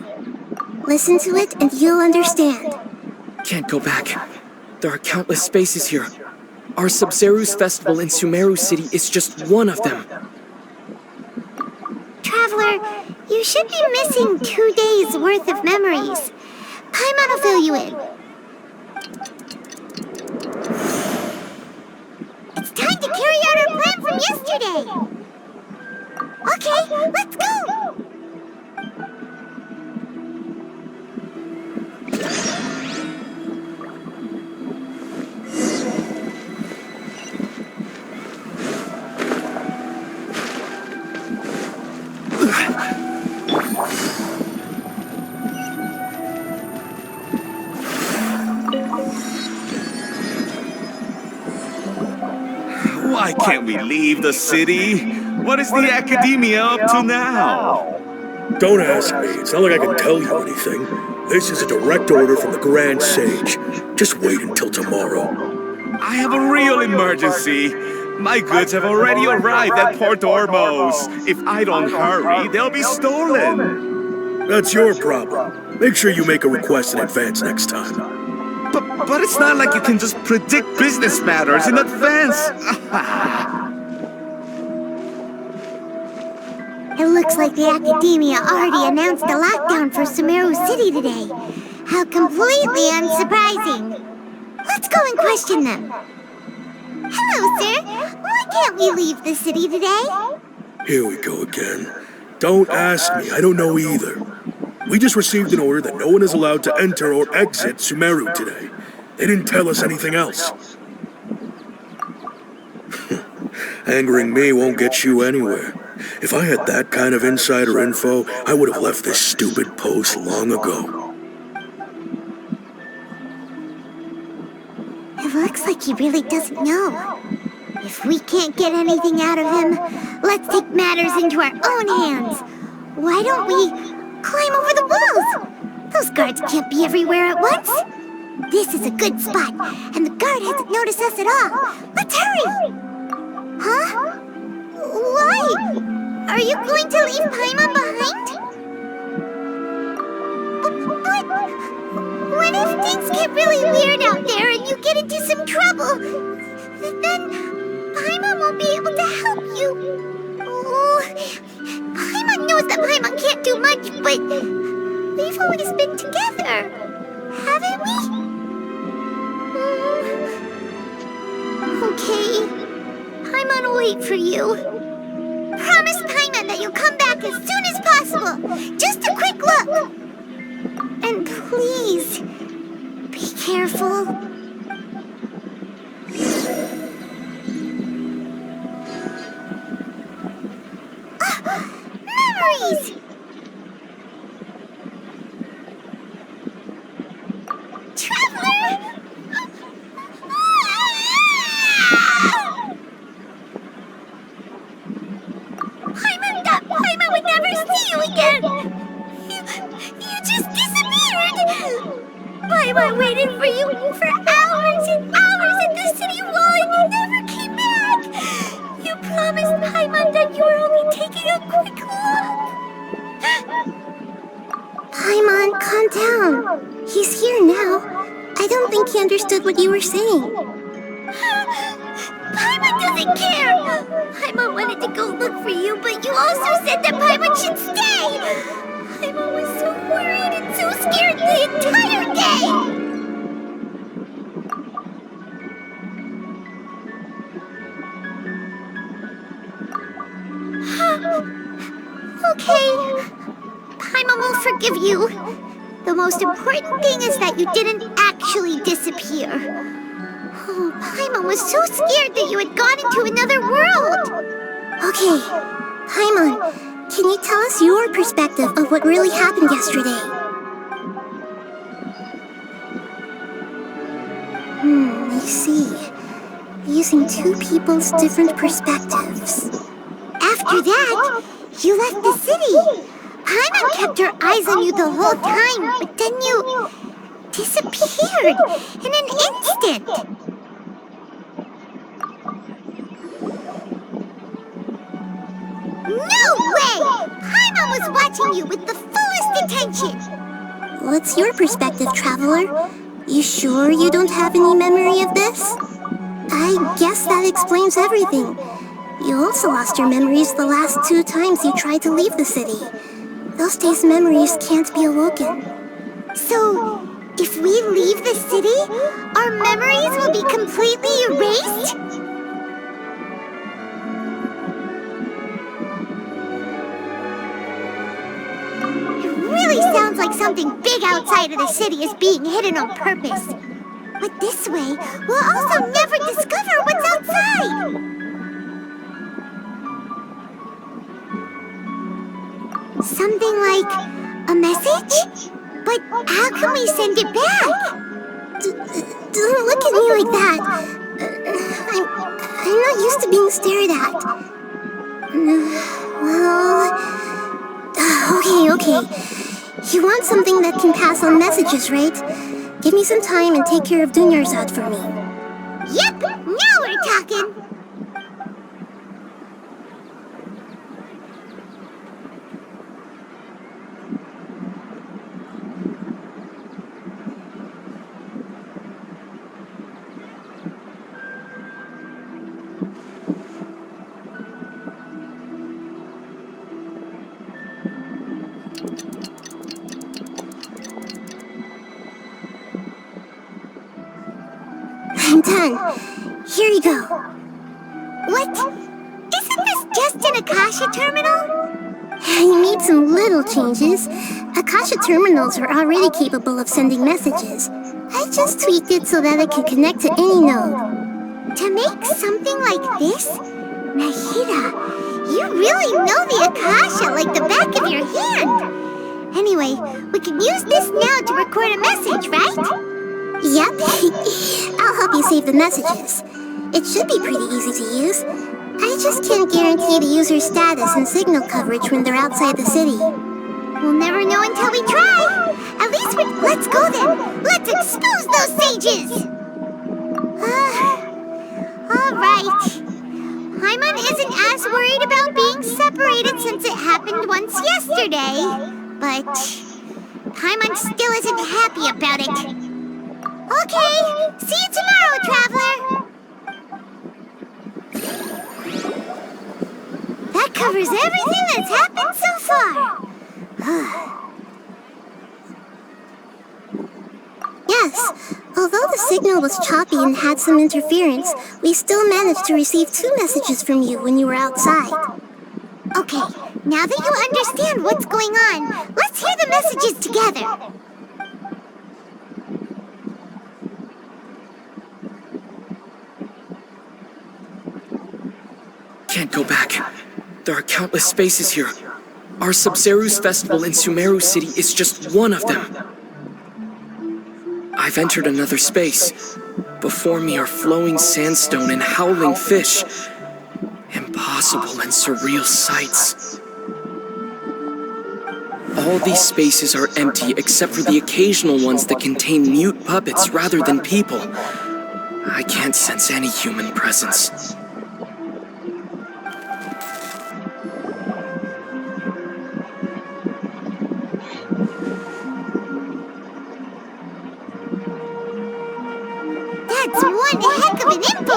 Listen to it and you'll understand. Can't go back. There are countless spaces here. Our Sub-Zeru's festival in Sumeru City is just one of them. Traveler, you should be missing 2 days worth of memories. Paimon will fill you in. It's time to carry out our plan from yesterday. Okay, let's go! Why can't we leave the city? What is the Academia up to now? Don't ask me. It's not like I can tell you anything. This is a direct order from the Grand Sage. Just wait until tomorrow. I have a real emergency. My goods have already arrived at Port Ormos. If I don't hurry, they'll be stolen. That's your problem. Make sure you make a request in advance next time. But it's not like you can just predict business matters in advance. It looks like the Academia already announced a lockdown for Sumeru City today. How completely unsurprising. Let's go and question them. Hello, sir. Why can't we leave the city today? Here we go again. Don't ask me. I don't know either. We just received an order that no one is allowed to enter or exit Sumeru today. They didn't tell us anything else. Angering me won't get you anywhere. If I had that kind of insider info, I would have left this stupid post long ago. It looks like he really doesn't know. If we can't get anything out of him, let's take matters into our own hands. Why don't we climb over the walls? Those guards can't be everywhere at once. This is a good spot, and the guard hasn't noticed us at all. Let's hurry! Huh? Why? Are you going to leave Paimon behind? But what if things get really weird out there and you get into some trouble? Then Paimon won't be able to help you. Oh, Paimon knows that Paimon can't do much, but we've always been together, haven't we? Okay, Paimon will wait for you. Promise Paimon that you'll come back as soon as possible. Just a quick look. And please, be careful. Memories! Traveler! Paimon would never see you again! You just disappeared! Paimon waited for you for hours and hours at the city wall and you never came back! You promised Paimon that he understood what you were saying. Paimon doesn't care! Paimon wanted to go look for you, but you also said that Paimon should stay! Paimon was so worried and so scared the entire day! Okay. Paimon will forgive you. The most important thing is that you didn't actually disappear. Oh, Paimon was so scared that you had gone into another world! Okay, Paimon, can you tell us your perspective of what really happened yesterday? I see. Using two people's different perspectives. After that, you left the city. Paimon kept her eyes on you the whole time, but then you disappeared in an instant. No way! Paimon was watching you with the fullest attention. What's your perspective, Traveler? You sure you don't have any memory of this? I guess that explains everything. You also lost your memories the last 2 times you tried to leave the city. Those days' memories can't be awoken. So, if we leave the city, our memories will be completely erased? It really sounds like something big outside of the city is being hidden on purpose. But this way, we'll also never discover what's outside! Something like a message? But how can we send it back? Don't look at me like that. I'm not used to being stared at. Well... Okay. You want something that can pass on messages, right? Give me some time and take care of Tonjer for me. Yep! Now we're talking! I'm done. Here you go. What? Isn't this just an Akasha terminal? You made some little changes. Akasha terminals are already capable of sending messages. I just tweaked it so that it can connect to any node. To make something like this? Nahida, you really know the Akasha like the back of your hand. Anyway, we can use this now to record a message, right? Yep. I'll help you save the messages. It should be pretty easy to use. I just can't guarantee the user's status and signal coverage when they're outside the city. We'll never know until we try. At least let's go then. Let's expose those sages. All right. Paimon isn't as worried about being separated since it happened once yesterday. But Paimon still isn't happy about it. Okay, see you tomorrow, Traveler! That covers everything that's happened so far! Yes, although the signal was choppy and had some interference, we still managed to receive 2 messages from you when you were outside. Okay, now that you understand what's going on, let's hear the messages together! Can't go back. There are countless spaces here. Our Sub-Zeru's festival in Sumeru City is just one of them. I've entered another space. Before me are flowing sandstone and howling fish. Impossible and surreal sights. All these spaces are empty except for the occasional ones that contain mute puppets rather than people. I can't sense any human presence.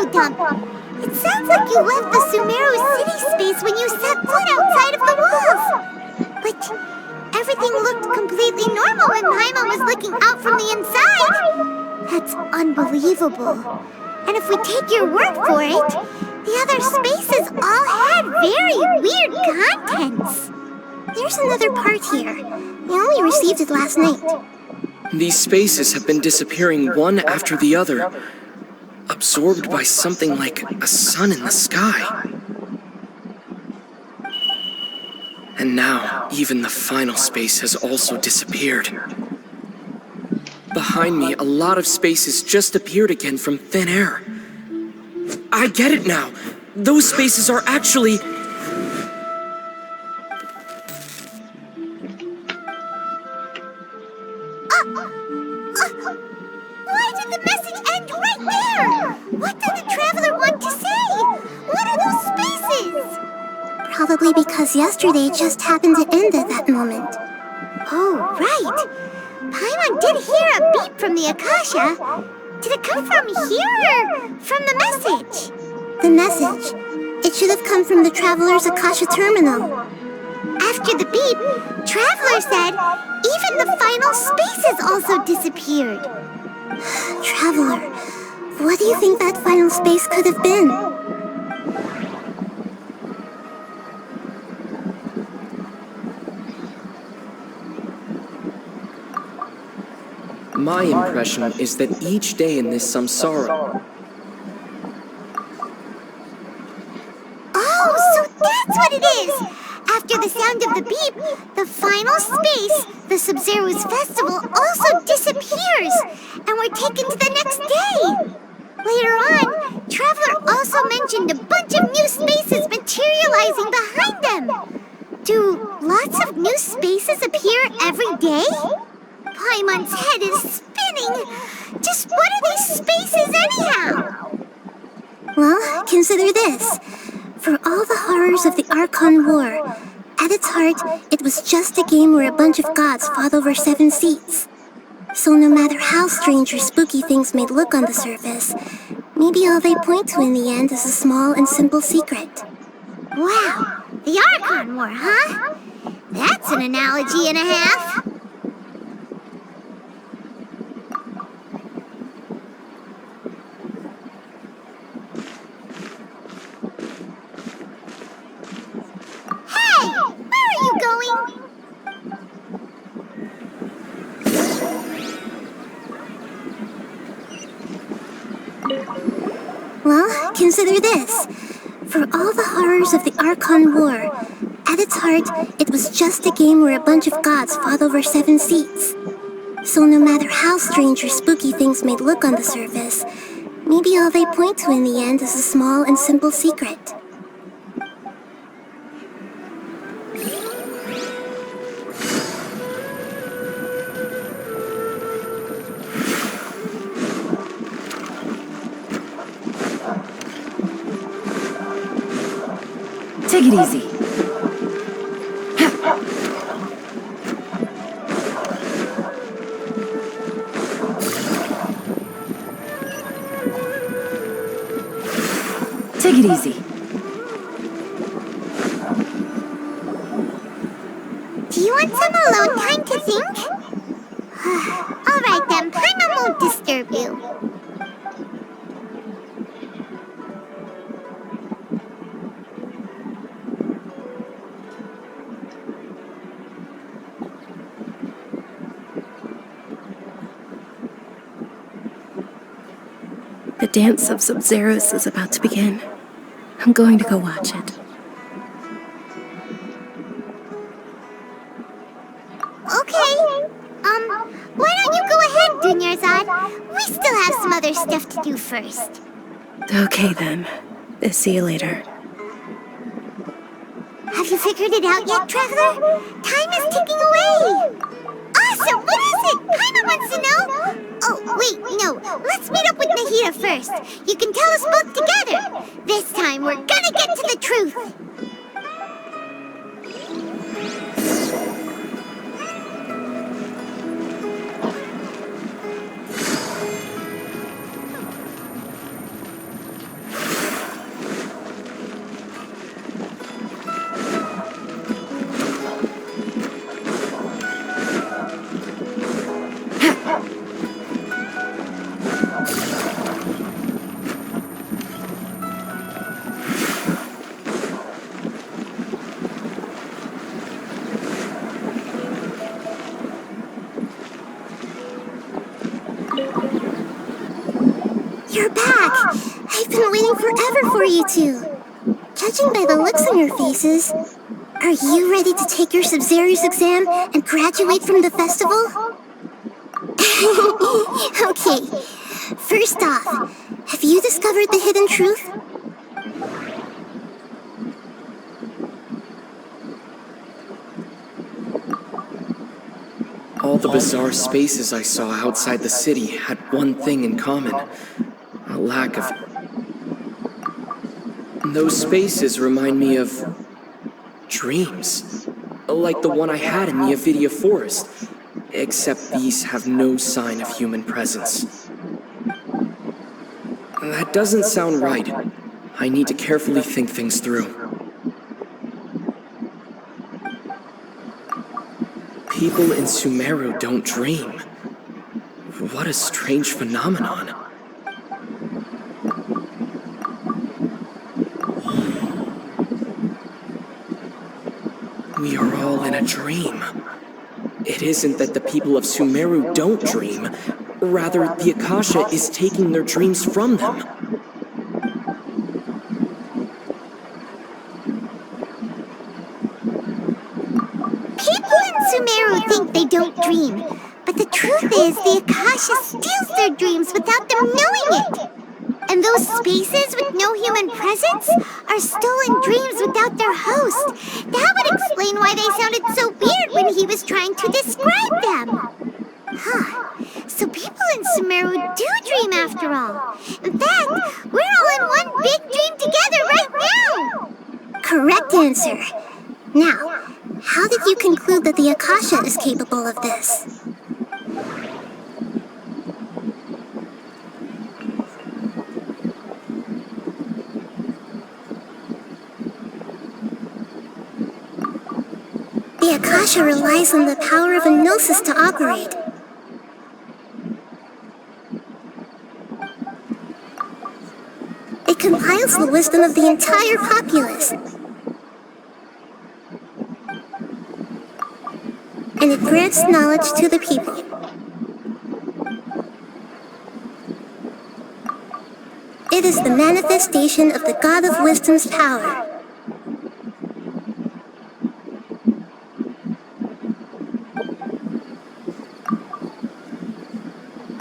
info dump. It sounds like you left the Sumeru city space when you set foot outside of the walls. But everything looked completely normal when Paimon was looking out from the inside. That's unbelievable. And if we take your word for it, the other spaces all had very weird contents. There's another part here. I only received it last night. These spaces have been disappearing one after the other, absorbed by something like a sun in the sky. And now, even the final space has also disappeared. Behind me, a lot of spaces just appeared again from thin air. I get it now. Those spaces are actually... Why did the message end right there? What did the traveler want to say? What are those spaces? Probably because yesterday just happened to end at that moment. Oh, right. Paimon did hear a beep from the Akasha. Did it come from here or from the message? The message. It should have come from the Traveler's Akasha terminal. After the beep, Traveler said even the final spaces also disappeared. Traveler, what do you think that final space could have been? My impression is that each day in this samsara... Oh, so that's what it is! After the sound of the beep, the final space, the Sub-Zero's festival, also disappears, and we're taken to the next day. Later on, Traveler also mentioned a bunch of new spaces materializing behind them. Do lots of new spaces appear every day? Paimon's head is spinning. Just what are these spaces anyhow? Well, consider this. For all the horrors of the Archon War, at its heart, it was just a game where a bunch of gods fought over 7 seats. So no matter how strange or spooky things may look on the surface, maybe all they point to in the end is a small and simple secret. Wow, the Archon War, huh? That's an analogy and a half. Hey, where are you going? Well, consider this. For all the horrors of the Archon War, at its heart, it was just a game where a bunch of gods fought over 7 seats. So no matter how strange or spooky things may look on the surface, maybe all they point to in the end is a small and simple secret. Take it easy. Take it easy. Do you want some alone time to think? All right then, Paimon won't disturb you. The dance of Sub-Zeros is about to begin. I'm going to go watch it. Okay. Why don't you go ahead, Dunyarzad? We still have some other stuff to do first. Okay then. See you later. Have you figured it out yet, Traveler? Time is ticking away. Awesome! What is it? Paimon wants to know. Oh, wait, no. Let's meet up with Nahida first. You can tell us both together. This time, we're gonna get to the truth. I've been waiting forever for you two. Judging by the looks on your faces, are you ready to take your Sub-Zero's exam and graduate from the festival? Okay, first off, have you discovered the hidden truth? All the bizarre spaces I saw outside the city had one thing in common. A lack of... Those spaces remind me of... dreams. Like the one I had in the Avidia Forest. Except these have no sign of human presence. That doesn't sound right. I need to carefully think things through. People in Sumeru don't dream. What a strange phenomenon. We are all in a dream. It isn't that the people of Sumeru don't dream. Rather, the Akasha is taking their dreams from them. People in Sumeru think they don't dream, but the truth is the Akasha steals their dreams without them knowing it. And those spaces with no human presence are stolen dreams without their host. That would explain why they sounded so weird when he was trying to describe them. Huh. So people in Sumeru do dream after all. In fact, we're all in one big dream together right now. Correct answer. Now, how did you conclude that the Akasha is capable of this? The Akasha relies on the power of a gnosis to operate. It compiles the wisdom of the entire populace. And it grants knowledge to the people. It is the manifestation of the God of Wisdom's power.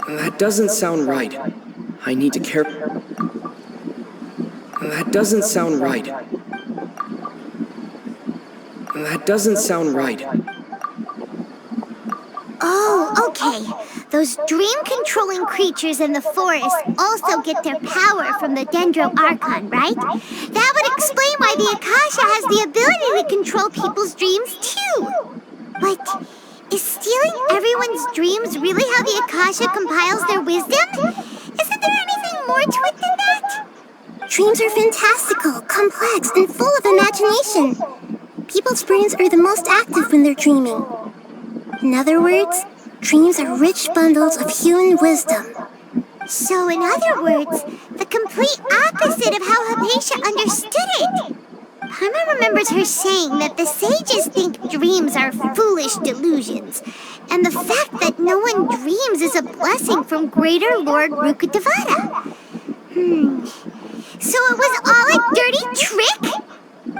That doesn't sound right. I need to care... That doesn't sound right. That doesn't sound right. Oh, okay. Those dream-controlling creatures in the forest also get their power from the Dendro Archon, right? That would explain why the Akasha has the ability to control people's dreams, too. But is stealing everyone's dreams really how the Akasha compiles their wisdom? Isn't there anything more to it than that? Dreams are fantastical, complex, and full of imagination. People's brains are the most active when they're dreaming. In other words, dreams are rich bundles of human wisdom. So in other words, the complete opposite of how Hypatia understood it. Paimon remembers her saying that the sages think dreams are foolish delusions, and the fact that no one dreams is a blessing from Greater Lord Rukkhadevata. So it was all a dirty trick?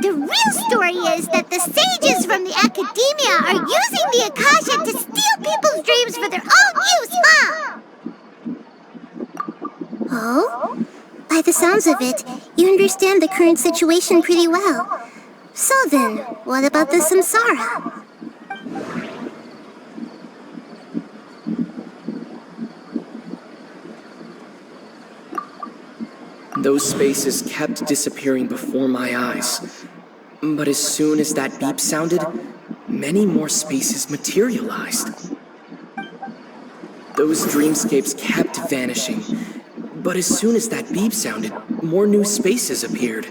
The real story is that the sages from the Academia are using the Akasha to steal people's dreams for their own use, huh? Oh? By the sounds of it, you understand the current situation pretty well. So then, what about the Samsara? Those spaces kept disappearing before my eyes. But as soon as that beep sounded, many more spaces materialized. Those dreamscapes kept vanishing. But as soon as that beep sounded, more new spaces appeared.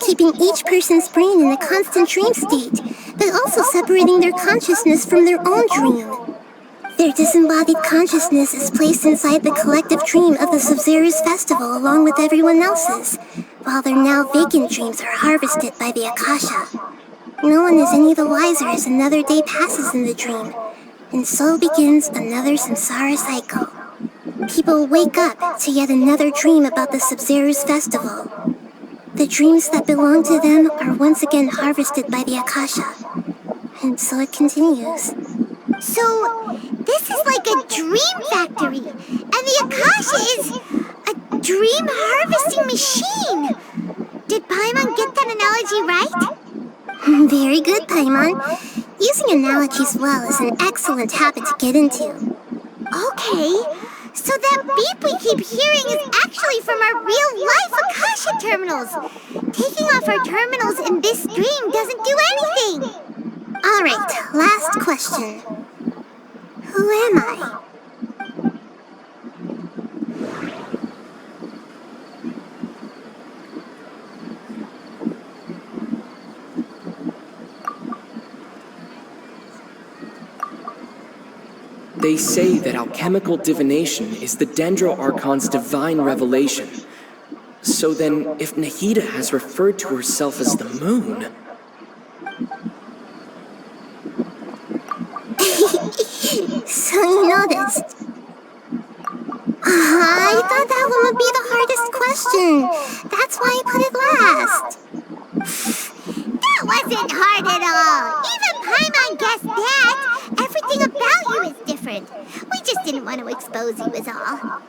keeping each person's brain in a constant dream state, but also separating their consciousness from their own dream. Their disembodied consciousness is placed inside the collective dream of the Sub-Zero's festival along with everyone else's, while their now vacant dreams are harvested by the Akasha. No one is any the wiser as another day passes in the dream, and so begins another samsara cycle. People wake up to yet another dream about the Sub-Zero's festival. The dreams that belong to them are once again harvested by the Akasha, and so it continues. So, this is like a dream factory, and the Akasha is a dream harvesting machine. Did Paimon get that analogy right? Very good, Paimon. Using analogies well is an excellent habit to get into. Okay, so that beep we keep hearing is actually from our real-life Akasha terminals. Taking off our terminals in this dream doesn't do anything. Alright, last question. Who am I? They say that alchemical divination is the Dendro Archon's divine revelation. So then, if Nahida has referred to herself as the moon... So you noticed. I thought that one would be the hardest question. That's why I put it last. That wasn't hard at all. Even Paimon guessed that. Everything about you is different. We just didn't want to expose you is all.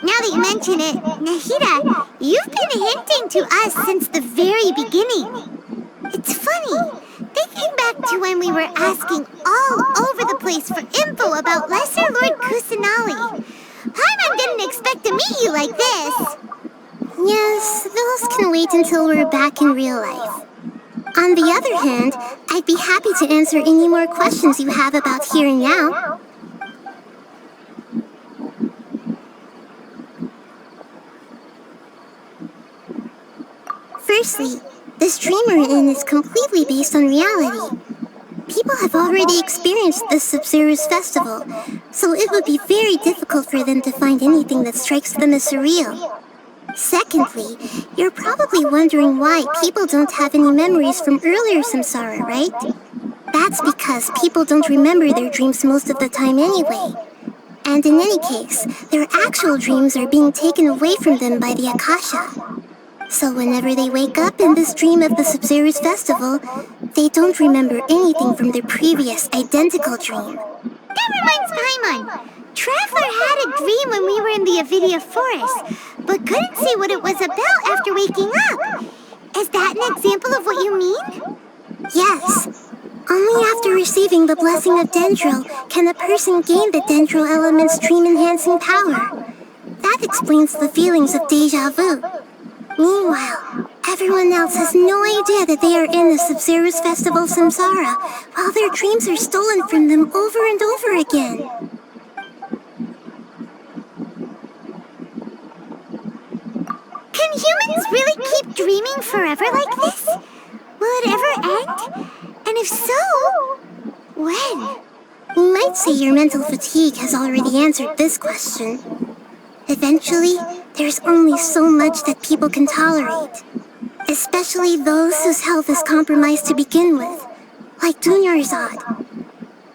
Now that you mention it, Nahida, you've been hinting to us since the very beginning. It's funny. Thinking back to when we were asking all over the place for info about Lesser Lord Kusanali. Paimon didn't expect to meet you like this. Yes, those can wait until we're back in real life. On the other hand, I'd be happy to answer any more questions you have about here and now. Firstly, this dream we're in is completely based on reality. People have already experienced the Sub-Zero's festival, so it would be very difficult for them to find anything that strikes them as surreal. Secondly, you're probably wondering why people don't have any memories from earlier samsara, right? That's because people don't remember their dreams most of the time anyway. And in any case, their actual dreams are being taken away from them by the Akasha. So whenever they wake up in this dream of the Sub-Zero's festival, they don't remember anything from their previous identical dream. That reminds Paimon. Traveler had a dream when we were in the Avidia forest, but couldn't see what it was about after waking up. Is that an example of what you mean? Yes. Only after receiving the blessing of Dendro can a person gain the Dendro element's dream-enhancing power. That explains the feelings of deja vu. Meanwhile, everyone else has no idea that they are in the Sub-Zero's festival samsara, while their dreams are stolen from them over and over again. Can humans really keep dreaming forever like this? Will it ever end? And if so, when? You might say your mental fatigue has already answered this question. Eventually, there's only so much that people can tolerate. Especially those whose health is compromised to begin with, like Tonjer.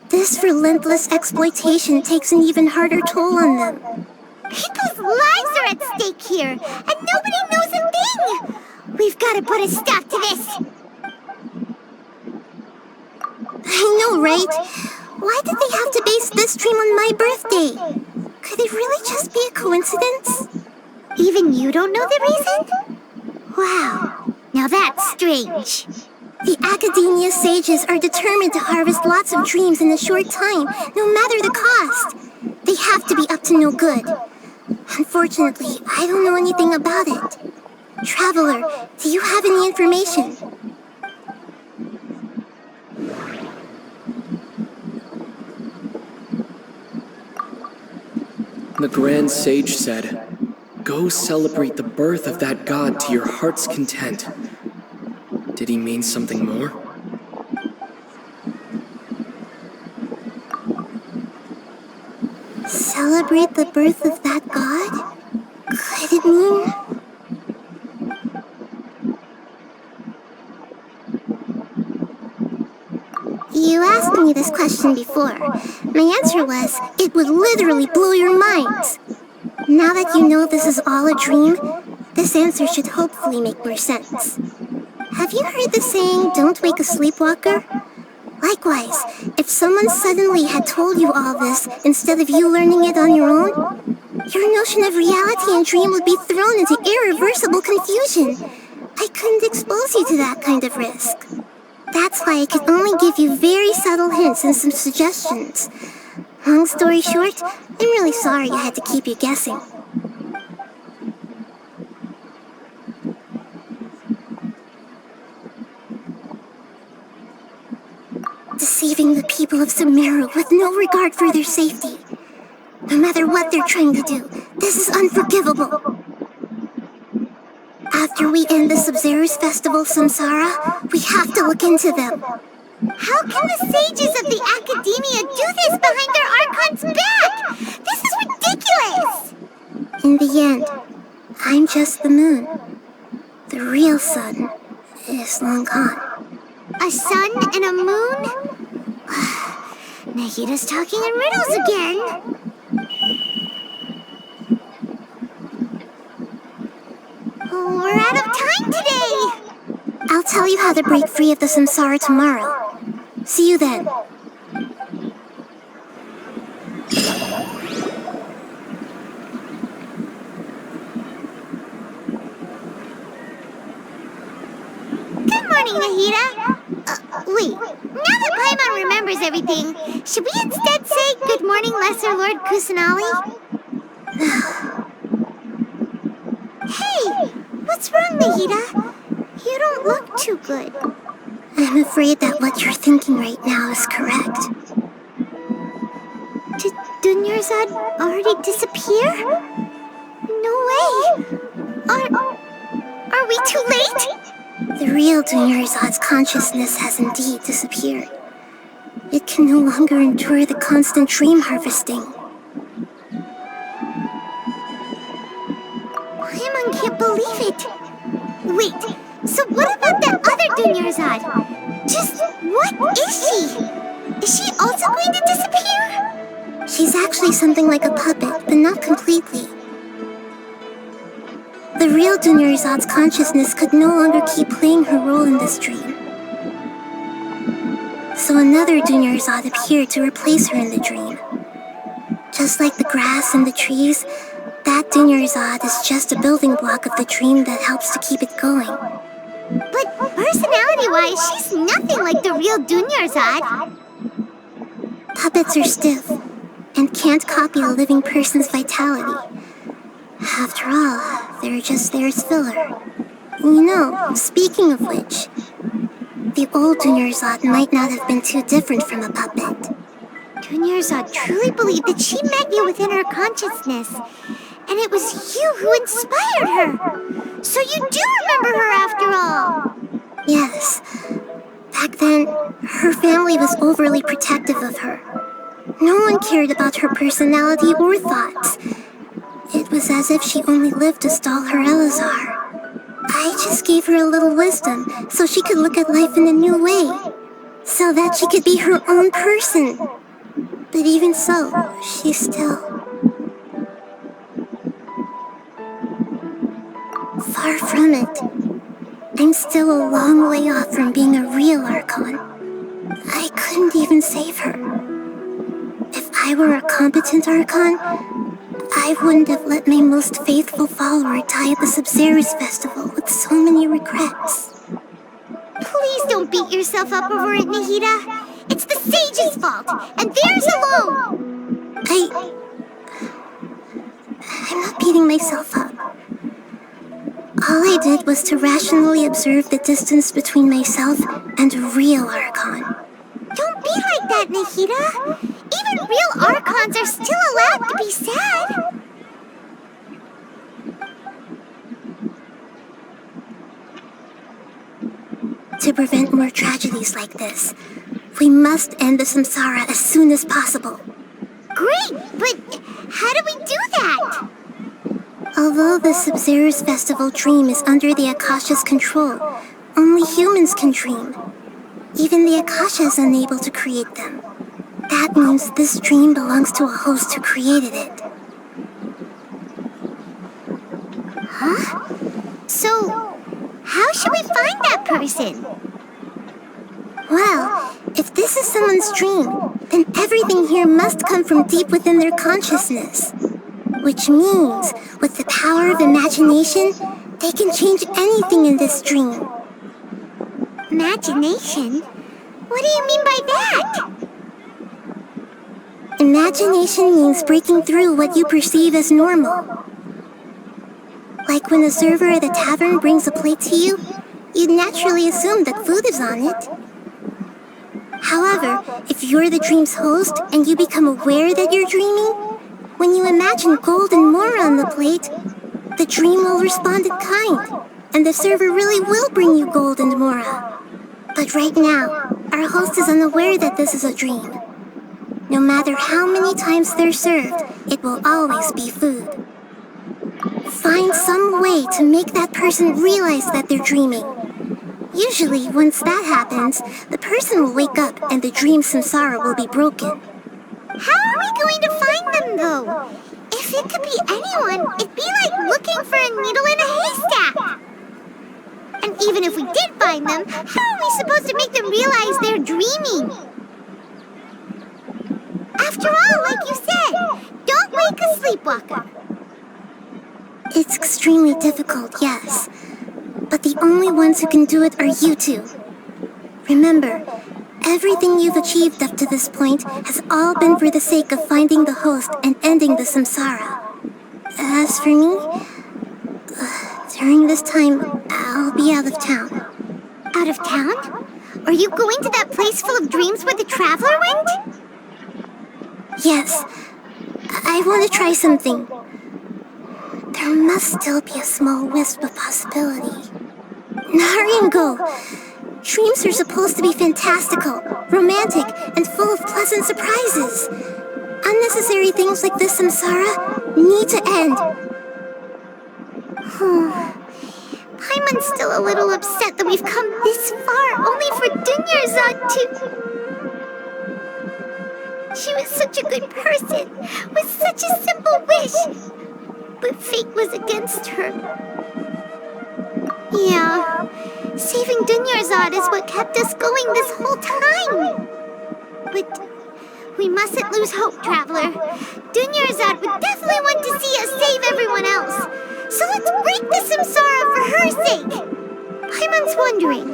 This relentless exploitation takes an even harder toll on them. People's lives are at stake here, and nobody knows a thing! We've got to put a stop to this! I know, right? Why did they have to base this dream on my birthday? Could it really just be a coincidence? Even you don't know the reason? Wow, now that's strange. The Academia sages are determined to harvest lots of dreams in a short time, no matter the cost. They have to be up to no good. Unfortunately, I don't know anything about it. Traveler, do you have any information? The Grand Sage said, "Go celebrate the birth of that god to your heart's content. Did he mean something more? Celebrate the birth of that god? Could it mean... You asked me this question before. My answer was, it would literally blow your minds. Now that you know this is all a dream, this answer should hopefully make more sense. Have you heard the saying, don't wake a sleepwalker? Likewise, if someone suddenly had told you all this instead of you learning it on your own, your notion of reality and dream would be thrown into irreversible confusion. I couldn't expose you to that kind of risk. That's why I could only give you very subtle hints and some suggestions. Long story short, I'm really sorry I had to keep you guessing. Deceiving the people of Sumeru with no regard for their safety. No matter what they're trying to do, this is unforgivable. After we end the Sub-Zero's festival, Samsara, we have to look into them. How can the sages of the Academia do this behind their Archon's back? This is ridiculous! In the end, I'm just the moon. The real sun is long gone. A sun and a moon? Nahida's talking in riddles again. We're out of time today! I'll tell you how to break free of the samsara tomorrow. See you then. Good morning, Nahida. Wait, now that Paimon remembers everything, should we instead say good morning, Lesser Lord Kusanali? Hey, what's wrong, Nahida? You don't look too good. I'm afraid that what you're thinking right now is correct. Did Dunyarzad already disappear? No way! Are we too late? The real Dunyarzad's consciousness has indeed disappeared. It can no longer endure the constant dream harvesting. Paimon can't believe it. Wait, so what about that other Dunyarzad? Just what is she? Is she also going to disappear? She's actually something like a puppet, but not completely. The real Dunyarzad's consciousness could no longer keep playing her role in this dream. So another Dunyarzad appeared to replace her in the dream. Just like the grass and the trees, that Dunyarzad is just a building block of the dream that helps to keep it going. But personality-wise, she's nothing like the real Dunyarzad. Puppets are stiff and can't copy a living person's vitality. After all, they're just there as filler. You know, speaking of which, the old Dunyarzad might not have been too different from a puppet. Dunyarzad truly believed that she met you within her consciousness, and it was you who inspired her. So you do remember her after all. Yes. Back then, her family was overly protective of her. No one cared about her personality or thoughts. It was as if she only lived to stall her Elazar. I just gave her a little wisdom so she could look at life in a new way. So that she could be her own person. But even so, she's still... far from it. I'm still a long way off from being a real Archon. I couldn't even save her. If I were a competent Archon, I wouldn't have let my most faithful follower die at the Sub-Zero's festival with so many regrets. Please don't beat yourself up over it, Nahida. It's the sage's fault, and theirs alone! I'm not beating myself up. All I did was to rationally observe the distance between myself and a real Archon. Don't be like that, Nahida. Even real Archons are still allowed to be sad. to prevent more tragedies like this. We must end the samsara as soon as possible. Great, but how do we do that? Although the Sub-Zero's festival dream is under the Akasha's control, only humans can dream. Even the Akasha is unable to create them. That means this dream belongs to a host who created it. Huh? So, how should we find that person? Well, if this is someone's dream, then everything here must come from deep within their consciousness. Which means, with the power of imagination, they can change anything in this dream. Imagination? What do you mean by that? Imagination means breaking through what you perceive as normal. Like when the server at the tavern brings a plate to you, you'd naturally assume that food is on it. However, if you're the dream's host and you become aware that you're dreaming, when you imagine gold and more on the plate, the dream will respond in kind, and the server really will bring you gold and mora. But right now, our host is unaware that this is a dream. No matter how many times they're served, it will always be food. Find some way to make that person realize that they're dreaming. Usually, once that happens, the person will wake up and the dream samsara will be broken. How are we going to find them, though? If it could be anyone, it'd be like looking for a needle in a haystack. And even if we did find them, how are we supposed to make them realize they're dreaming? After all, like you said, don't wake a sleepwalker. It's extremely difficult, yes. But the only ones who can do it are you two. Remember, everything you've achieved up to this point has all been for the sake of finding the host and ending the samsara. As for me, during this time, I'll be out of town. Out of town? Are you going to that place full of dreams where the traveler went? Yes. I want to try something. There must still be a small wisp of possibility. Hurry and go! Dreams are supposed to be fantastical, romantic, and full of pleasant surprises. Unnecessary things like this samsara need to end. Paimon's still a little upset that we've come this far only for Dunyarzad to... She was such a good person, with such a simple wish. But fate was against her. Yeah, saving Dunyarzad is what kept us going this whole time. But we mustn't lose hope, Traveler. Dunyarzad would definitely want to see us save everyone else. So let's break the samsara for her sake. Paimon's wondering,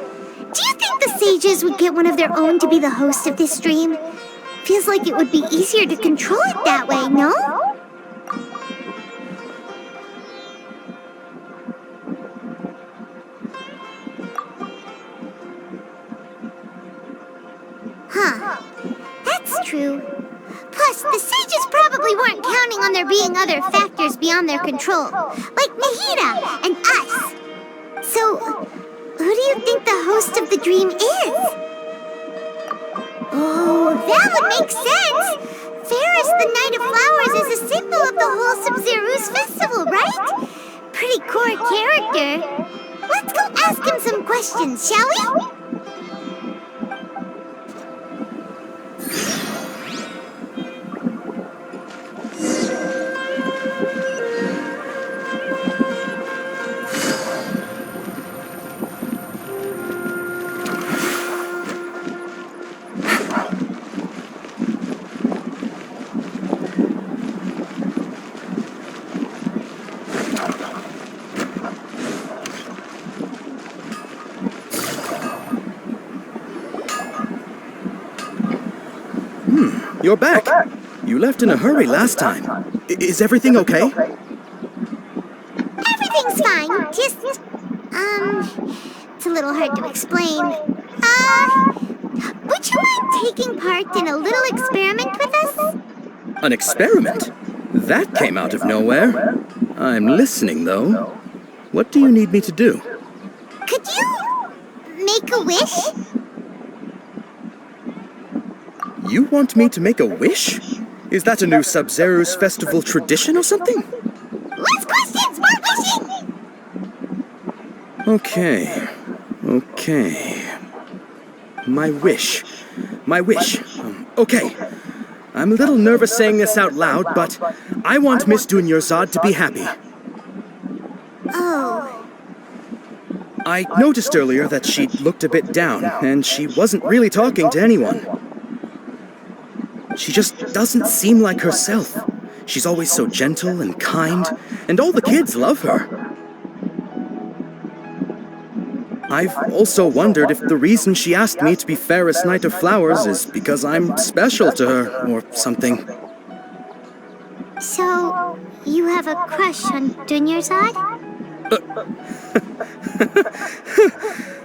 do you think the sages would get one of their own to be the host of this stream? Feels like it would be easier to control it that way, no? Huh. That's true. Plus, the sages probably weren't counting on there being other factors beyond their control, like Nahida and us. So, who do you think the host of the dream is? Oh, that would make sense! Ferris, the Knight of Flowers, is a symbol of the whole Sub-Zero's festival, right? Pretty core character. Let's go ask him some questions, shall we? You're back. You left in a hurry last time. Is everything okay? Everything's fine. Just, it's a little hard to explain. Would you mind taking part in a little experiment with us? An experiment? That came out of nowhere. I'm listening, though. What do you need me to do? Could you make a wish? You want me to make a wish? Is that a new Sub-Zero's festival tradition or something? Less questions, more wishing! Okay. My wish. Okay. I'm a little nervous saying this out loud, but I want Miss Dunyarzad to be happy. Oh. I noticed earlier that she looked a bit down, and she wasn't really talking to anyone. She just doesn't seem like herself. She's always so gentle and kind, and all the kids love her. I've also wondered if the reason she asked me to be Fairest Knight of Flowers is because I'm special to her, or something. So, you have a crush on Dunyarzad?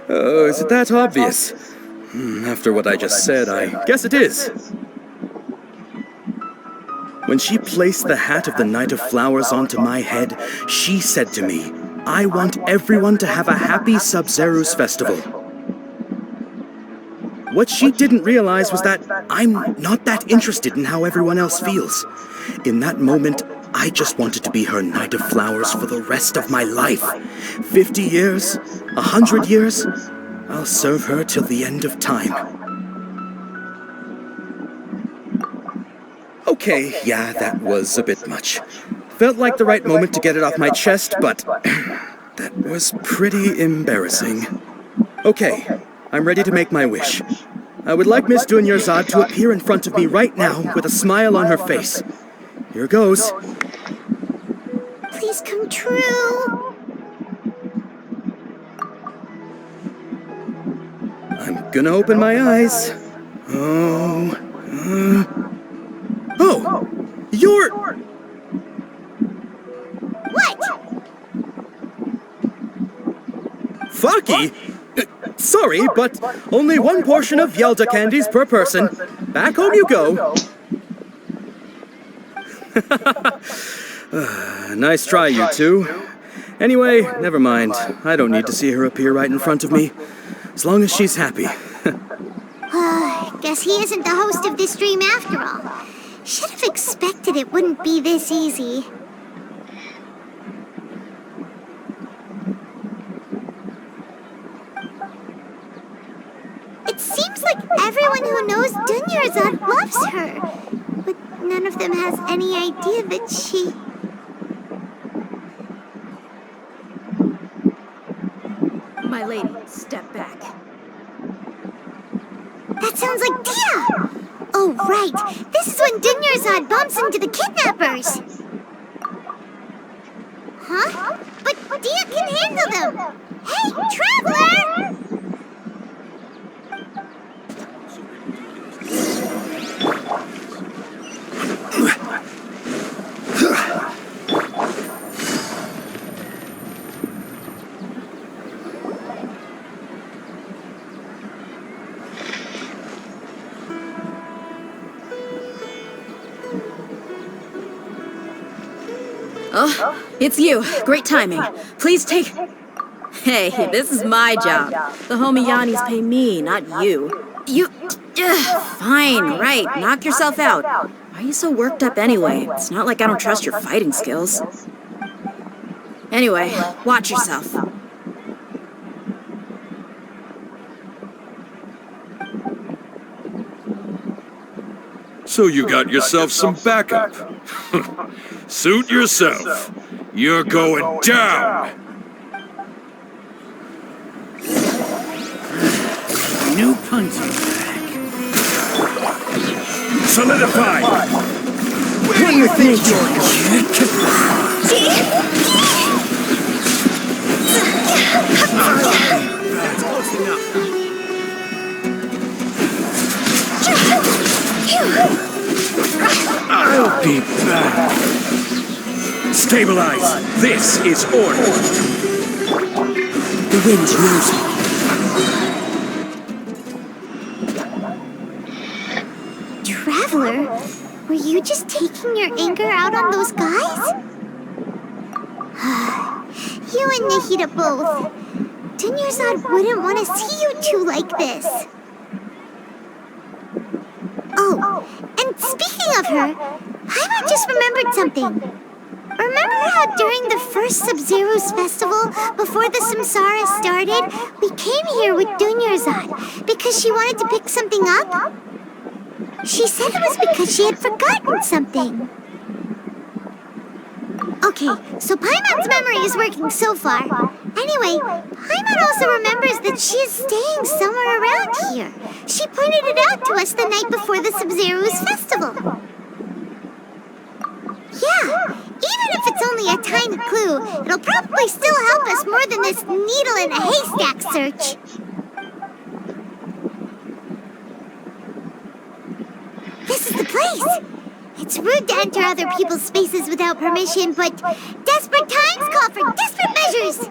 Oh, is it that obvious? After what I just said, I guess it is. When she placed the hat of the Knight of Flowers onto my head, she said to me, I want everyone to have a happy Sub-Zero's festival. What she didn't realize was that I'm not that interested in how everyone else feels. In that moment, I just wanted to be her Knight of Flowers for the rest of my life. 50 years, 100 years, I'll serve her till the end of time. Okay, yeah, that was a bit much. Felt like the right moment to get it off my chest, but that was pretty embarrassing. Okay, I'm ready to make my wish. I would like Miss Dunyarzad to appear in front of me right now with a smile on her face. Here goes. Please come true. I'm gonna open my eyes. Oh, you're... What? Faki? Sorry, but only one portion of Yelda candies per person. Back home you go. Nice try, you two. Anyway, never mind. I don't need to see her appear right in front of me. As long as she's happy. Guess he isn't the host of this dream after all. Should have expected it wouldn't be this easy. It seems like everyone who knows Dunyarzad loves her, but none of them has any idea that she... My lady, step back. That sounds like Dia! Oh, right. This is when Dunyarzad bumps into the kidnappers. Huh? But Dia can handle them. Hey, Traveler! Oh, it's you. Great timing. Please take... Hey, this is my job. The Homiyanis pay me, not you. You... Fine, right. Knock yourself out. Why are you so worked up anyway? It's not like I don't trust your fighting skills. Anyway, watch yourself. So you got yourself some backup. Suit yourself. You're going down. New punching bag. Solidify. Where do you think you're That's close enough. I'll be back. Stabilize. This is order. The wind knows it. Traveler, were you just taking your anger out on those guys? You and Nahida both. Tonjer wouldn't want to see you two like this. Oh, and speaking of her, Paimon just remembered something. Remember how during the first Sub-Zero's festival, before the Samsara started, we came here with Tonjer because she wanted to pick something up? She said it was because she had forgotten something. Okay, so Paimon's memory is working so far. Anyway, Paimon also remembers that she is staying somewhere around here. She pointed it out to us the night before the Sub-Zero's festival. Yeah, even if it's only a tiny clue, it'll probably still help us more than this needle in a haystack search. This is the place! It's rude to enter other people's spaces without permission, but desperate times call for desperate measures!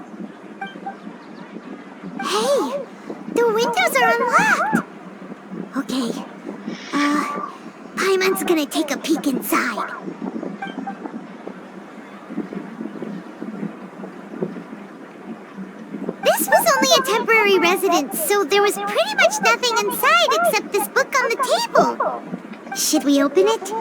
Hey, the windows are unlocked! Okay, Paimon's gonna take a peek inside. This was only a temporary residence, so there was pretty much nothing inside except this book on the table. Should we open it?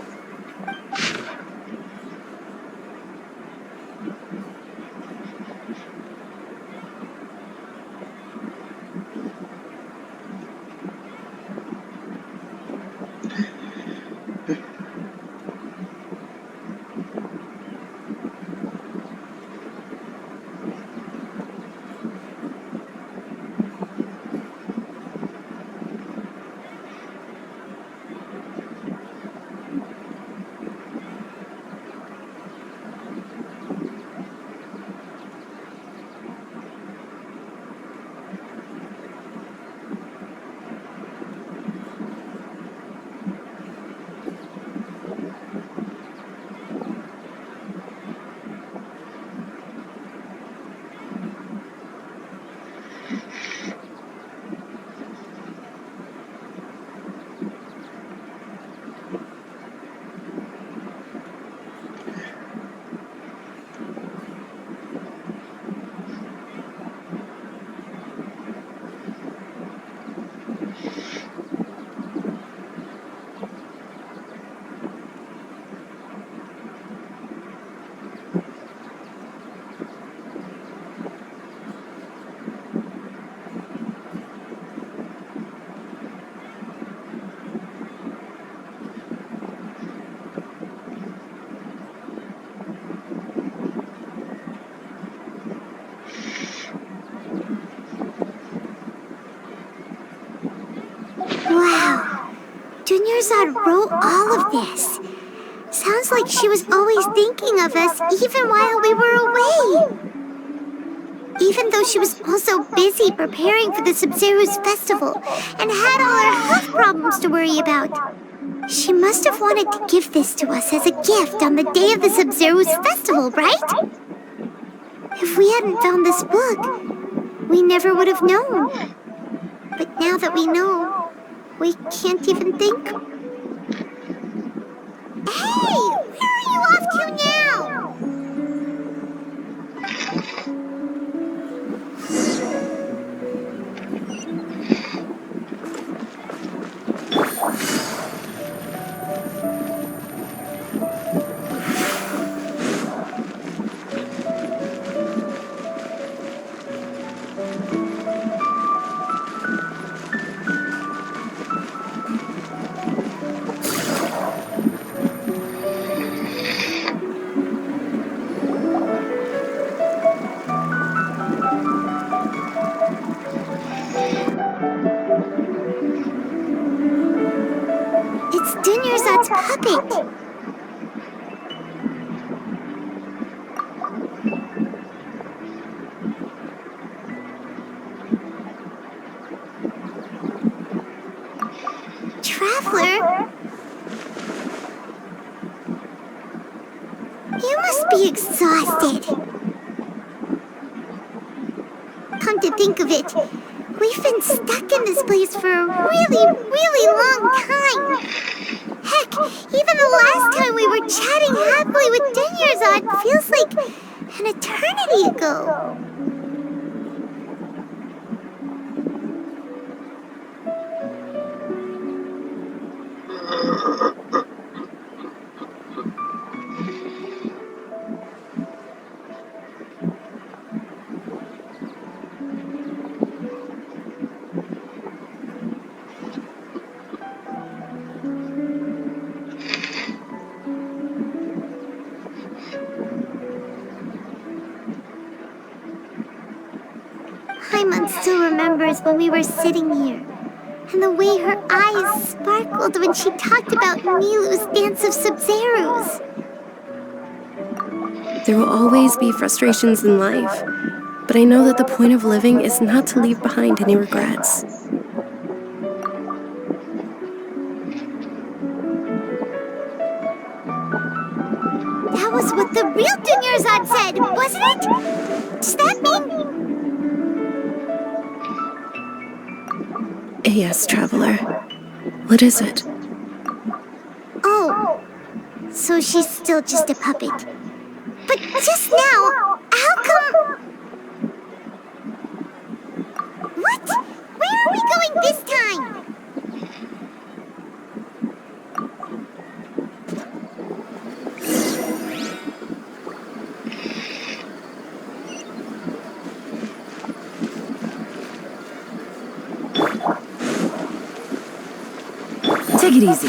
Tonjer wrote all of this. Sounds like she was always thinking of us even while we were away. Even though she was also busy preparing for the Sub-Zero's festival and had all her health problems to worry about. She must have wanted to give this to us as a gift on the day of the Sub-Zero's festival, right? If we hadn't found this book, we never would have known. But now that we know, we can't even think. Hey! Where are you off to now? Tonjer's puppet. Traveler? You must be exhausted. Come to think of it, we've been stuck in this place for a really long time. Heck, even the last time we were chatting happily with Tonjer feels like an eternity ago. remembers when we were sitting here. And the way her eyes sparkled when she talked about Nilu's dance of Sub-Zerus. There will always be frustrations in life, but I know that the point of living is not to leave behind any regrets. That was what the real Tonjer said, wasn't it? Does that mean... Yes, Traveler. What is it? Oh, so she's still just a puppet. But just now, how come... What? Where are we going this time? Take it easy.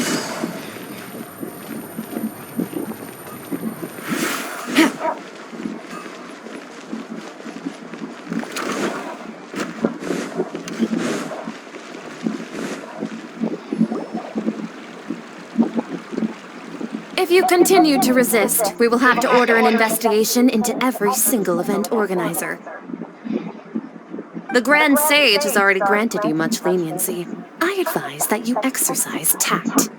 If you continue to resist, we will have to order an investigation into every single event organizer. The Grand Sage has already granted you much leniency. I advise that you exercise tact.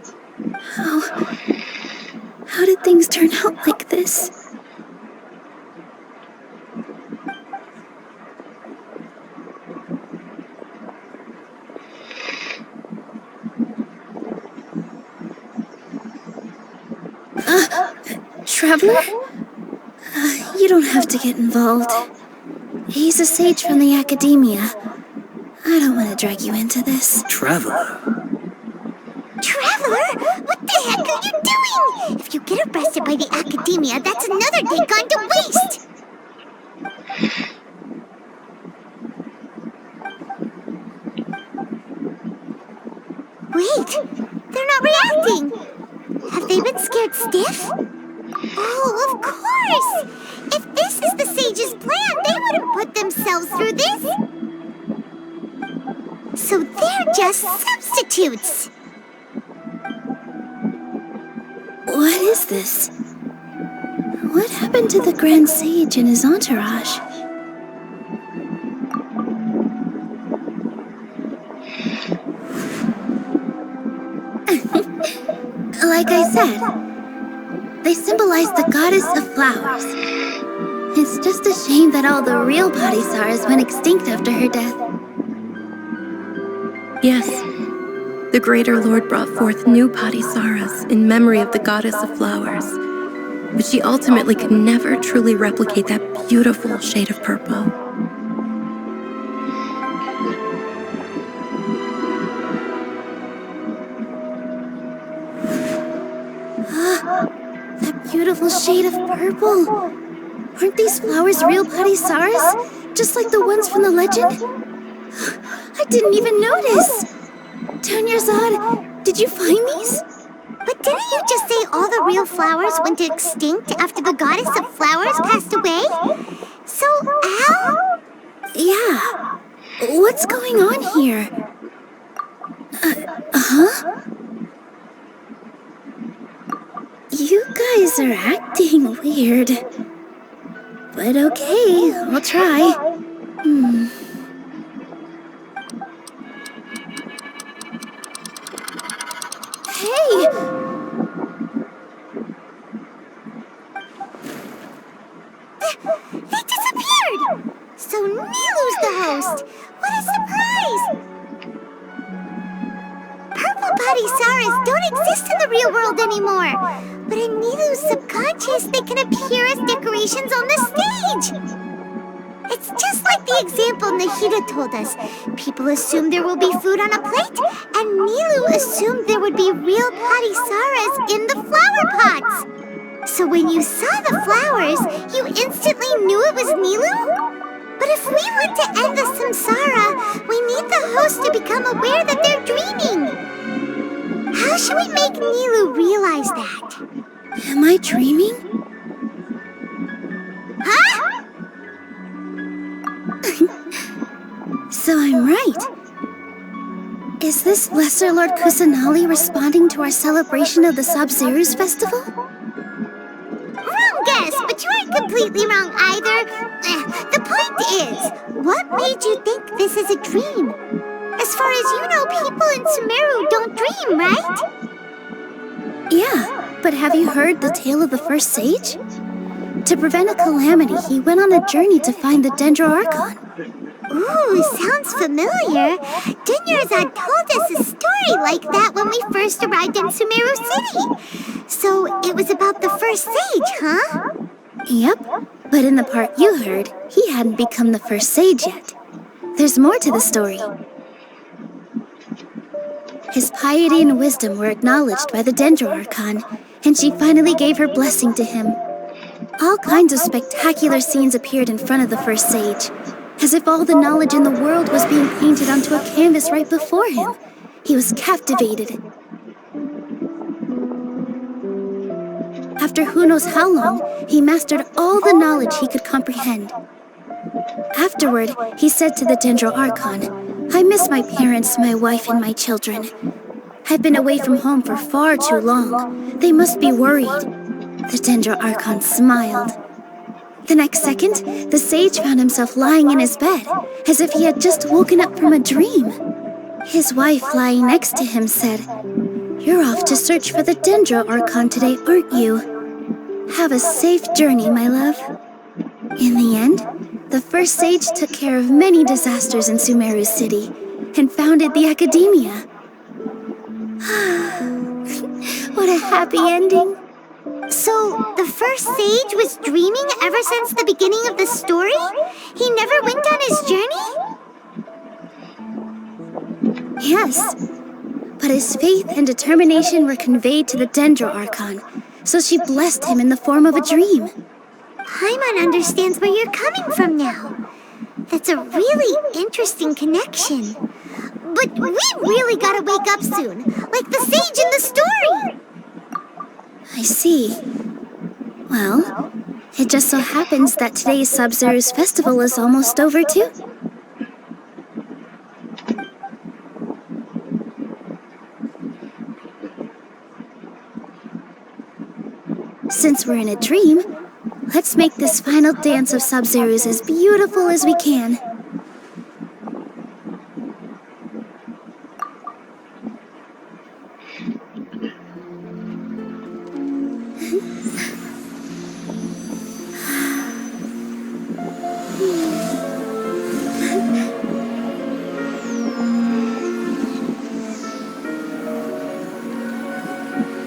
How did things turn out like this? Traveler? You don't have to get involved. He's a sage from the Academia. I don't want to drag you into this. Traveler? Traveler? What the heck are you doing? If you get arrested by the Academia, that's another day gone to waste! Wait, they're not reacting! Have they been scared stiff? Oh, of course! If this is the Sage's plan, they wouldn't put themselves through this! So they're just substitutes! What is this? What happened to the Grand Sage and his entourage? Like I said, they symbolize the goddess of flowers. It's just a shame that all the real Padisaras went extinct after her death. Yes. The Greater Lord brought forth new Padisaras in memory of the goddess of flowers. But she ultimately could never truly replicate that beautiful shade of purple. That beautiful shade of purple. Aren't these flowers real Padisaras? Just like the ones from the legend? I didn't even notice! Tonjer, did you find these? But didn't you just say all the real flowers went extinct after the goddess of flowers passed away? So, how? Yeah. What's going on here? Huh? You guys are acting weird. But okay, I'll try. Hey! They disappeared! So Nilu's the host! What a surprise! Purple Padisaras don't exist in the real world anymore! But in Nilu's subconscious, they can appear as decorations on the stage! It's just like the example Nahida told us. People assumed there will be food on a plate, and Nilu assumed there would be real Padisaras in the flower pots. So when you saw the flowers, you instantly knew it was Nilu? But if we want to end the samsara, we need the host to become aware that they're dreaming. How should we make Nilu realize that? Am I dreaming? Huh? So, So I'm right. Is this Lesser Lord Kusanali responding to our celebration of the Sub-Zero's festival? Wrong guess, but you aren't completely wrong either. The point is, what made you think this is a dream? As far as you know, people in Sumeru don't dream, right? Yeah, but have you heard the tale of the first sage? To prevent a calamity, he went on a journey to find the Dendro Archon. Ooh, sounds familiar. Dinyerzad told us a story like that when we first arrived in Sumeru City. So it was about the first sage, huh? Yep, but in the part you heard, he hadn't become the first sage yet. There's more to the story. His piety and wisdom were acknowledged by the Dendro Archon, and she finally gave her blessing to him. All kinds of spectacular scenes appeared in front of the first sage, as if all the knowledge in the world was being painted onto a canvas right before him. He was captivated. After who knows how long, he mastered all the knowledge he could comprehend. Afterward, he said to the Dendro Archon, "I miss my parents, my wife, and my children. I've been away from home for far too long. They must be worried." The Dendro Archon smiled. The next second, the sage found himself lying in his bed, as if he had just woken up from a dream. His wife, lying next to him, said, "You're off to search for the Dendro Archon today, aren't you? Have a safe journey, my love." In the end, the first sage took care of many disasters in Sumeru City, and founded the Academia. What a happy ending. So, the first sage was dreaming ever since the beginning of the story? He never went on his journey? Yes, but his faith and determination were conveyed to the Dendro Archon, so she blessed him in the form of a dream. Paimon understands where you're coming from now. That's a really interesting connection. But we really gotta wake up soon, like the sage in the story! I see. Well, it just so happens that today's Sub-Zero's festival is almost over too. Since we're in a dream, let's make this final dance of Sub-Zero's as beautiful as we can.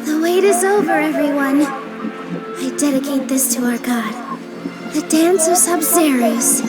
The wait is over, everyone. I dedicate this to our god, the dance of Sub-Zero's.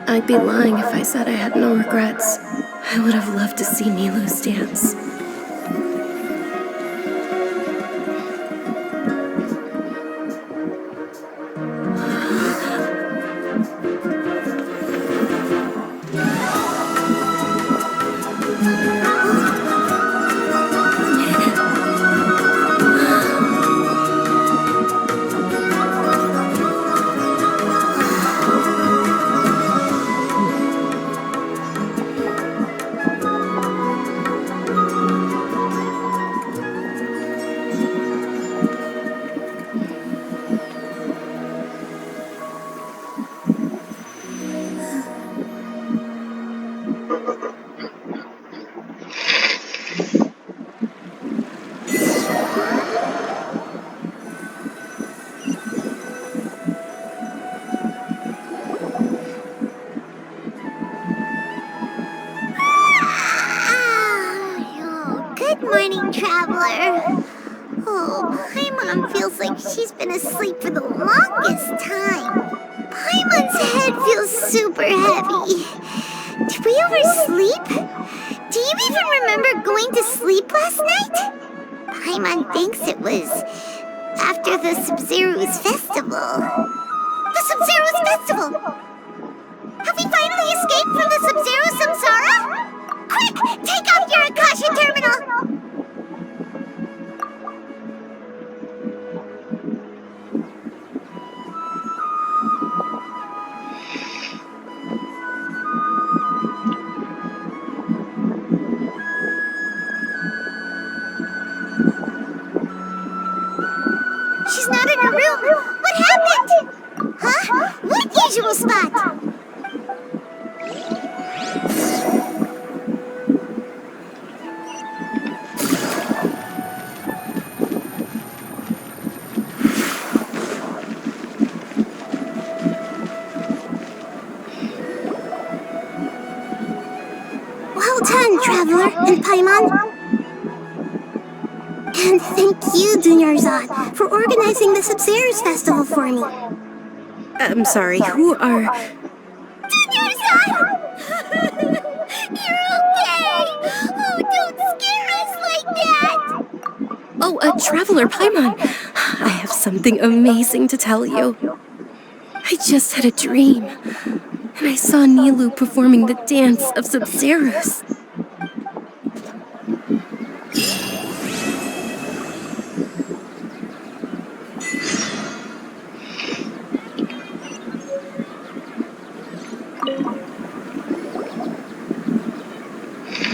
I'd be lying if I said I had no regrets. I would have loved to see Nilou's dance. Oh, Paimon feels like she's been asleep for the longest time. Paimon's head feels super heavy. Did we oversleep? Do you even remember going to sleep last night? Paimon thinks it was after the Sub-Zero's festival. The Sub-Zero's festival! Have we finally escaped from the Sub-Zero samsara? Quick! Take off your Akasha terminal! She's not in her room! What happened? Huh? What usual spot? Well done, Traveler and Paimon. And thank you, Dunyarzad, for organizing the Sub-Zero's festival for me. I'm sorry, who are... Dunyarzad! You're okay! Oh, don't scare us like that! Oh, Traveler Paimon. I have something amazing to tell you. I just had a dream, and I saw Nilou performing the dance of Sub-Zeros.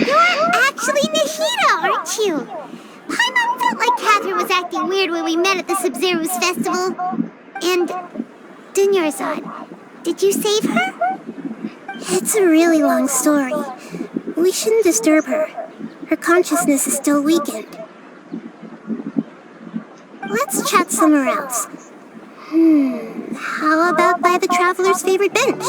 You're actually Nahida, aren't you? Paimon felt like Catherine was acting weird when we met at the Sub-Zero's festival. And Dunyarzad, did you save her? It's a really long story. We shouldn't disturb her. Her consciousness is still weakened. Let's chat somewhere else. How about by the Traveler's favorite bench?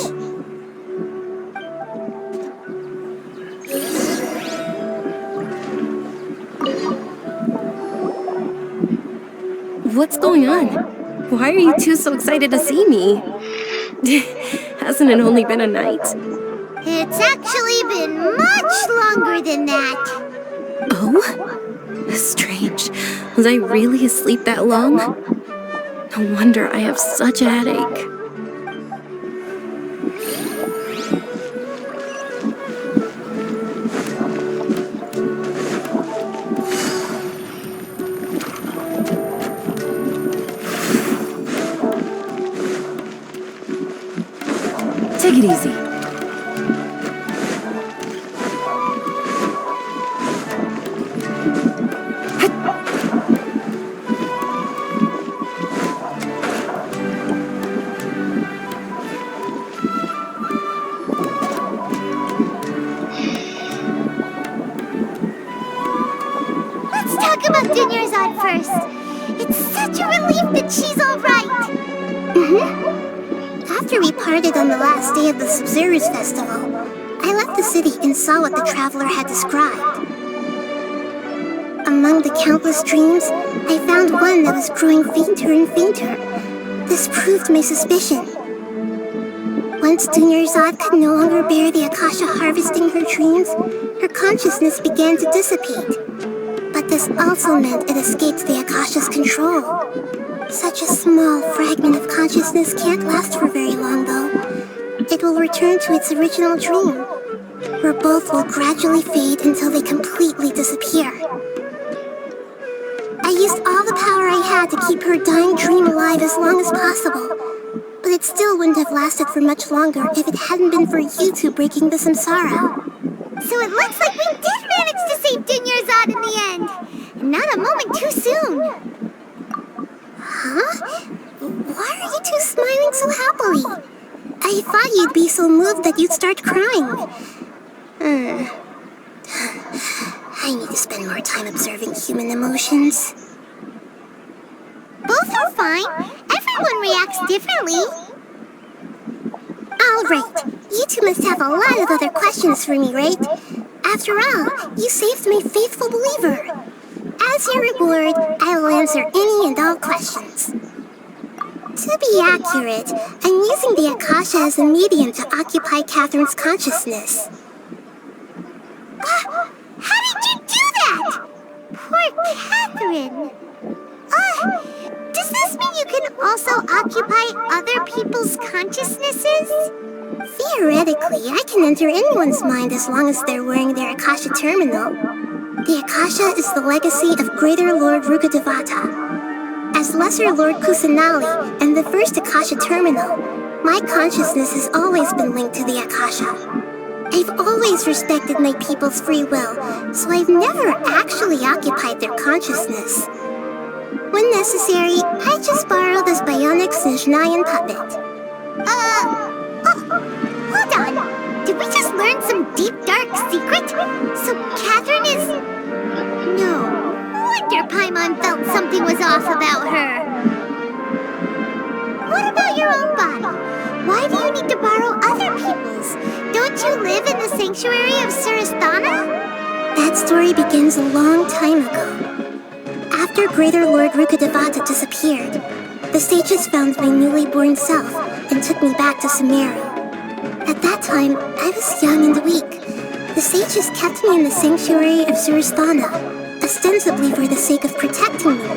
What's going on? Why are you two so excited to see me? Hasn't it only been a night? It's actually been much longer than that. Oh? Strange. Was I really asleep that long? No wonder I have such a headache. Take it easy. Let's talk about Dunyarzad first. It's such a relief that she's all right. After we parted on the last day of the Sub-Zero's festival, I left the city and saw what the Traveler had described. Among the countless dreams, I found one that was growing fainter and fainter. This proved my suspicion. Once Dunyarzad could no longer bear the Akasha harvesting her dreams, her consciousness began to dissipate. But this also meant it escaped the Akasha's control. Such a small fragment of consciousness can't last for very long, though. It will return to its original dream, where both will gradually fade until they completely disappear. I used all the power I had to keep her dying dream alive as long as possible, but it still wouldn't have lasted for much longer if it hadn't been for you two breaking the samsara. So it looks like we did manage to save Dunyarzad in the end. Not a moment too soon. Huh? Why are you two smiling so happily? I thought you'd be so moved that you'd start crying. I need to spend more time observing human emotions. Both are fine. Everyone reacts differently. All right. You two must have a lot of other questions for me, right? After all, you saved my faithful believer. As your reward, I will answer any and all questions. To be accurate, I'm using the Akasha as a medium to occupy Catherine's consciousness. How did you do that? Poor Catherine. Does this mean you can also occupy other people's consciousnesses? Theoretically, I can enter anyone's mind as long as they're wearing their Akasha terminal. The Akasha is the legacy of Greater Lord Rukkhadevata. As Lesser Lord Kusanali and the first Akasha terminal, my consciousness has always been linked to the Akasha. I've always respected my people's free will, so I've never actually occupied their consciousness. When necessary, I just borrow this bionic Snezhnayan puppet. Hold on. Did we just learn some deep, dark secret? So Catherine is... No wonder Paimon felt something was off about her. What about your own body? Why do you need to borrow other people's? Don't you live in the sanctuary of Surasthana? That story begins a long time ago. After Greater Lord Rukkhadevata disappeared, the sages found my newly born self and took me back to Sumeru. At that time, I was young and weak. The sages kept me in the sanctuary of Surasthana, ostensibly for the sake of protecting me.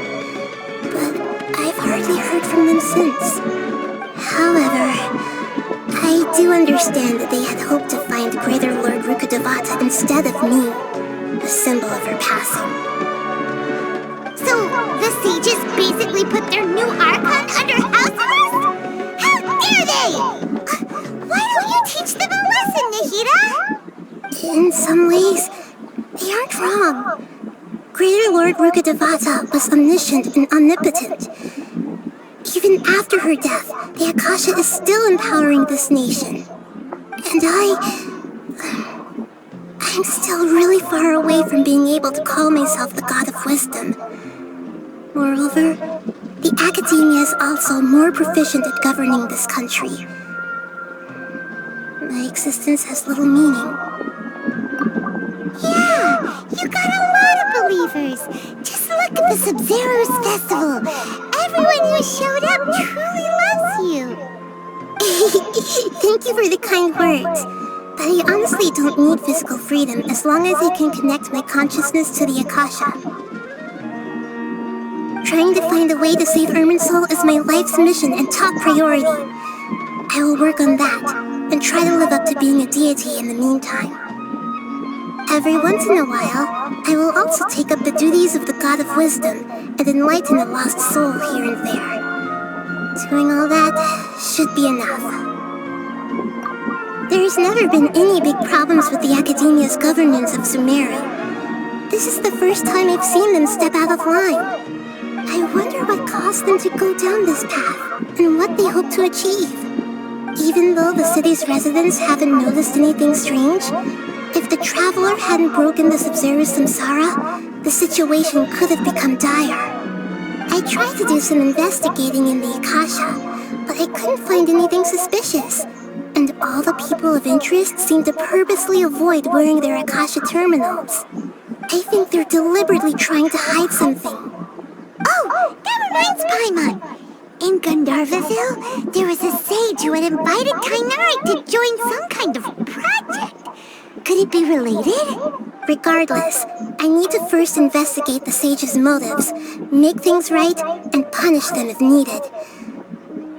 But I've hardly heard from them since. However, I do understand that they had hoped to find Greater Lord Rukkhadevata instead of me, the symbol of her passing. So, the sages basically put their new Archon under house arrest? How dare they! Why don't you teach them a lesson, Nahida? In some ways, they aren't wrong. Greater Lord Rukkhadevata was omniscient and omnipotent. Even after her death, the Akasha is still empowering this nation. And I'm still really far away from being able to call myself the God of Wisdom. Moreover, the Academia is also more proficient at governing this country. My existence has little meaning. Yeah, you got a lot of believers. Just look at the Sub-Zero's festival. Everyone who showed up truly loves you. Thank you for the kind words. But I honestly don't need physical freedom as long as I can connect my consciousness to the Akasha. Trying to find a way to save Irminsul is my life's mission and top priority. I will work on that, and try to live up to being a deity in the meantime. Every once in a while, I will also take up the duties of the God of Wisdom and enlighten a lost soul here and there. Doing all that should be enough. There's never been any big problems with the Academia's governance of Sumeru. This is the first time I've seen them step out of line. I wonder what caused them to go down this path, and what they hope to achieve. Even though the city's residents haven't noticed anything strange, if the Traveler hadn't broken the Sub-Zero's samsara, the situation could have become dire. I tried to do some investigating in the Akasha, but I couldn't find anything suspicious. And all the people of interest seem to purposely avoid wearing their Akasha terminals. I think they're deliberately trying to hide something. Oh, that reminds Paimon. In Gandharvaville, there was a sage who had invited Kainari to join some kind of project. Could it be related? Regardless, I need to first investigate the sage's motives, make things right, and punish them if needed.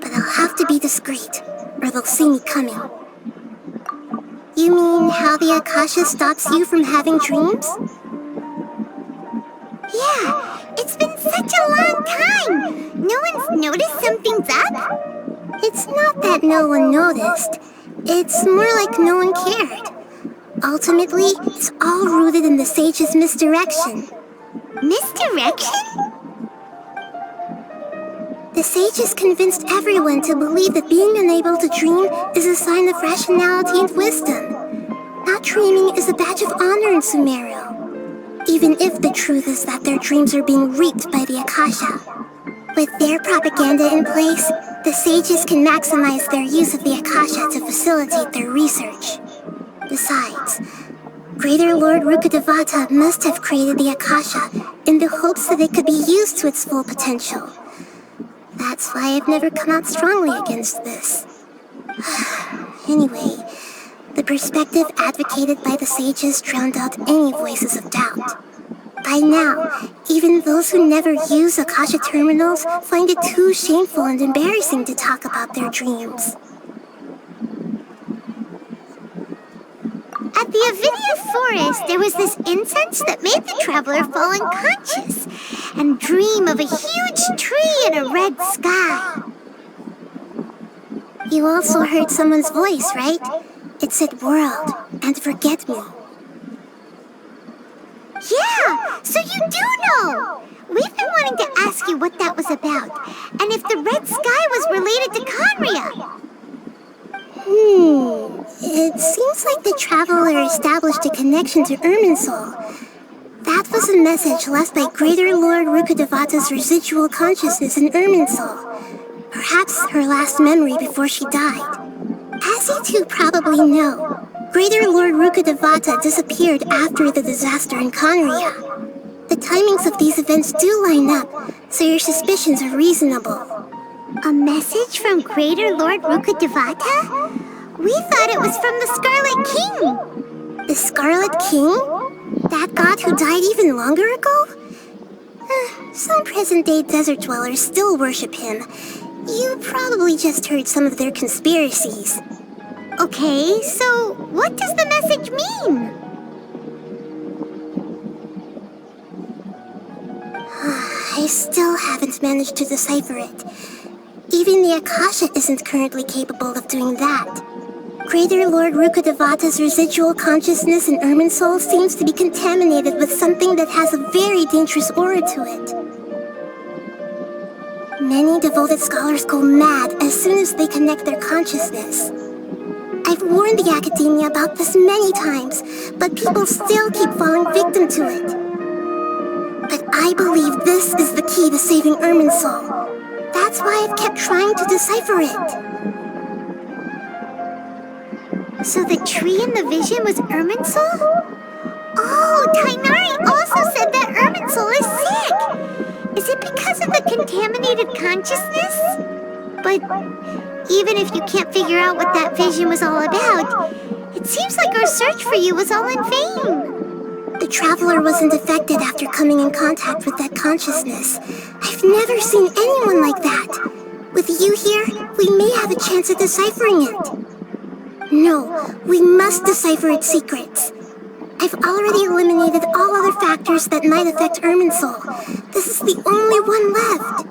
But I'll have to be discreet, or they'll see me coming. You mean how the Akasha stops you from having dreams? Yeah, it's been such a long time. No one's noticed something's up? It's not that no one noticed. It's more like no one cared. Ultimately, it's all rooted in the sage's misdirection. Misdirection? The sages convinced everyone to believe that being unable to dream is a sign of rationality and wisdom. Not dreaming is a badge of honor in Sumeru. Even if the truth is that their dreams are being reaped by the Akasha. With their propaganda in place, the sages can maximize their use of the Akasha to facilitate their research. Besides, Greater Lord Rukkhadevata must have created the Akasha in the hopes that it could be used to its full potential. That's why I've never come out strongly against this. Anyway, the perspective advocated by the sages drowned out any voices of doubt. By now, even those who never use Akasha terminals find it too shameful and embarrassing to talk about their dreams. At the Avidia Forest, there was this incense that made the traveler fall unconscious and dream of a huge tree and a red sky. You also heard someone's voice, right? It said world and forget me. Yeah, so you do know! We've been wanting to ask you what that was about, and if the red sky was related to Conria. It seems like the traveler established a connection to Irminsul. That was a message left by Greater Lord Rukkhadevata's residual consciousness in Irminsul. Perhaps her last memory before she died. As you two probably know, Greater Lord Rukkhadevata disappeared after the disaster in Conria. The timings of these events do line up, so your suspicions are reasonable. A message from Greater Lord Rukkhadevata? We thought it was from the Scarlet King! The Scarlet King? That god who died even longer ago? Some present-day desert dwellers still worship him. You probably just heard some of their conspiracies. Okay, so what does the message mean? I still haven't managed to decipher it. Even the Akasha isn't currently capable of doing that. Greater Lord Rukkhadevata's residual consciousness in Irminsul seems to be contaminated with something that has a very dangerous aura to it. Many devoted scholars go mad as soon as they connect their consciousness. I've warned the academia about this many times, but people still keep falling victim to it. But I believe this is the key to saving Irminsul. That's why I've kept trying to decipher it. So the tree in the vision was Irminsul? Oh, Tainari also said that Irminsul is sick! Is it because of the contaminated consciousness? But even if you can't figure out what that vision was all about, it seems like our search for you was all in vain. The traveler wasn't affected after coming in contact with that consciousness. I've never seen anyone like that. With you here, we may have a chance at deciphering it. No, we must decipher its secrets. I've already eliminated all other factors that might affect Irminsul. This is the only one left.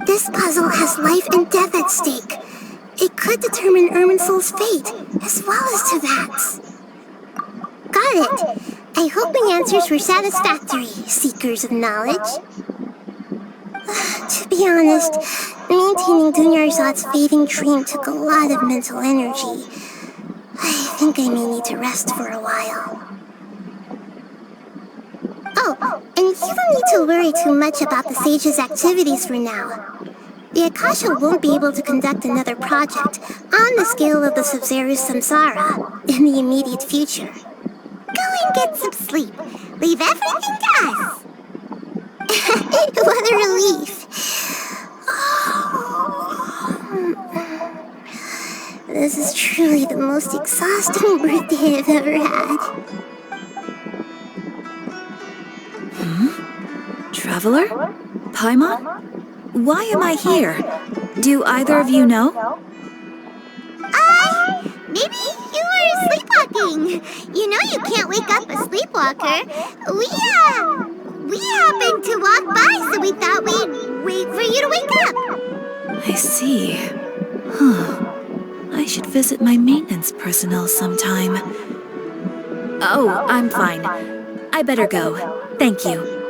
This puzzle has life and death at stake. It could determine Irminsul's fate, as well as Tevat's. Got it. I hope my answers were satisfactory, seekers of knowledge. To be honest, maintaining Dunyarzad's fading dream took a lot of mental energy. I think I may need to rest for a while. Oh, and you don't need to worry too much about the sage's activities for now. The Akasha won't be able to conduct another project on the scale of the Sub-Zero's Samsara in the immediate future. Go and get some sleep. Leave everything to us. What a relief. This is truly the most exhausting birthday I've ever had. Traveler? Paimon? Why am I here? Do either of you know? Maybe you were sleepwalking. You know you can't wake up a sleepwalker. We happened to walk by, so we thought we'd wait for you to wake up. I see. I should visit my maintenance personnel sometime. Oh, I'm fine. I better go. Thank you.